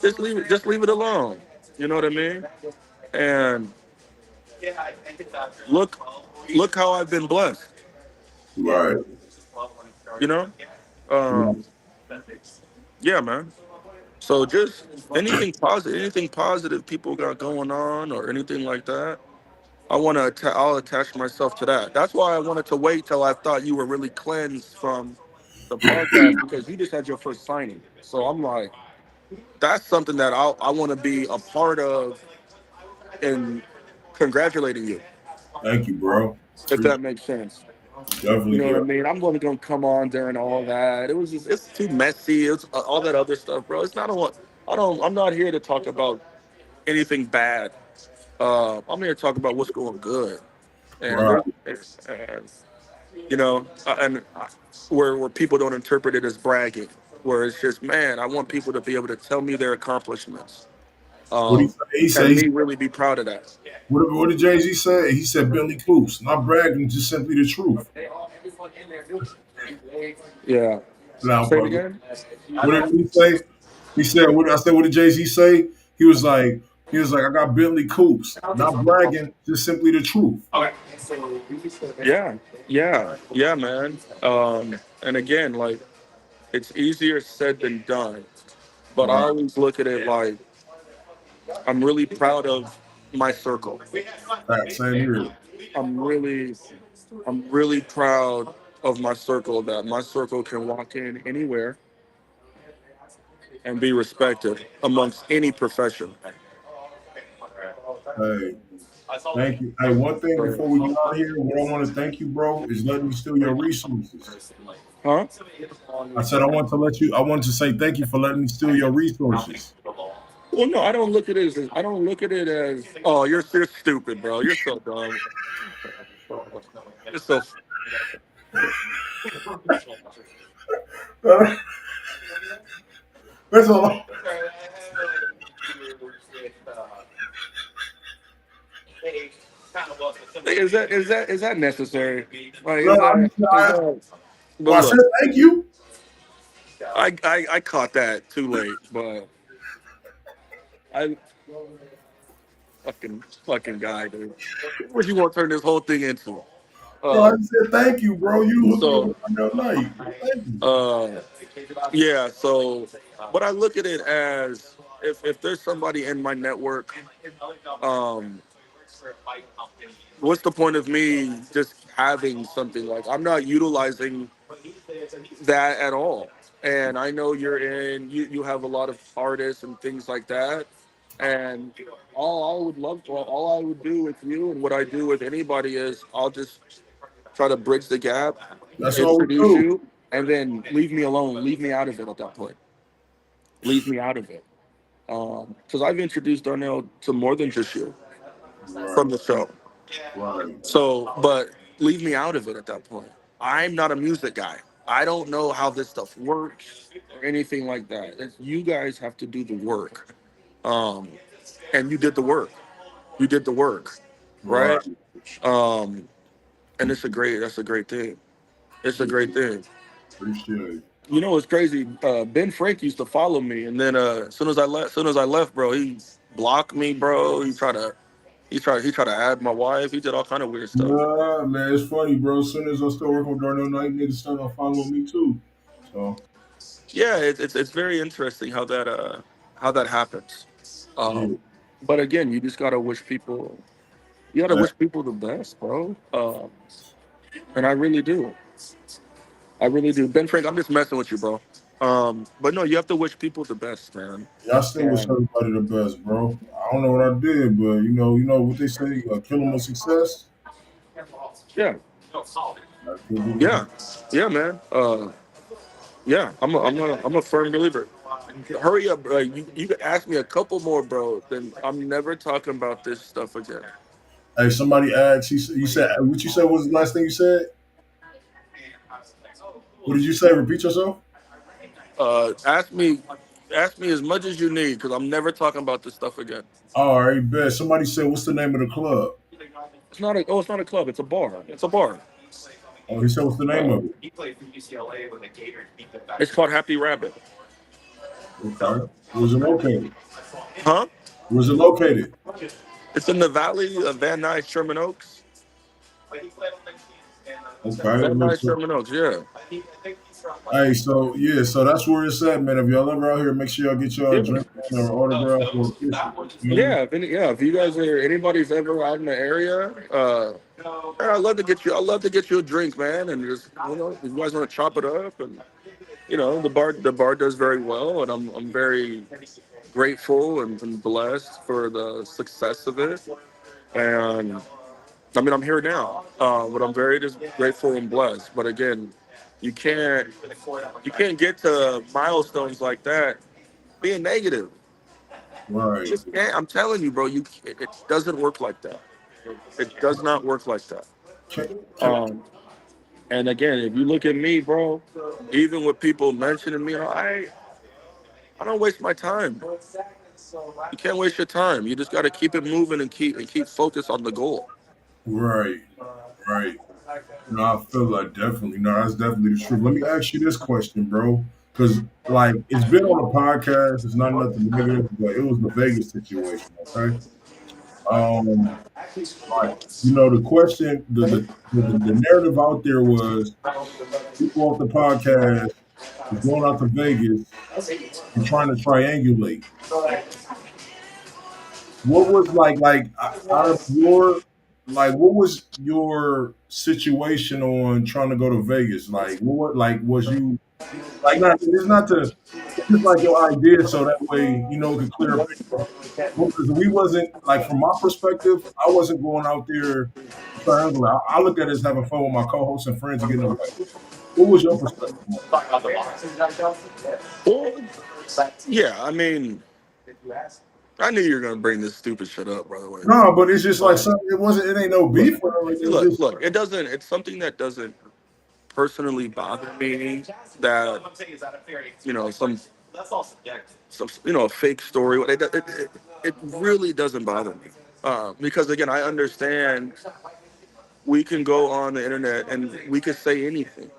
Just leave it alone. You know what I mean? And look how I've been blessed. Right. You know? Um, yeah, man. So just anything positive people got going on or anything like that. I'll attach myself to that. That's why I wanted to wait till I thought you were really cleansed from the podcast because you just had your first signing. So I'm like, that's something that I want to be a part of and congratulating you, Thank you, bro. if that makes sense. You Definitely know what I do. mean? I'm going to come on during all that. It's too messy. It's all that other stuff, bro. It's not a what I'm not here to talk about anything bad. I'm here to talk about what's going good. And Right. where people don't interpret it as bragging, where it's just, man, I want people to be able to tell me their accomplishments, What he say? and me really be proud of that. What did Jay-Z say? He said Bentley Coops. Not bragging, just simply the truth. Yeah. Now, Say it brother. again. What did he say? He said, what did Jay-Z say? He was like, I got Bentley Coops. Not bragging, just simply the truth. Yeah, man. And again, like, it's easier said than done, but I Right. always look at it like I'm really proud of my circle. Same here. I'm really I'm really proud of my circle, that my circle can walk in anywhere and be respected amongst any profession. Hey, thank you. Hey, one thing before we get out of here, what I want to thank you, bro, is letting me steal your resources. Huh? I said I wanted to say thank you for letting me steal your resources. Well, no, I don't look at it as, oh, you're stupid, bro. You're so dumb. You're so. That's all. Is that necessary? Like, No, but well, I said look, thank you. I caught that too late, but I fucking guy, dude. What you want to turn this whole thing into? No, I Uh, said thank you, bro. You hooked me up so, on that night. Thank you. yeah. So, but I look at it as, if there's somebody in my network, um, what's the point of me just having something? Like, I'm not utilizing that at all. And I know you have a lot of artists and things like that. And all I would do with you and what I do with anybody is I'll just try to bridge the gap, That's all we introduce do. you, and then leave me alone. Leave me out of it at that point. Leave me out of it. Because I've introduced Darnell to more than just you Right, from the show. right. So, but leave me out of it at that point. I'm not a music guy. I don't know how this stuff works or anything like that. You guys have to do the work. Um, and you did the work. You did the work, Right. right? And that's a great thing. It's a great thing. Appreciate it. You know what's crazy? Ben Frank used to follow me, and then as soon as I left, bro, he blocked me, bro. He tried to add my wife. He did all kind of weird stuff. Nah, man, it's funny, bro. As soon as I start working with Darnell Night, niggas start following me too. So yeah, it's very interesting how that happens. Yeah. But again, you just gotta wish people you gotta wish people the best, bro. And I really do. I really do. Ben Frank, I'm just messing with you, bro. But no, you have to wish people the best, man. Yeah, I still wish And everybody the best, bro. I don't know what I did, but you know what they say, kill them with success. yeah, I still do wish yeah, yeah, man. Yeah, I'm a firm believer. Hurry up, bro. You can ask me a couple more, bro. Then I'm never talking about this stuff again. Hey, somebody asked. You said what you said was the last thing you said. What did you say? Repeat yourself. Ask me, as much as you need, because I'm never talking about this stuff again. All right, bet. Somebody said, "What's the name of the club?" It's not a club. It's a bar. It's a bar. Oh, he said, "What's the name Uh, of it?" it's called Happy Rabbit. Okay. Where's it located? Huh? Where's it located? It's in the valley of Van Nuys, Sherman Oaks. Okay. Van Nuys, Sherman Oaks. Yeah. Hey, so yeah, so that's where it's at, man. If y'all ever out here, make sure y'all get y'all a Yeah. drink or autograph or a picture. You know? If you guys are anybody's ever out in the area, man, I'd love to get you. I'd love to get you a drink, man, and just if you guys want to chop it up, and the bar does very well, and I'm very grateful and blessed for the success of it, and I mean I'm here now, but I'm very just grateful and blessed. But again, you can't get to milestones like that being negative. Right. Just can't. I'm telling you, bro. It doesn't work like that. It does not work like that. Um, and again, if you look at me, bro, even with people mentioning me, I don't waste my time. You can't waste your time. You just got to keep it moving and keep focused on the goal. Right. Right. No, I feel like definitely. No, that's definitely the truth. Let me ask you this question, bro. Because like it's been on a podcast, it's not nothing negative, but it was the Vegas situation, okay? Um, like the question, the narrative out there was people off the podcast was going out to Vegas and trying to triangulate. What was out of your what was your situation on trying to go to Vegas? Like what was you like not it's not to it's just like your idea so that way it could clear up because we wasn't like from my perspective, I wasn't going out there to triangle. I look at it as having fun with my co-hosts and friends and getting away. What was your perspective on Well, yeah, I mean, I knew you were gonna bring this stupid shit up, by the way. it? No, but it's just like something. It ain't no beef. It's just Look. It doesn't. It's something that doesn't personally bother me. That some a fake story. It really doesn't bother me because again, I understand we can go on the internet and we could say anything.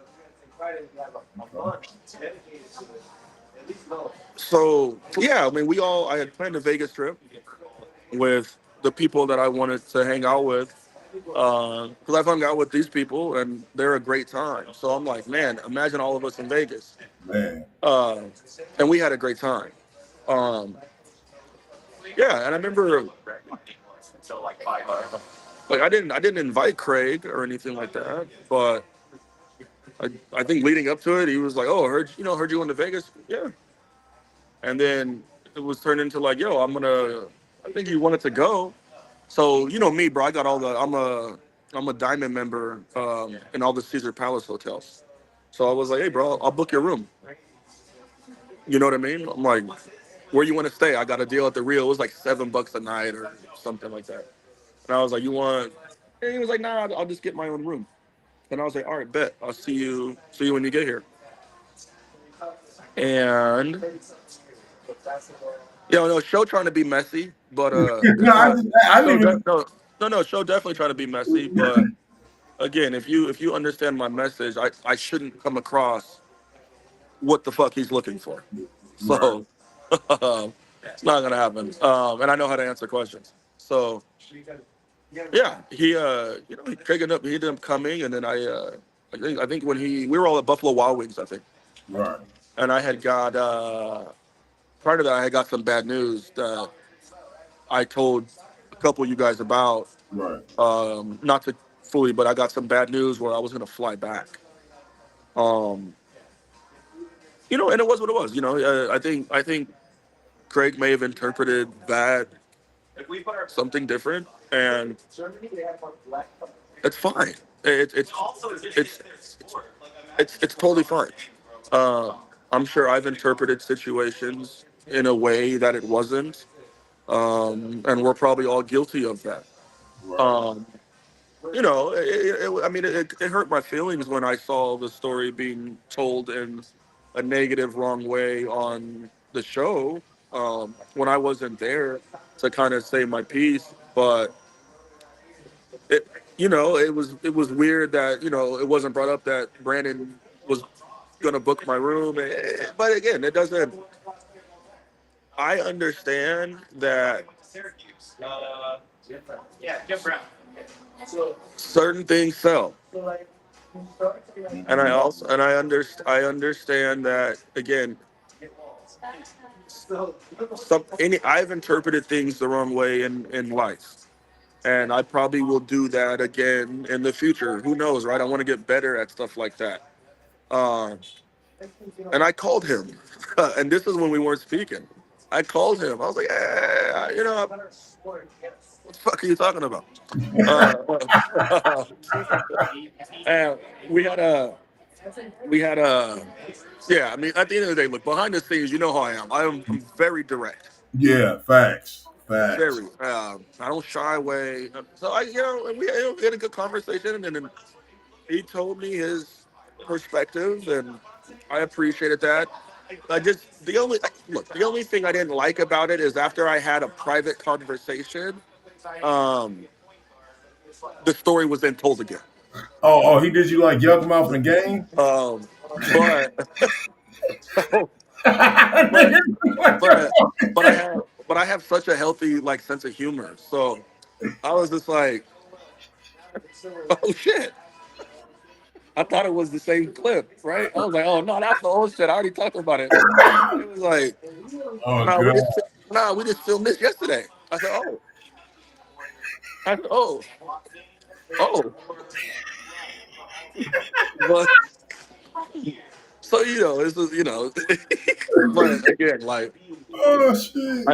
So yeah, I mean, I had planned a Vegas trip with the people that I wanted to hang out with because I've hung out with these people and they're a great time. So I'm like, man, imagine all of us in Vegas. man. And we had a great time. Yeah, and I remember, like, I didn't invite Kraig or anything like that, but I think leading up to it, he was like, "Oh, heard you went to Vegas, yeah," and then it was turned into like, "Yo, I think he wanted to go." So me, bro, I got I'm a diamond member in all the Caesar Palace hotels. So I was like, "Hey, bro, I'll book your room." You know what I mean? I'm like, "Where you want to stay?" I got a deal at the Rio. It was like $7 a night or something like that. And I was like, "You want?" And he was like, "Nah, I'll just get my own room." And I was like, "All right, bet. I'll see you when you get here." And no, show trying to be messy, but No, I show didn't even. no, show definitely trying to be messy, but again, if you understand my message, I shouldn't come across what the fuck he's looking for. Right. So it's not gonna happen. And I know how to answer questions. So yeah, he ended up coming, and then I think when we were all at Buffalo Wild Wings, I think. Right. and I had got prior to that I had got some bad news that I told a couple of you guys about. Right. Not to fully, but I got some bad news where I was gonna fly back. Um, and it was what it was. I think Kraig may have interpreted that something different, and it's fine. It's it's totally fine. Uh, I'm sure I've interpreted situations in a way that it wasn't, and we're probably all guilty of that. Right. Um, I mean, it hurt my feelings when I saw the story being told in a negative, wrong way on the show, when I wasn't there to kind of say my piece. But it, it was weird that it wasn't brought up that Brandon was gonna book my room. But again, it doesn't. I understand that certain things sell. And I understand that again. I've interpreted things the wrong way in life, and I probably will do that again in the future. Who knows, right? I want to get better at stuff like that. Uh, and I called him, and this is when we weren't speaking. I called him. I was like, what the fuck are you talking about? Uh, and we had a yeah. I mean, at the end of the day, look, behind the scenes, you know how I am. I'm very direct. Yeah, facts. Facts. Very. I don't shy away. So and we had a good conversation, and then he told me his perspective, and I appreciated that. I just the only thing I didn't like about it is after I had a private conversation, um, the story was then told again. Oh, he did you like yuck mouth in the game? But but but I have such a healthy sense of humor, so I was just like, oh shit. I thought it was the same clip, right? I was like, oh no, that's the old shit. I already talked about it. It was like, Oh no, god. we just filmed this yesterday. I said, oh. I said, oh. But so it's just, but again, Oh shit.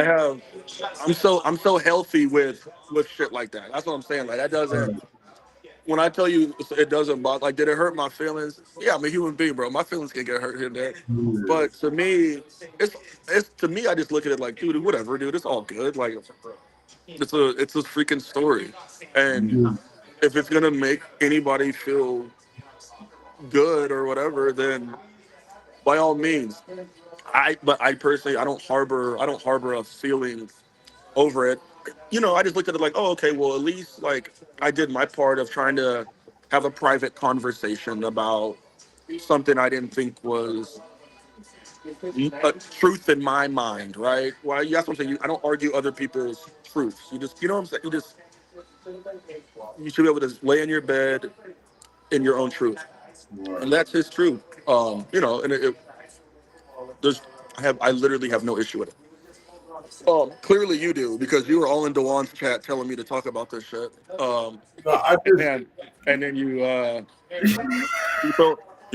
I'm so healthy with shit like that. That's what I'm saying. Like that doesn't. When I tell you it doesn't bother, did it hurt my feelings? Yeah, I'm a human being, bro. My feelings can get hurt here and there. Yeah. But to me, it's to me, I just look at it like, dude, whatever, dude. It's all good. Like, it's a freaking story, and Yeah. if it's gonna make anybody feel good or whatever, then by all means. But I personally, I don't harbor a feeling over it. I just looked at it like, oh, okay, well, at least I did my part of trying to have a private conversation about something I didn't think was a truth in my mind, right? Well, that's what I'm saying. I don't argue other people's truths. You just, you know what I'm saying? You should be able to lay in your bed in your own truth, Right. and that's his truth. And there's, I literally have no issue with it. Clearly you do because you were all in Dewan's chat telling me to talk about this shit. No, I just And then you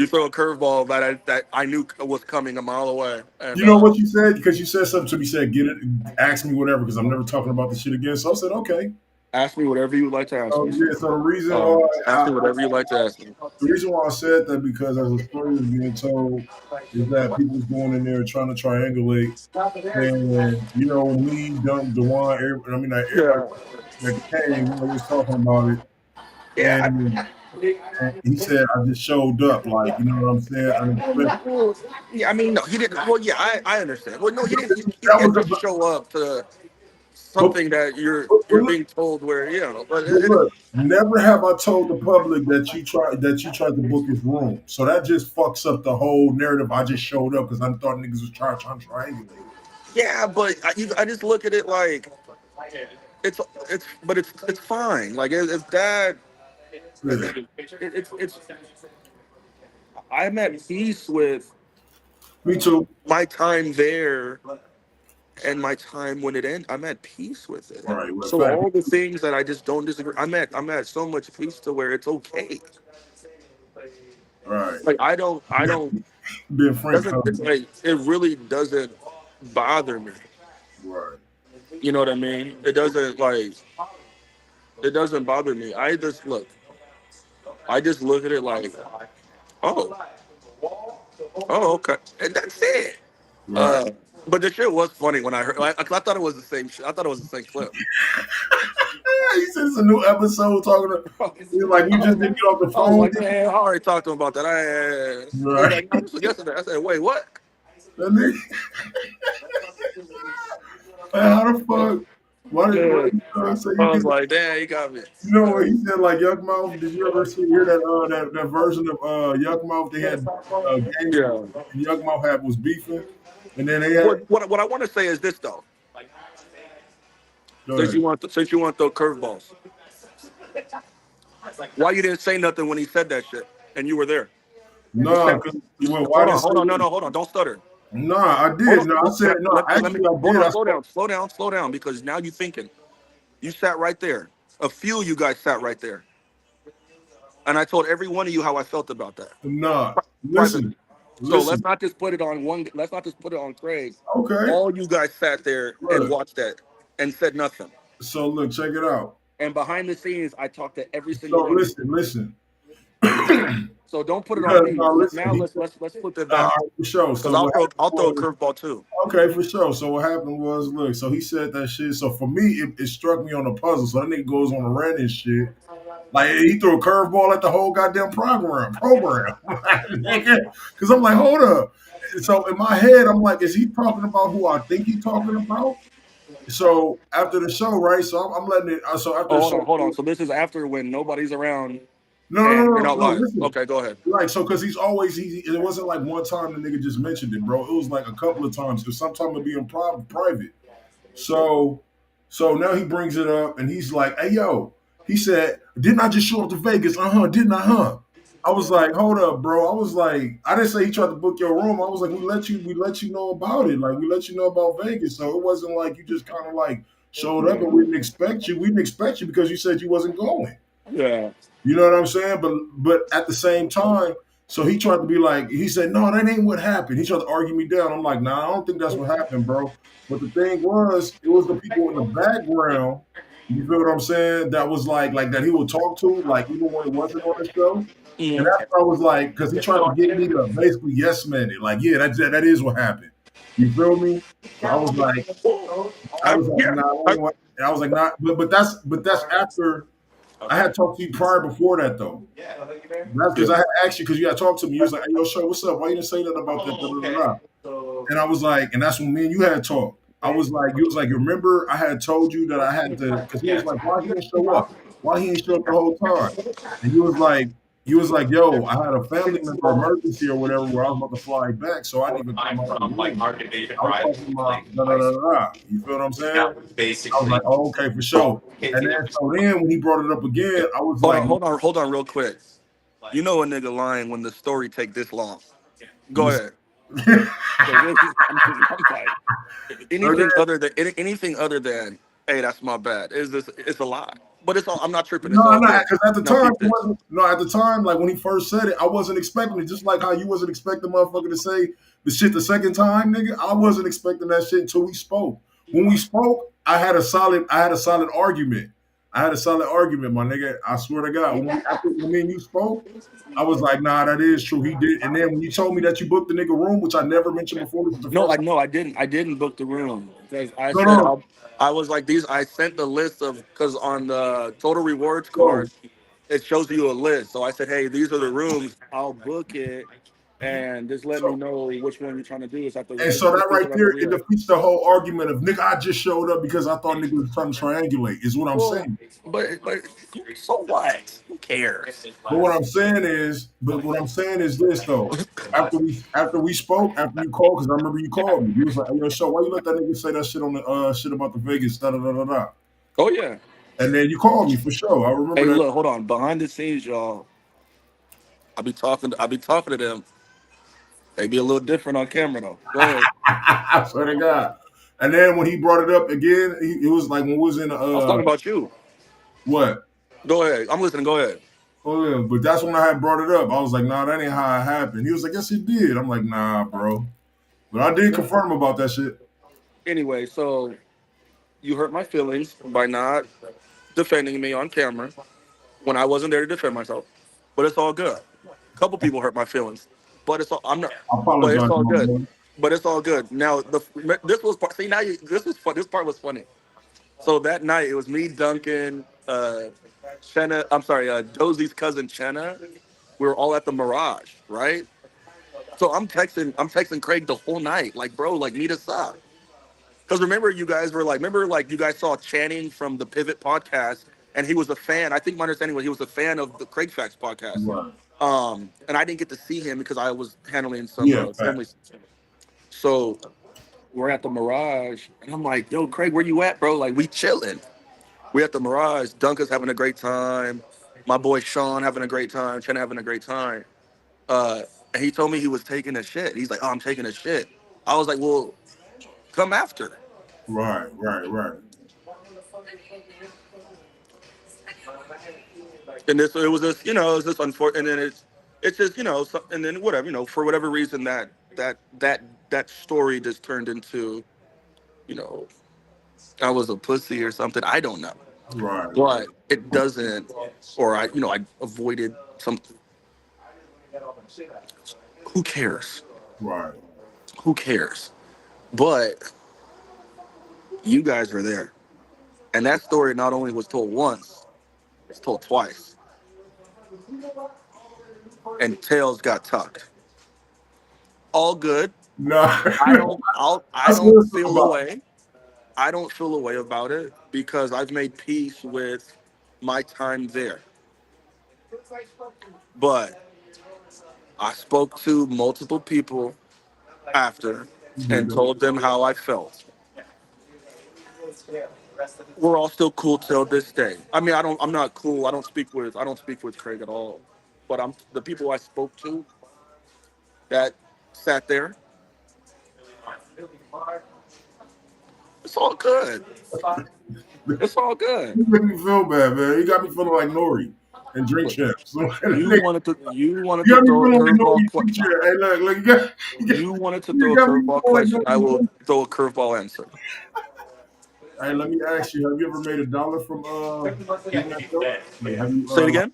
throw a curveball that I knew was coming a mile away. And you know what you said? Because you said something to me, said, get it, ask me whatever, because I'm never talking about this shit again. So I said, okay. ask me whatever you would like to ask me. Yeah, so the reason why Ask me whatever you like to ask me. the reason why I said that because as a story was being told is that people's going in there trying to triangulate, and me, Dewan, everybody Yeah. that came, was talking about it, Yeah. and he said I just showed up, you know what I'm saying? Yeah, I mean, no, he didn't. Well, yeah, I understand. Well, no, he didn't. He That didn't was just show up to but, something that you're look, being told where but but look, never have I told the public that you tried to book his room. So that just fucks up the whole narrative. I just showed up because I thought niggas was trying to triangulate. yeah, but I just look at it like it's fine. Like if that Yeah. it's I'm at peace with Me too. My time there and my time when it ended, I'm at peace with it. Right. Well, So fact. all the things that I just don't disagree, I'm at so much peace to where it's okay. Right. Like I don't Being frank. doesn't it's like it really doesn't bother me. Right. You know what I mean? It doesn't bother me. I just look at it like, oh, oh, okay, and that's it. Right. Uh, but the shit was funny when I heard. I thought it was the same shit. I thought it was the same clip. He said it's a new episode talking to. He's like, we just didn't get off the I was phone. like, man, I already talked to him about that. He was Right. like, no, this was yesterday. I said, wait, what? That nigga. Man, how the fuck? Why did Yeah. say I you was get? like, damn, he got me. You know what he said? Like Yuck Mouth. Did you ever hear that version of Yuck Mouth? They had games. Yeah. And Yuck Mouth was beefing, and then they had. What I want to say is this though. Since you want those curveballs, why you didn't say nothing when he said that shit and you were there? No, Hold on, hold on, don't stutter. No, I did. No, I said no. Actually, I did. Slow down, because now you're thinking. You sat right there. A few of you guys sat right there, and I told every one of you how I felt about that. No, Privately. So listen. let's not just put it on one. Let's not just put it on Kraig. Okay. All you guys sat there and watched that and said nothing. So look, check it out. And behind the scenes, I talked to every single one. Listen. So don't put it on me. No, Now let's flip it back. For sure. Because I'll throw a curveball too. Okay, for sure. So what happened was, look, so he said that shit. So for me, it struck me on the puzzle. So that nigga goes on a rant and shit. Like he threw a curveball at the whole goddamn program. Because I'm like, hold up. So in my head, I'm like, is he talking about who I think he's talking about? So after the show, right? So I'm letting it. So after the show, hold on. So this is after when nobody's around. No. Listen. Okay, go ahead. Like, so because he's always it wasn't like one time the nigga just mentioned it, bro. It was like a couple of times. Because sometimes it'd be in private. So now he brings it up and he's like, hey yo, he said, didn't I just show up to Vegas? Didn't I? I was like, hold up, bro. I was like, I didn't say he tried to book your room. I was like, we let you know about it. Like we let you know about Vegas. So it wasn't like you just kind of like showed up and we didn't expect you. We didn't expect you because you said you wasn't going. Yeah. You know what I'm saying? But at the same time, so he tried to be like, he said, no, that ain't what happened. He tried to argue me down. I'm like, nah, I don't think that's what happened, bro. But the thing was, it was the people in the background, you feel what I'm saying, that was like that he would talk to, like even when it wasn't on the show. And that's what I was like, because he tried to get me to basically yes man it. Like, yeah, that is what happened. You feel me? So I was like, nah. I was like, nah. But that's after. I had talked to you prior before that though. That's because I had asked you because you had talked to me. You was like, hey, yo, show, what's up? Why you didn't say nothing about that? And I was like, and that's when me and you had talked. I was like, you was like, remember I had told you that I had to, because he was like, why he didn't show up? Why he didn't show up the whole time? And you was like, yo, I had a family member emergency or whatever where I was about to fly back, so I didn't even come out. I was talking about You feel what I'm saying? I was like, oh, okay, for sure. And then when he brought it up again, I was hold on real quick. You know a nigga lying when the story take this long. Go ahead. Anything other than hey, that's my bad. It's a lie. But it's all I'm not tripping. No, because at the time, like when he first said it, I wasn't expecting it. Just like how you wasn't expecting motherfucker to say the shit the second time, nigga. I wasn't expecting that shit until we spoke. When we spoke, I had a solid argument. My nigga. I swear to God. When me and you spoke, I was like, nah, that is true. He did. And then when you told me that you booked the nigga room, which I never mentioned before. I didn't book the room. I was like I sent the list of, because on the total rewards card, it shows you a list. So I said, hey, these are the rooms. I'll book it. And just let me know which one you're trying to do. And so that right there, it defeats the whole argument of nigga, I just showed up because I thought nigga was trying to triangulate, is what I'm saying. But so what? Who cares? But what I'm saying is this though. After we spoke, after you called, because I remember you called me. You was like, hey, yo, show, why you let that nigga say that shit on the shit about the Vegas, da. Oh yeah. And then you called me for sure. I remember. Hey, look, hold on. Behind the scenes, y'all, I be talking to them. They be a little different on camera though. Go ahead. I swear to God. And then when he brought it up again, it was like when we was in I was talking about you. what? Go ahead. I'm listening. Go ahead. Oh yeah, but that's when I had brought it up. I was like, nah, that ain't how it happened. He was like, yes, it did. I'm like, nah, bro. But I did confirm about that shit. Anyway, so you hurt my feelings by not defending me on camera when I wasn't there to defend myself. But it's all good. A couple people hurt my feelings, but it's all I'm not. I But it's apologize, all my good. boy. But it's all good. Now this was see now you this was fun. This part was funny. So that night it was me, Duncan, Chenna. I'm sorry, Dosie's cousin Chenna. We were all at the Mirage, right? So I'm texting Kraig the whole night, like, bro, like, meet us up. Because remember, you guys were like, you guys saw Channing from the Pivot podcast, and he was a fan. I think my understanding was he was a fan of the Kraig Facts podcast. Right. And I didn't get to see him because I was handling some Yeah, family. facts. So we're at the Mirage, and I'm like, yo, Kraig, where you at, bro? Like, we chilling. We at the Mirage. Duncan's having a great time. My boy Sean having a great time. Chen having a great time. And he told me he was taking a shit. He's like, oh, I'm taking a shit. I was like, well, come after. Right. And this, it was this, it was this unfortunate. And then it's just, and then whatever, for whatever reason that story just turned into, you know, I was a pussy or something. I don't know. Right. But it doesn't, or I avoided something. Who cares? Right. Who cares? But you guys were there. And that story not only was told once, it's told twice. And tails got tucked. All good. No. I don't feel away. I don't feel away about it because I've made peace with my time there. But I spoke to multiple people after and told them how I felt. We're all still cool till this day. I mean, I'm not cool. I don't speak with Kraig at all. But the people I spoke to that sat there. It's all good. It's all good. You make me feel bad, man. You got me feeling like Nori and drink champs. You wanted to throw a curveball question. Hey, look, You wanted to throw a curveball question. I will throw a curveball answer. Hey, let me ask you: have you ever made $1 from doing that show? Like, have you? Say it again.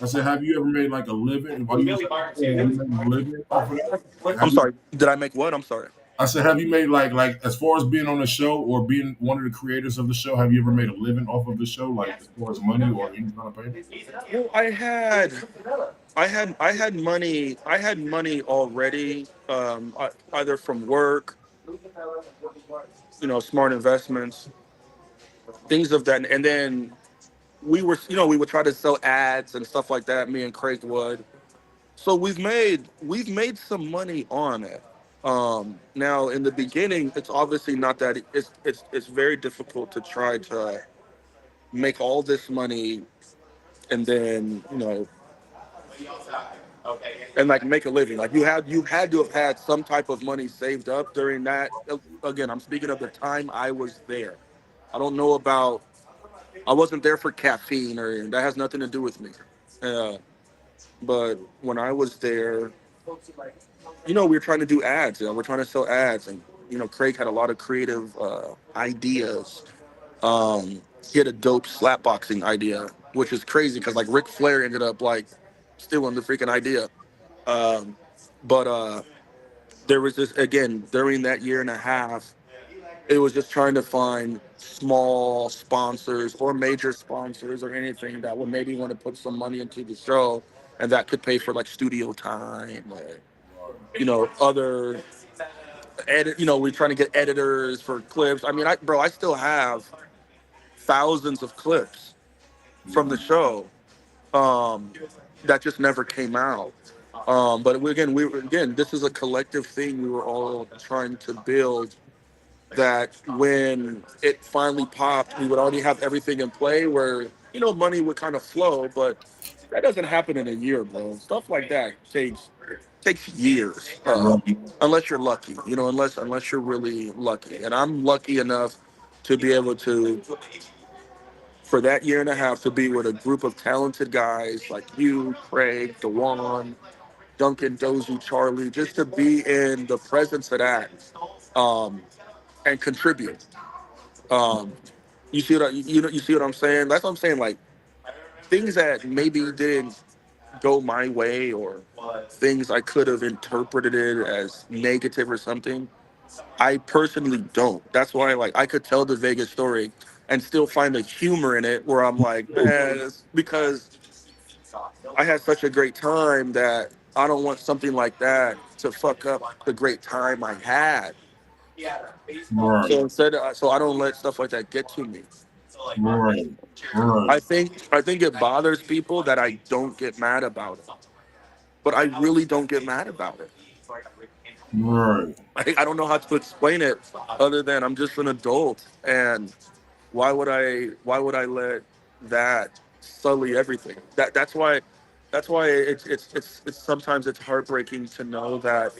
I said, have you ever made like a living? While you was living off of that? I'm sorry. Did I make what? I'm sorry. I said, have you made like as far as being on the show or being one of the creators of the show? Have you ever made a living off of the show, like as far as money or any kind of payment? Well, I had money. I had money already, either from work, smart investments, things of that, and then we would try to sell ads and stuff like that. Me and Kraig would. So we've made some money on it. Now in the beginning, it's obviously not that it's very difficult to try to make all this money and then and like make a living. Like you had to have had some type of money saved up during that. Again, I'm speaking of the time I was there. I don't know about. I wasn't there for caffeine or that has nothing to do with me. But when I was there, we were trying to do ads. We're trying to sell ads, and Kraig had a lot of creative ideas. He had a dope slapboxing idea, which is crazy because like Ric Flair ended up like stealing the freaking idea. But there was this again during that year and a half. It was just trying to find small sponsors or major sponsors or anything that would maybe want to put some money into the show, and that could pay for like studio time or other edit. We're trying to get editors for clips. I mean, I still have thousands of clips from the show that just never came out. But this is a collective thing we were all trying to build. That when it finally popped, we would already have everything in play where money would kind of flow, but that doesn't happen in a year, bro. Stuff like that takes years, Right. unless you're lucky, unless you're really lucky. And I'm lucky enough to be able to, for that year and a half, to be with a group of talented guys like you, Kraig, Dewan, Duncan, Dozu, Charlie, just to be in the presence of that, um, and contribute. Um, you see what I'm saying? That's what I'm saying. Like, things that maybe didn't go my way, or things I could have interpreted it as negative or something. I personally don't. That's why, like, I could tell the Vegas story and still find the humor in it, where I'm like, man, it's because I had such a great time that I don't want something like that to fuck up the great time I had. Right. So I don't let stuff like that get to me. Right. Right. I think it bothers people that I don't get mad about it, but I really don't get mad about it. Right. I don't know how to explain it other than I'm just an adult, and why would I let that sully everything? That's why it's sometimes it's heartbreaking to know that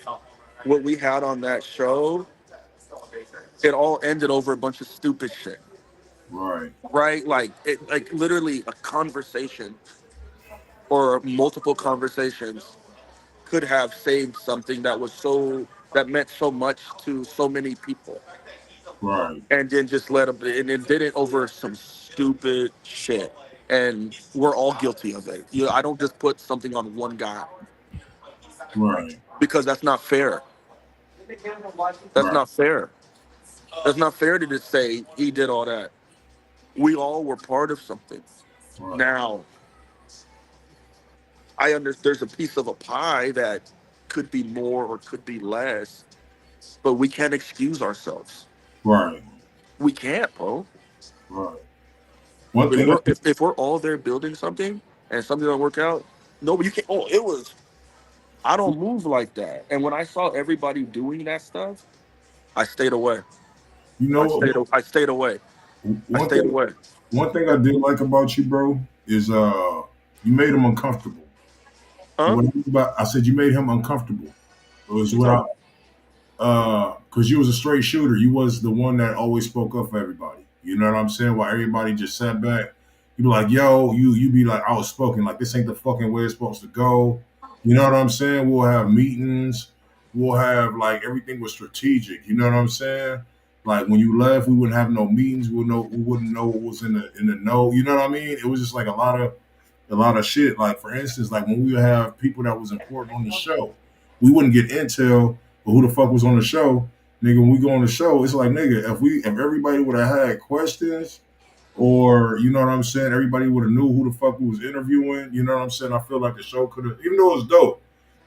what we had on that show, it all ended over a bunch of stupid shit. Right. Right? Like literally a conversation or multiple conversations could have saved something that meant so much to so many people, Right. and then just let them, and it did it over some stupid shit, and we're all guilty of it. I don't just put something on one guy, Right. because that's not fair. That's Right. not fair. That's not fair to just say he did all that. We all were part of something. Right. Now, I understand there's a piece of a pie that could be more or could be less, but we can't excuse ourselves. Right. We can't, bro. Right. One If thing. we're if we're all there building something and something don't work out, no, but you can't. Oh, it was. I don't move like that. And when I saw everybody doing that stuff, I stayed away. You know what? I stayed away. I One stayed thing. away. One thing I did like about you, bro, is you made him uncomfortable. Huh? What I mean by I said you made him uncomfortable. It was You what talking because you was a straight shooter. You was the one that always spoke up for everybody. You know what I'm saying? While everybody just sat back, you be like, "Yo," you be like outspoken, like this ain't the fucking way it's supposed to go. You know what I'm saying? We'll have meetings. We'll have like everything was strategic. You know what I'm saying? Like when you left, we wouldn't have no meetings. We wouldn't know what was in the know. You know what I mean? It was just like a lot of shit. Like for instance, like when we would have people that was important on the show, we wouldn't get intel of who the fuck was on the show. Nigga, when we go on the show, it's like nigga, if everybody would have had questions, or you know what I'm saying, everybody would have knew who the fuck we was interviewing. You know what I'm saying? I feel like the show could have, even though it was dope.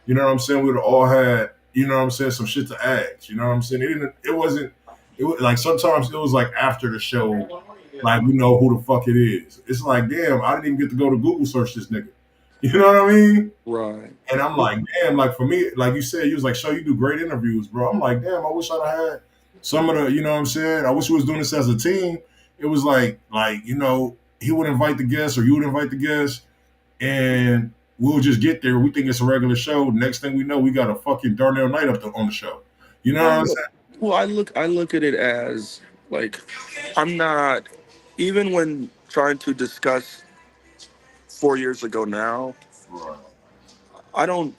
You know what I'm saying? We would have all had, you know what I'm saying, some shit to ask. You know what I'm saying? It wasn't. It was like sometimes it was like after the show, like we know who the fuck it is. It's like, damn, I didn't even get to go to Google search this nigga. You know what I mean? right? And I'm like, damn, like for me, like you said, you was like, show you do great interviews, bro. I'm like, damn, I wish I'd have had some of the, you know what I'm saying? I wish we was doing this as a team. It was like, he would invite the guests or you would invite the guests and we'll just get there. We think it's a regular show. Next thing we know, we got a fucking Darnell Night on the show. You know what I'm saying? Well, I look at it as like, I'm not, even when trying to discuss 4 years ago now, Right. I don't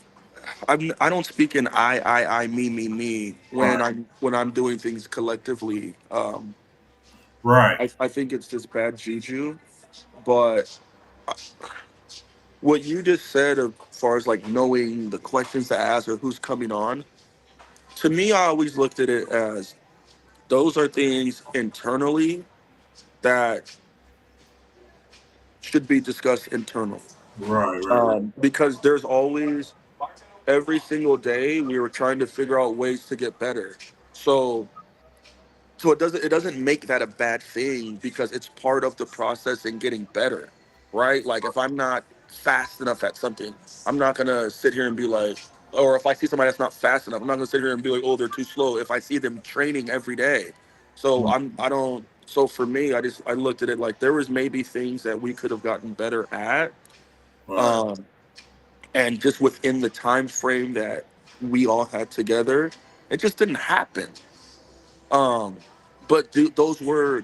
I don't speak in I, me when Right. I'm doing things collectively. Right. I think it's just bad juju. But what you just said, as far as like knowing the questions to ask or who's coming on, to me, I always looked at it as those are things internally that should be discussed internally. Right. Right. Because there's always, every single day, we were trying to figure out ways to get better. So it doesn't make that a bad thing, because it's part of the process in getting better, right? Like if I'm not fast enough at something, I'm not gonna sit here and be like, or if I see somebody that's not fast enough, I'm not gonna sit here and be like, oh, they're too slow. If I see them training every day, so I don't. So for me, I looked at it like there was maybe things that we could have gotten better at, Right. um, and just within the time frame that we all had together, it just didn't happen. Um, but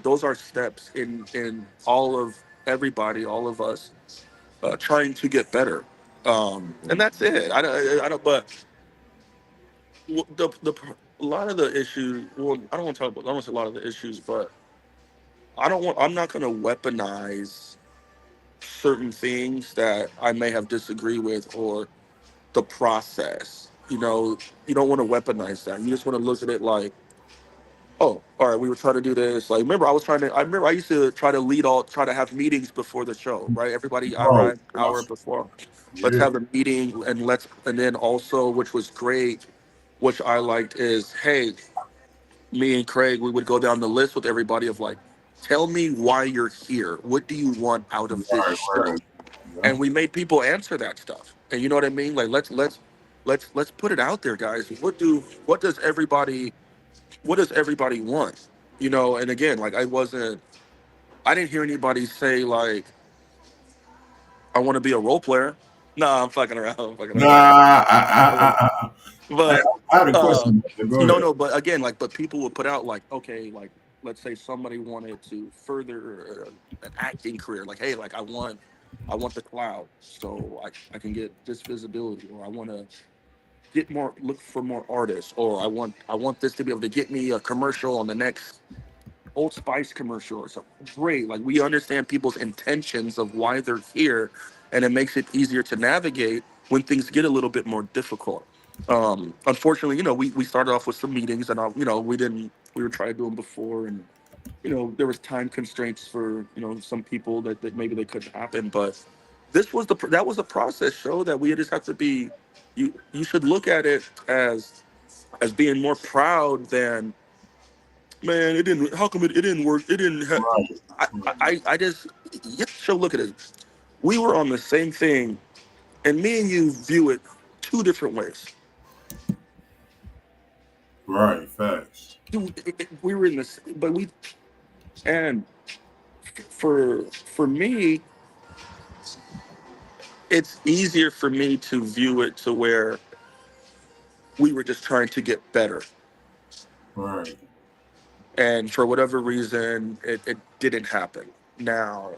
those are steps in all of everybody, all of us, trying to get better. And that's it. I don't. But the a lot of the issues. Well, I don't want to talk about. I don't want to say a lot of the issues, but I don't want. I'm not going to weaponize certain things that I may have disagreed with or the process. You don't want to weaponize that. You just want to look at it like, oh, all right, we were trying to do this. Like, remember, I remember I used to try to have meetings before the show, right? Everybody, I Bro, ride an hour before. Let's yeah. have a meeting and then also, which was great, which I liked is, hey, me and Kraig, we would go down the list with everybody of like, tell me why you're here. What do you want out of this Right, show? right. Yeah. And we made people answer that stuff. And you know what I mean? Like, let's put it out there, guys. What does everybody want? And again, like I didn't hear anybody say like, I want to be a role player. No, I'm fucking around. I'm fucking Nah, around. I, But I had a uh, question. Go no, ahead. no. But again, like, but people would put out like, okay, like, let's say somebody wanted to further an acting career. Like, hey, like I want the cloud so I can get this visibility, or I want to look for more artists, or I want this to be able to get me a commercial on the next Old Spice commercial or something. Great. Like, we understand people's intentions of why they're here, and it makes it easier to navigate when things get a little bit more difficult. Unfortunately, we started off with some meetings, and we were trying to do them before, and there was time constraints for some people that maybe they couldn't happen, but that was a process show that we just have to be. You should look at it as being more proud than, man, it didn't. How come it didn't work? It didn't. Right, I just, you should look at it. We were on the same thing, and me and you view it two different ways. right. Facts. Dude, we were in this, but and for me, it's easier for me to view it to where we were just trying to get better, Right, and for whatever reason, it didn't happen. Now,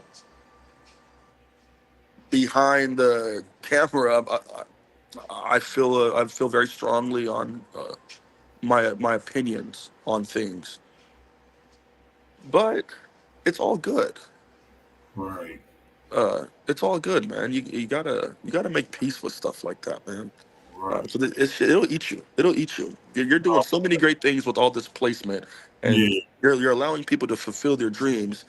behind the camera, I feel very strongly on my opinions on things, but it's all good. right, It's all good, man. You gotta make peace with stuff like that, man. right. So it'll eat you. It'll eat you. You're doing so many great things with all this placement, and Yeah. you're allowing people to fulfill their dreams,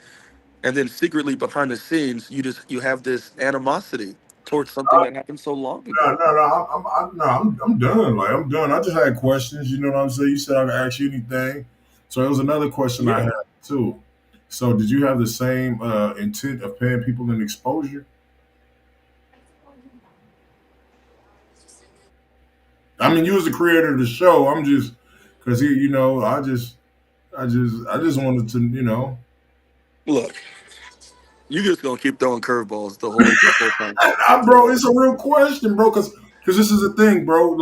and then secretly behind the scenes, you have this animosity towards something that happened so long No, ago. no, no. I'm done. Like, I'm done. I just had questions. You know what I'm saying? You said I could ask you anything. So it was another question I Yeah. had too. So did you have the same intent of paying people in exposure? I mean, you was the creator of the show. I'm just because I just wanted to, Look, you just gonna keep throwing curveballs the whole time. bro. It's a real question, bro. Because this is a thing, bro.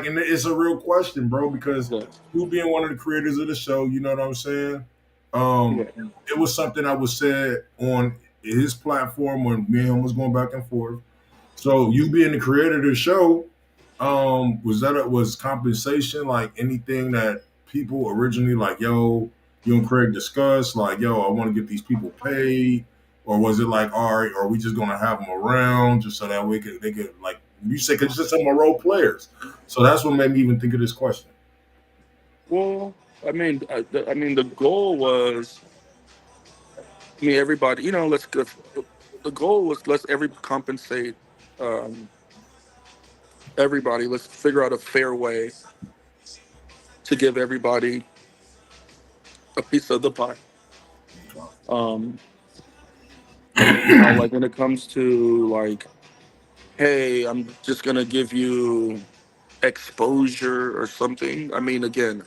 And it's a real question, bro. Because Yeah. you being one of the creators of the show, you know what I'm saying? Um, Yeah. it was something that was said on his platform when me and him was going back and forth. So you being the creator of the show, was compensation like anything that people originally like, yo, you and Kraig discussed, like, yo, I want to get these people paid, or was it like, all right, are we just gonna have them around just so that they could like you said, because just some of my role players. So that's what made me even think of this question. Well, I mean, the goal was, everybody, let's go. The goal was let's every compensate um, everybody. Let's figure out a fair way to give everybody a piece of the pie. Um, like when it comes to like, hey, I'm just gonna give you exposure or something. I mean, again,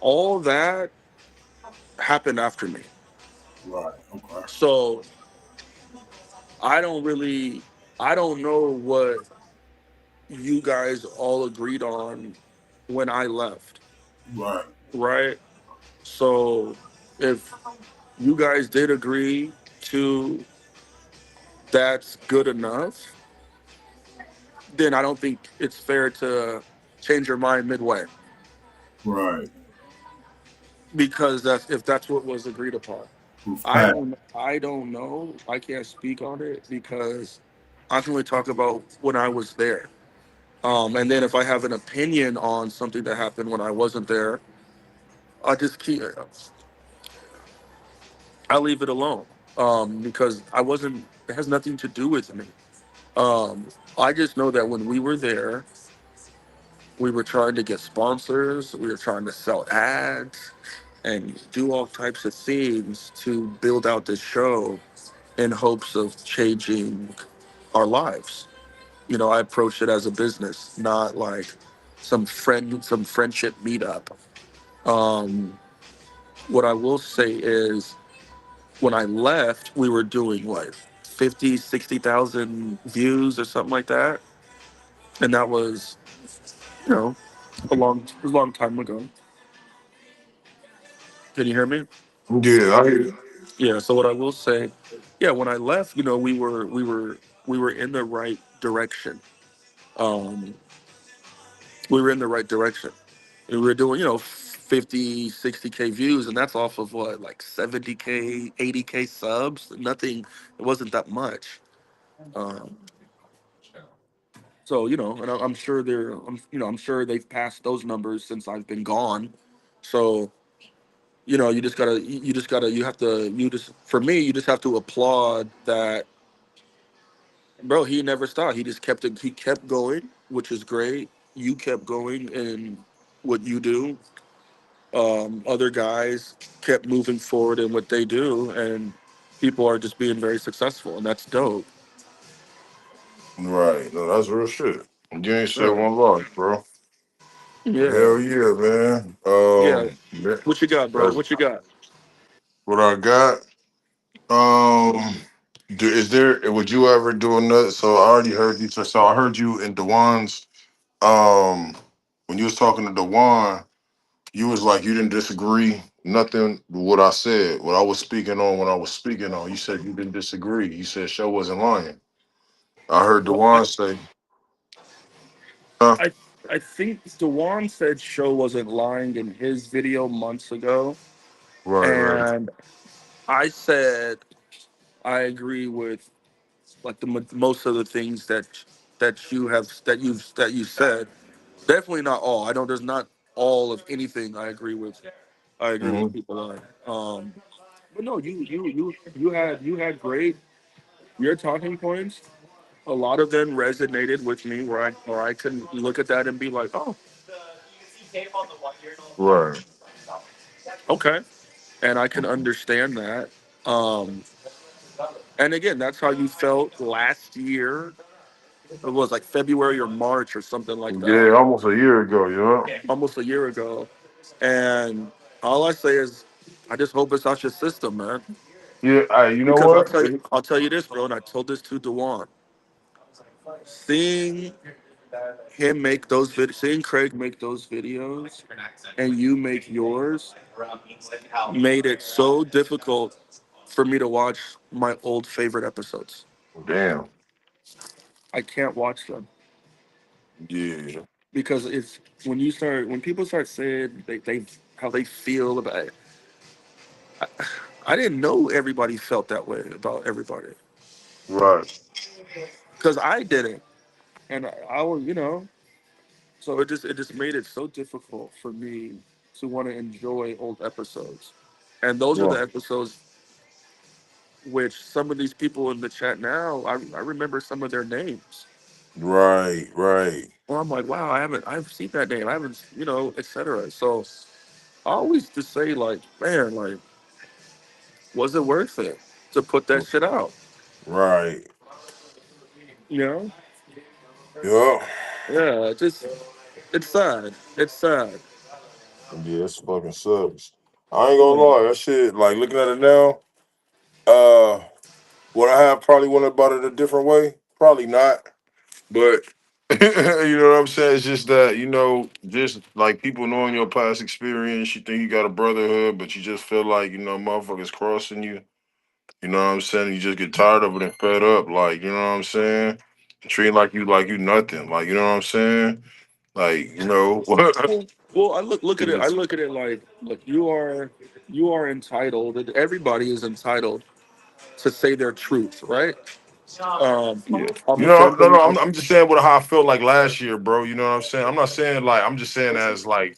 all that happened after me. Right. Okay. So I don't really, I don't know what you guys all agreed on when I left, Right. right? So if you guys did agree to that's good enough, then I don't think it's fair to change your mind midway Right. because that's if that's what was agreed upon. Fact. I don't know. I can't speak on it because I can only talk about when I was there. And then if I have an opinion on something that happened when I wasn't there, I just keep I leave it alone. Because I wasn't it has nothing to do with me. Um, I just know that when we were there, we were trying to get sponsors, we were trying to sell ads and do all types of things to build out this show in hopes of changing our lives. You know, I approached it as a business, not like some friendship meetup. Um, what I will say is when I left, we were doing what 50, 60,000 views or something like that. And that was, you know, a long time ago. Can you hear me? Yeah. I hear you. Yeah. So what I will say, yeah, when I left, you know, we were in the right direction. Um, we were in the right direction. We were doing, you know, 50, 60K views, and that's off of what, like 70K, 80K subs. Nothing, it wasn't that much. Um, so, you know, and I'm sure I'm sure they've passed those numbers since I've been gone. So, you know, you just, for me, you just have to applaud that, bro. He never stopped. He kept going, which is great. You kept going in what you do. Other guys kept moving forward in what they do, and people are just being very successful, and that's dope. Right. No, that's real shit. You ain't said Yeah, one lie, bro. yeah, Hell yeah, man. yeah. What you got, bro? That's What you got? what I got. Is there? Would you ever do another? So I already heard you. So I heard you in Dewan's. When you was talking to Dewan, you was like you didn't disagree nothing with what I said. What I was speaking on when I was speaking on. You said you didn't disagree. You said show wasn't lying. I heard Well, Dewan say, huh? I, I think Dewan said Show wasn't lying in his video months ago, Right, right. and I said I agree with like most of the things that you said. Definitely not all. I know there's not all of anything I agree with. I agree with Mm-hmm. people on. But no, you had great your talking points. A lot of them resonated with me, where I can look at that and be like, oh, Right. okay, and I can understand that. Um, and again, that's how you felt last year. It was like February or March or something like that, Yeah, almost a year ago, yeah. almost a year ago. And all I say is, I just hope it's out your system, man. Yeah, you know Because what? I'll tell you this, bro, and I told this to Dewan. Seeing seeing Kraig make those videos, and you make yours, made it so difficult for me to watch my old favorite episodes. Damn. I can't watch them Yeah. because it's when people start saying they how they feel about it. I didn't know everybody felt that way about everybody Right. because I didn't, and I was, you know, so it just made it so difficult for me to want to enjoy old episodes, and those are the Right. episodes which some of these people in the chat now I remember some of their names. Right. Right. Well, I'm like, wow, I've seen that name, I haven't, you know, etc. So I always just say like, man, like, was it worth it to put that shit out? Right. You know? Yeah. Yeah, it's sad. It's sad. Yeah, it's fucking sucks. I ain't gonna lie, that shit, like looking at it now, uh, would I have probably went about it a different way? Probably not. But you know what I'm saying? It's just that, just like people knowing your past experience, you think you got a brotherhood, but you just feel like, motherfuckers crossing you. You know what I'm saying? You just get tired of it and fed up, like, you know what I'm saying? Treating like you nothing. Like, you know what I'm saying? Like, Well, I look at it. I look at it like, look, you are entitled. And everybody is entitled to say their truth, right? Yeah. I'm You the know, same no, thing. no, I'm just saying what how I felt like last year, bro. You know what I'm saying? I'm not saying like I'm just saying as like,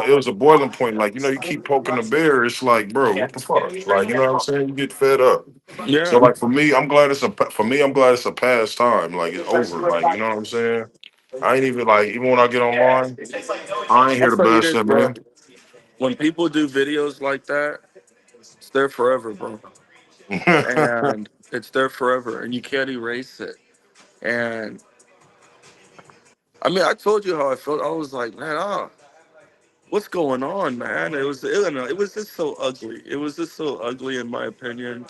it was a boiling point. Like, you keep poking the bear, it's like, bro, what the fuck? Like, you know what I'm saying? You get fed up. So Yeah. like for me, I'm glad it's a past time. Like it's over. Like, you know what I'm saying? I ain't even like even when I get online, I ain't I'll here to tell you bash this, that bro. man. When people do videos like that, it's there forever, bro. And it's there forever, and you can't erase it. And I mean, I told you how I felt. I was like, man, what's going on, man? It was just so ugly. It was just so ugly, in my opinion.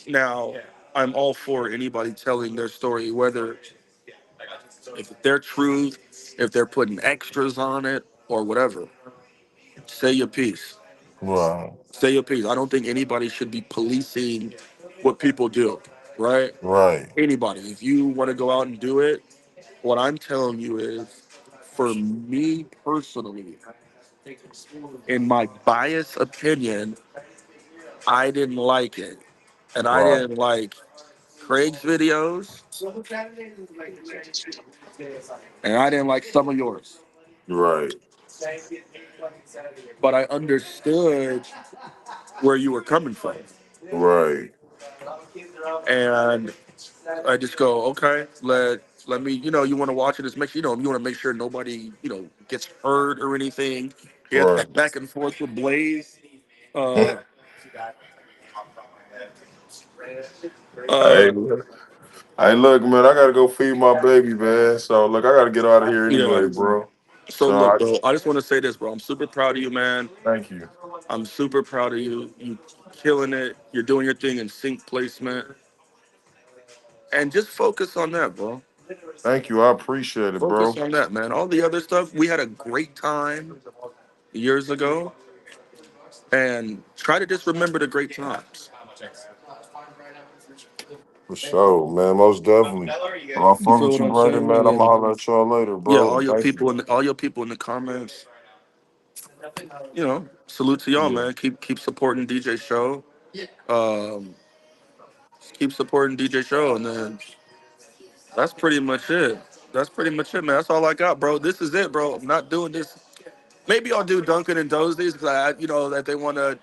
Now, I'm all for anybody telling their story, whether if they're truth, if they're putting extras on it, or whatever. Say your piece. Right, Say your piece. I don't think anybody should be policing what people do, right? right, Anybody. If you want to go out and do it, what I'm telling you is, for me personally, in my biased opinion, I didn't like it. And I right, didn't like Kraig's videos, and I didn't like some of yours. right, But I understood where you were coming from. right, And I just go, okay, let me, you want to watch it, just make sure, you want to make sure nobody, gets hurt or anything. He had right. that back and forth with Blaze. Uh, Hey, uh, hey, look, man, I gotta go feed my baby, man. So, look, I gotta get out of here yeah. anyway, bro. So So, look, bro, I just want to say this, bro. I'm super proud of you, man. thank you, I'm super proud of you. You killing it. You're doing your thing in sync placement, and just focus on that, bro. thank you. I appreciate it, Focus bro. on that, man. All the other stuff, we had a great time years ago, and try to just remember the great times. For sure, man. Most definitely. Well, I You fuck feel with what you, I'm Brandon, saying? man. I'm Yeah. gonna holler at y'all later, Yeah, bro. And thank you. all your people in the comments, salute to y'all, Yeah. man. Keep supporting DJ Show. Um, keep supporting DJ Show, and then that's pretty much it. That's pretty much it, man. That's all I got, bro. This is it, bro. I'm not doing this. Maybe I'll do Duncan and Dozies because that they want to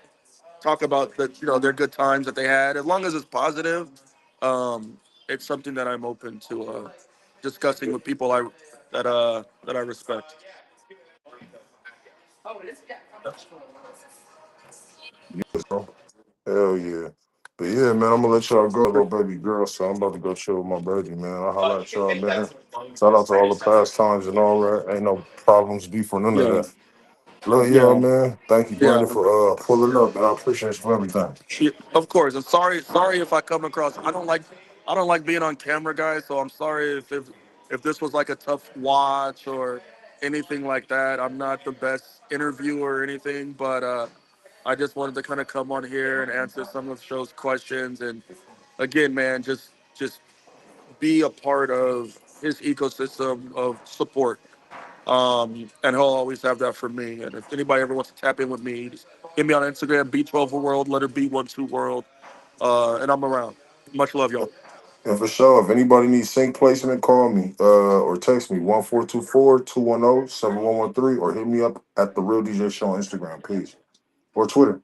talk about their good times that they had. As long as it's positive, um, it's something that I'm open to discussing with people that I respect. Yes, bro. Hell yeah. But yeah, man, I'm gonna let y'all go, little baby girl. So I'm about to go chill with my baby, man. I'll holler at y'all, man. Shout out to all the past times and all that. Ain't no problems, beef, or none of Yeah, that. Love y'all, yeah, man. Thank you, yeah. Brandon, for pulling up, and I appreciate you for everything. Yeah, of course. I'm sorry if I come across. I don't like being on camera, guys. So I'm sorry if this was like a tough watch or anything like that. I'm not the best interviewer or anything, but I just wanted to kind of come on here and answer some of the show's questions. And again, man, just be a part of his ecosystem of support. And he'll always have that for me. And if anybody ever wants to tap in with me, just hit me on Instagram, B12 World, letter B12 World, and I'm around. Much love, y'all. And for sure, if anybody needs sync placement, call me or text me 1424-210-7113 or hit me up at the Real DJ Show on Instagram, please. Or Twitter.